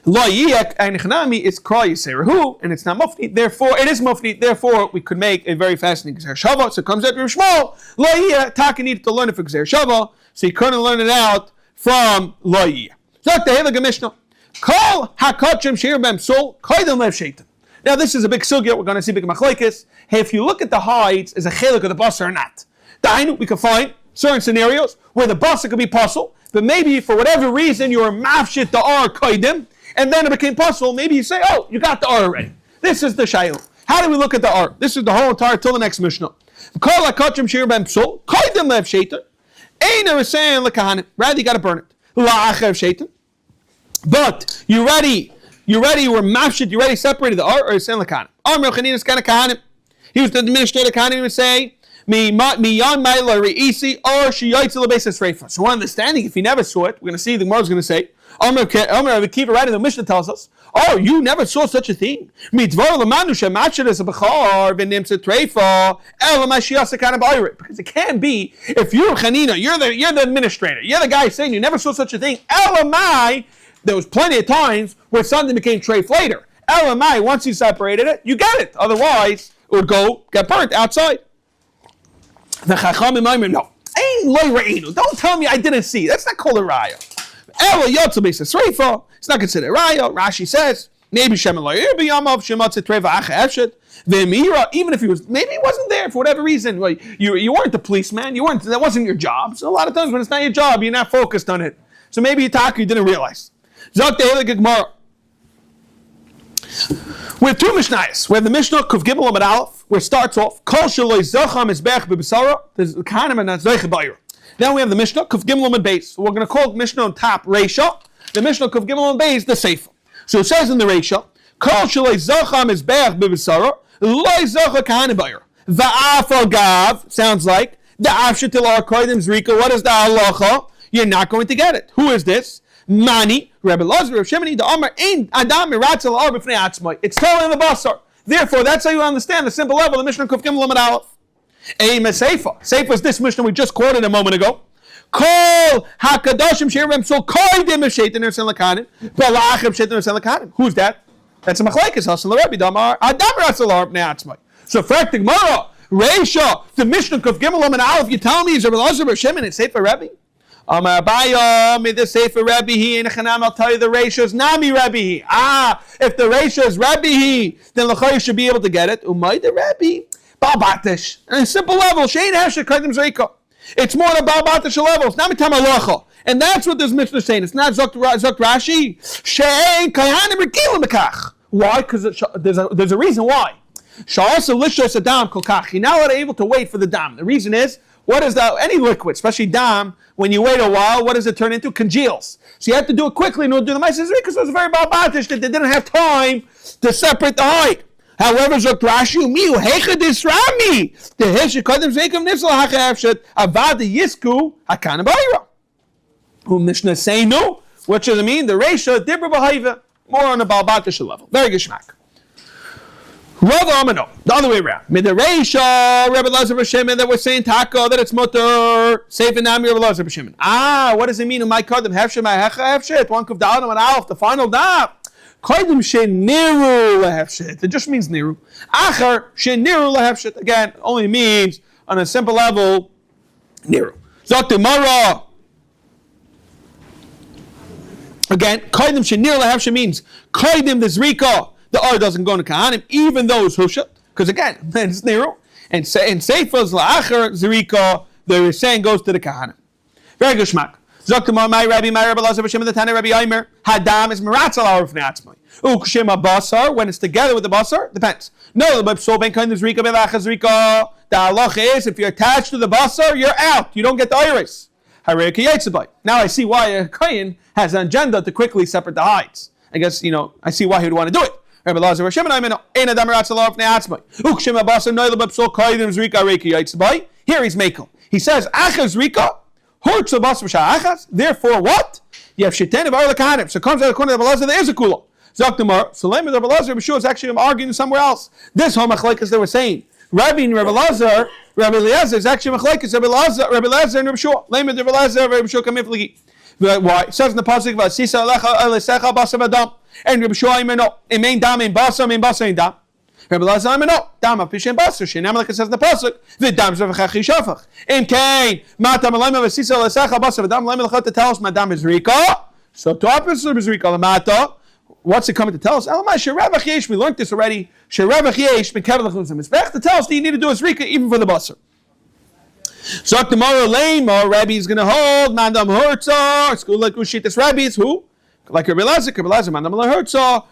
La Yiyek and Ichnami is Kra Yiserahu, and it's not Mufni. Therefore, it is Mufni. Therefore, we could make a very fascinating Gzer Shava. So it comes out from Shmuel. La Yiyek, Taka needed to learn it for Gzer Shava, so he couldn't learn it out from La Yiyek. Zok the Heilige Mishnah. Kol HaKotchem Shir Bem Sol Koydem Lev Shaitan. Now, this is a big sugya. We're going to see big machlekes. Hey, if you look at the hides, is a chelik of the basar or not? Dainu, we can find certain scenarios where the basar could be puzzle, but maybe for whatever reason you're mafshit the ar koydem, and then it became puzzle. Maybe you say, oh, you got the R already. This is the shayla. How do we look at the R? This is the whole entire till the next Mishnah. Kol HaKotchem Shir Bem Sol Koydem Lev Shaitan. Einer is saying lekahanim. Rather, you got to burn it. La'achev Shaitan. But you ready? You were mafshit, you already separated the R or saying lekahanim. Amr Yochanan is kind of kahanim. He was the administrator kahanim. He would say, Mi yon ma'ila re'isi or shiyotzi lebesis reifa. So one understanding, if he never saw it, we're going to see the Gemara is going to say, Amr Akiva right in the Mishnah tells us, oh, you never saw such a thing. Because it can be, if you're Chanina, you're the administrator, you're the guy saying you never saw such a thing. Elamai, there was plenty of times where something became treif later. Elamai, once you separated it, you get it. Otherwise, it would get burnt outside. The Chachamim, no. Don't tell me I didn't see. That's not called a raya. It's not considered raya. Rashi says, maybe even if he was, maybe he wasn't there for whatever reason. Well, you weren't the policeman. That wasn't your job. So a lot of times when it's not your job, you're not focused on it. So maybe you didn't realize. We have two Mishnayos. We have the Mishnah Kuf Gimel Amud Aleph, where it starts off Kol Shaloi Zocha Mizbech B'Besara. There's the Kahanim and not Zoicha B'Ayra. Then we have the Mishnah Kuf Gimel Amud Beis. So we're going to call Mishnah on top Reisha. The Mishnah Kuf Gimel Amud Beis the Sefer. So it says in the Reisha Kol Shaloi Zocha Mizbech B'Besara Loi Zocha Kahanim B'Ayra. Va'afal Gav sounds like the Afshetil Ar Koydim Zrika. What is the halacha? You're not going to get it. Who is this? Mani, Rebbe Lazar, Rebbe Shemini, the Amar, Ein Adam Miratzel Ar B'fnei Atzmai. It's totally in the basar. Therefore, that's how you understand the simple level of the Mishnah Kuf Gimel Amud Aleph. Ein Seifa. Seifa is this Mishnah we just quoted a moment ago. Kol HaKadoshim Shirem Sol Koydim Shaitan Ersel Lakanim, Balachim Shaitan Ersel Lakanim. Who's that? That's a machlekes. Hasan Rebbe Damar Adam Miratzel Ar B'fnei Atzmai. So, Frak Gemara, Reisha, the Mishnah Kuf Gimel Amud Aleph. You tell me is Rebbe Lazar, Rebbe Shemini, it's Seifa Rebbe. May the Sefer Rebbe he and Chanam. I'll tell you the ratio is Nami Rebbe he. If the ratio is Rebbe he, then L'chai should be able to get it. Umay the Rebbe Balbatish. On a simple level, Shein Hashek Kaidim Zreika. It's more than Balbatish level. It's not Mitam Halacha, and that's what this Mishnah is saying. It's not Zok Rashi. Shein Kayanim Rekilim Mekach. Why? Because there's a reason why. Sha'asa Lishos Adam Kolkach. You're not able to wait for the dam. The reason is, what is any liquid, especially dam, when you wait a while, what does it turn into? Congeals. So you have to do it quickly in order to do the Maseches because it was very balbatish that they didn't have time to separate the hide. However, Zok Rashi Umiu Heicha Disrami the Heshe Kadem Zeikum Nifsal Hachafshet Avad Yisku Hakana Ba'ira. Who Mishnah say no? What does it mean? The ratio Dibra B'Haiva, more on the balbatish level. Very good shmak. Rava Amano, the other way around. Midareisha, Rebbe Lazar B'Shemin, that we're saying Taka, that it's mutter. Seif and Nami, Rebbe Lazar B'Shemin. What does it mean? My Kodim, Hefshet, my Hecha, Hefshet. One Kuf Dalam and Alf, the final daf. Kodim she Niru Lehefshet. It just means Niru. Acher she Niru Lehefshet. Again, only means on a simple level, Niru. Zok Mara. Again, Kodim she Niru Lehefshet means Kodim the Zrika. The R doesn't go into Kahanim, even though it's Hushat, because again, it's Nero. And Seifa's La'achar Zerika, the saying goes to the Kahanim. Very good shmak. Zoktamar, my Rabbi Lazar B'Shem, the Tana Rabbi Aimer, Hadam is Meratzal Ar Fnei Atzmai. Ukshema Basar, when it's together with the Basar, depends. No, but so Ben Kind of Zrika, Belach Zrika. The halach is, if you're attached to the Basar, you're out. You don't get the iris. Now I see why a kohen has an agenda to quickly separate the hides. I guess, I see why he would want to do it. Here he's makel. He says, Achaz Rika, therefore what? You have Shiten of Arla Kahanim. So it comes out of the corner of Rabbi Elazar, there is a kula. Zaktamar, so Lema Rabbi Elazar, Rabbi Shua is actually arguing somewhere else. This whole machlekes they were saying. Rabbi and Rabbi Elazar is actually machlekes, Rabbi Elazar and Rabbi Shua. Lema Rabbi Elazar, Rabbi Shua come in. Why? It says in the pasuk, Vasisa Alecha Elesecha Basam Adam. And Rabbi Shua no, Imain Dam in Basam in Basam in Dam. Rabbi Elazar no, Dam Apishem Basar. Shinam like it says in the pasuk, the Dam Zevachim Shafach. In Cain, Matam Lema Vasisa Elesecha Basam Adam. Lema Lechot to tell us Madam is Rika. So to opposite is Rika Lamata. What's it coming to tell us? We learned this already. To tell us that you need to do a Rika even for the Basar. So tomorrow lame or Rabbi is going to hold Mandam Hurtza. School like Ushitas Rabbi is who? Like Rabbi Elazar Mandam Hurtza,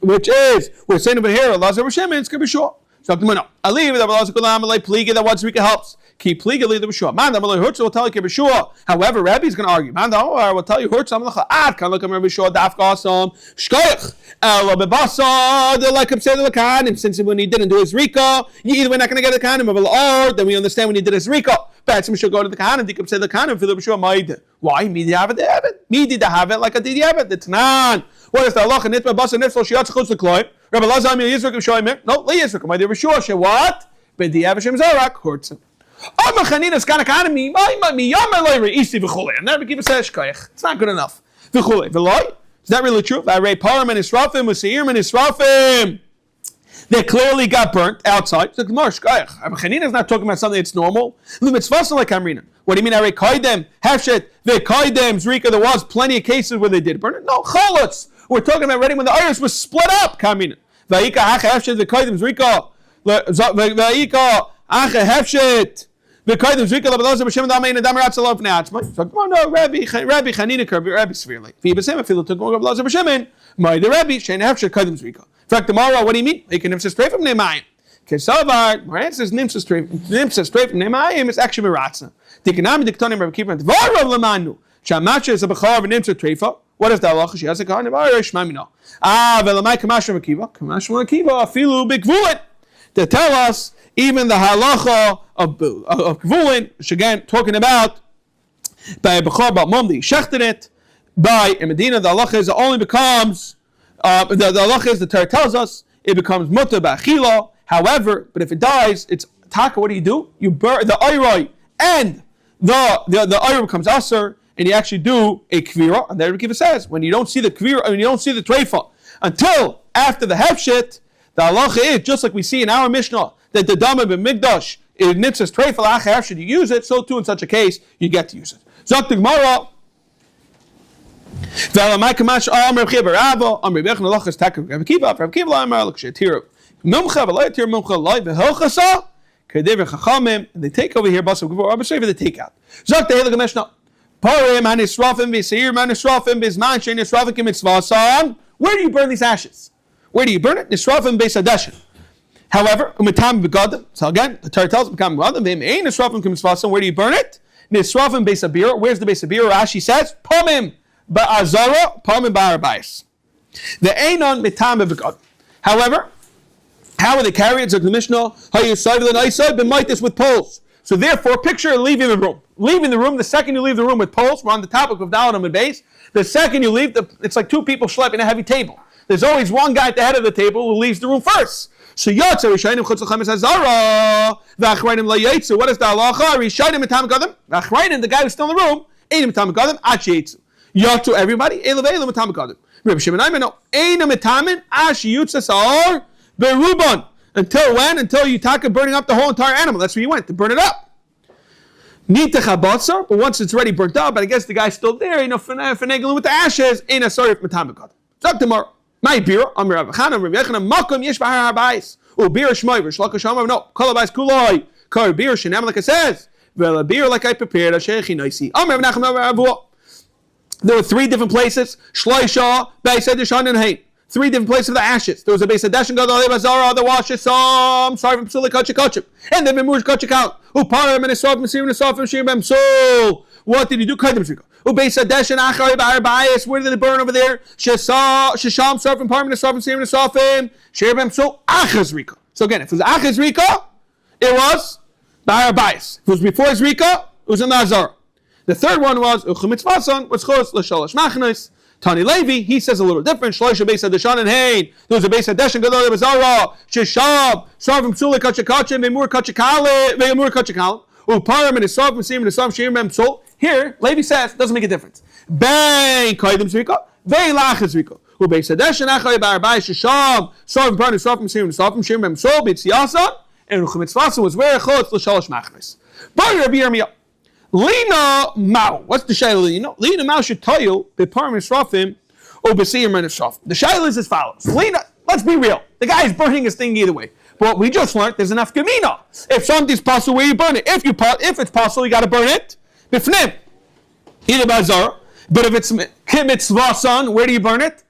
which is we're saying over here Elazar Shimon. It's going to be short. So tomorrow I leave Rabbi Elazar Kulam like Pliga that once Rika helps. Keep Pliga leave the Bishua. Mandam Hurtza will tell you Bishua. However, Rabbi is going to argue. Mandam I will tell you Hurtza. Ad can look at Rabbi Bishua Daf Gasam Shkoich. Rabbi Basa they like him say the Kahanim since when he didn't do his Rika, you either we're not going to get the Kahanim or then we understand when he did his Rika. But we should go to the Kahanim. They could say the Kahanim for the Bishua Maid. Why? Me did have it. Me did have it like I did have it. The Tanan. What is the Allah? And Nitma Basa Nifsal Shiatz Chutz the Kloim. Rabbi Lazar Mi Yisrokim Shoyim. No, Le Yisrokim. My dear Bishua. She what? But the Avashim Zarak Hurtz. I'm a Chanina's kind of Kahanim. Me Yamar Leiri Isi V'Chulei. And never keep a Shkoich. It's not good enough. V'Chulei. V'Loi. Is that really true? Ray Param and Israfim, Seir and Israfim. They clearly got burnt outside. So Gemara Shkoich. Chanina is not talking about something that's normal. Lumitzvasa like Amrina. What do you mean? Ray Kaidem, Hefshet, Ve Kaidem, Zrika. There was plenty of cases where they did burn it. No, Cholutz. We're talking about already when the iris was split up. Kamina. Va'ika Hacha Hefshet, Ve Kaidem, Zrika. Va'ika Hacha Hefshet. The Kaidem Zrika Labelazar B'Shem Damain and Damarat Salov Neatzma. So come on, no, Rabbi Chanina Rabbi severely. V'Yibasem Afilu took more Labelazar B'Shemin. My the Rabbi Shein Hefshet Kaidem Zrika. In fact, tomorrow, what do you mean? He can nimsa straight from Nemayim. Kesavar, my answer is nimsa straight from Nemayim. It's actually Miratzna. Dikanami Diktonim Rabbi Kippur Dvarav Lamanu. Shamacha is a Bechar of Nimsa Treifa. What is that? She has a Kahanim Irish Mamino. Velamai Kamash Makiva. Kamash Makiva Afilu Bikvulit. To tell us even the halacha of Kvulin, which again talking about by Bechor Bat Momdi shechted it by in Medina. The halacha is it only becomes the halacha is the Torah tells us it becomes mutter ba'achila. However, but if it dies, it's taka. What do? You burn the oiroi and the oiroi becomes aser, and you actually do a kvira. And there the Kiva says when you don't see the kvira, when you don't see the treifa until after the hefshit. The halacha is just like we see in our Mishnah that the dama b'migdash is nitzas treifel acher. Should you use it? So too in such a case you get to use it. Zok the Gemara. V'alamai kamash amar chibar avo amar bechna lachas takev Rav Kiva amar l'kshetir mumcha v'laytir mumcha loy v'helchasa k'dever chachamim. And they take over here basav gvur abashay for the takeout. Zok the Heilige Mishnah. Parim hanisrafim v'seir hanisrafim b'zman shein nisrafim k'mitzvasan. Where do you burn these ashes? Where do you burn it? Nisrafim beis hadashin. However, umitam begadim. So again, the Torah tells umitam begadim. V'im ein nisrafim k'mitzvasan. Where do you burn it? Nisrafim beis habira. Where's the beis habira? Rashi says pamim ba'azara, pamim ba'arbayis. The einon mitam begadim. However, how will they carry it? So the Mishnah, how you side and I side, but might this with poles. So therefore, picture leaving the room. Leaving the room. The second you leave the room with poles, we're on the topic of Dalam and base. The second you leave, it's like two people schlepping a heavy table. There's always one guy at the head of the table who leaves the room first. So Yotzer Rishayim Chutz L'Chametz Hazara V'Achrayim LaYetzu. What is the halacha? Rishayim Mitam Gadim. V'Achrayim, the guy who's still in the room, Ein Mitam Gadim Ash Yetzu. Yotzer everybody Elav Elav Mitam Gadim. Rabbi Shimon Aimen no Ein Mitamin Ash Yutzas Ar Beruban. Until when? Until you talk of burning up the whole entire animal. That's where you went to burn it up. Nita Chabatzar, but once it's already burnt up, but I guess the guy's still there. Finagling with the ashes. Ein Asar Mitam Gadim. Talk tomorrow. My beer, Amir Avachan, Amir Yechana, Makom Yesh Bahar Arbais, or beer Shmoiver, Shlakasham, no, Kolabais Kuloi, Kar beer, Shinam, like it says, well, a beer like I prepared, Ashekhi Noisi, Amir Nacham Avua. There were three different places, Shloisha, Beis Edishan, and Hain. Three different places of the ashes. There was a Beis Edishan, Gadol Bazara, the Wash, sorry from Psula Kachikachip, and then Memush Kachikal, Uparam and Isaf, Mesir and Isaf, and Shirbem Soul. What did he do? Where did they burn over there? Shesham Sarfim Parmin Sarfim Sirim Sarfim Sherbem So Achaz Rika. So again, if it was Achaz Rika, it was Ba'ar Bayis. If it was before his Rika, it was a Nazar. The third one was Uchumitzvason, was Chos L'Shalosh Machnos. Tani Levi, he says a little different. Shloisha Beis Hadeshan and Hain. There was a Beis Hadeshan Gadol Bezara. Sheshab Sarvim Psula Kachakachem Ve'mur Kachakale Ve'mur Kachakale Uparim and Sarvim Sim and Sarvim Shirim Mem Sol. Here, Levi says doesn't make a difference. Bang Kaidim Zrika, Bang Lachas Zrika. Beis Hadeshan Achay Ba'ar Bayis Sheshab Sarvim Parim and Sarvim Sim and Sarvim Shirim Mem Sol B'Tziyasan and Uchumitzvason was where Chotz L'Shalosh Machnos. Bar Rabbi Yirmiyah. Lina Mao. What's the shayla? Lina Mao should tell you beparim nisrafim or besiyim nisrafim. The shayla is as follows. Lina, let's be real. The guy is burning his thing either way. But we just learned there's enough gemina. If something's possible, where you burn it. If it's possible, you got to burn it. Bifnim. Either bazar. But if it's kimitzvasan, where do you burn it?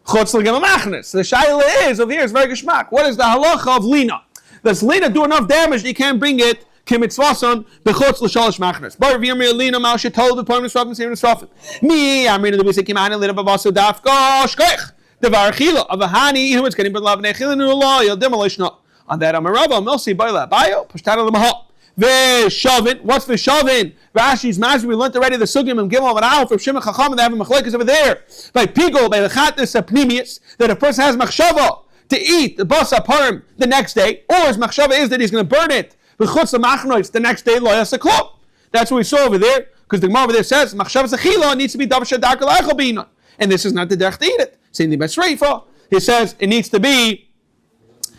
Chutz l'gema machnes. So the shayla is over here is very geschmack. What is the halacha of lina? Does lina do enough damage that you can't bring it? Kimitzvason bechutz l'shalosh machnos. Bar v'yirmi alina mal shetol b'poim nisrafim sirim nisrafim. Mi amrin the b'sei kimani lina b'vaso dafka shkoich. Devar achila of a hani who is getting b'lav nechila nu'la yal demolishna. On that amarava milsi baila bayo pushtara l'mahal. V'shavin. What's v'shavin? Rashi's mazri. We learned already the sugim and gimel and al from Shimon Chacham and they have a machlekes over there. By pigol by the chatnes apnimius that a person has machshava to eat the basa parim the next day, or his machshava is that he's going to burn it. The next day, that's what we saw over there, because the Gemara over there says, Machshavas Achila needs to be Dav Shadak L'Echel Bina. And this is not the derech to eat it. Same thing by Sreifa. He says it needs to be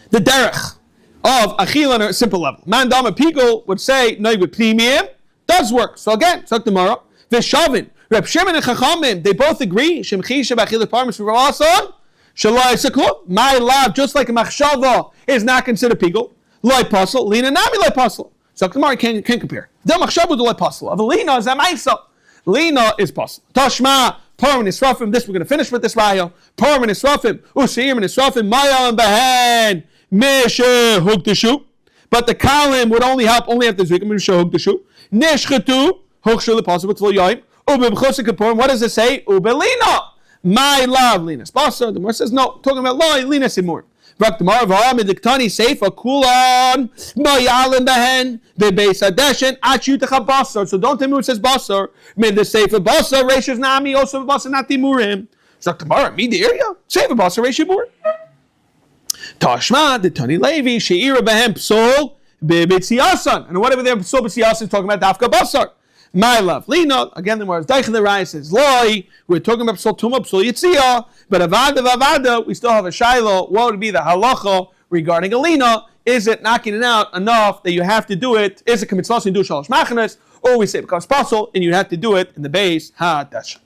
the derech of Achila on a simple level. Mandama Pigel would say, no, with Pnimiyim, does work. So again, Tzak Gemara, Veshavin, Reb Shimon and Chachamim, they both agree, Shemchi Sheb Achila Parmis V'Ravasan, Shalai Seklo, my love, just like a Machshava is not considered Pigel. Loi puzzle, Lina Nami Loi puzzle. So Gemara can't compare. Del Machshavu to Loi puzzle. Of Lina is a Maisa. Lina is puzzle. Tashma, Parman Nisrafim. This we're going to finish with this Rayo. Parman Nisrafim. Usiyim Nisrafim. Maya and Bahan. Misha Hugdashu. But the Kalim would only help after Zikam Misha Hugdashu. Nishchetu. Hogshu the puzzle with Yoim. Ubebchosi Kapurim. What does it say? Ubelina. My love, Lina. Spasa. The Gemara says no. Talking about Loi, Lina Simur. So don't tell me it says basar. Made the sefer basar ratios nami also basar not timurim. So tomorrow me the area sefer basar ratio more. Tashma the Tani Levi sheira behem psol bebitziasan and whatever they're psol bebitziasan talking about dafka basar. My love, Lina, again the word Daichen the Rai says Loi, we're talking about Psal Tuma, Psal Yitzia, but Avada, we still have a Shiloh. What would be the halacha regarding a Lina? Is it knocking it out enough that you have to do it? Is it Kamitzvah and do Shalosh Machnes? Or we say it becomes possible and you have to do it in the base, Ha Dasha.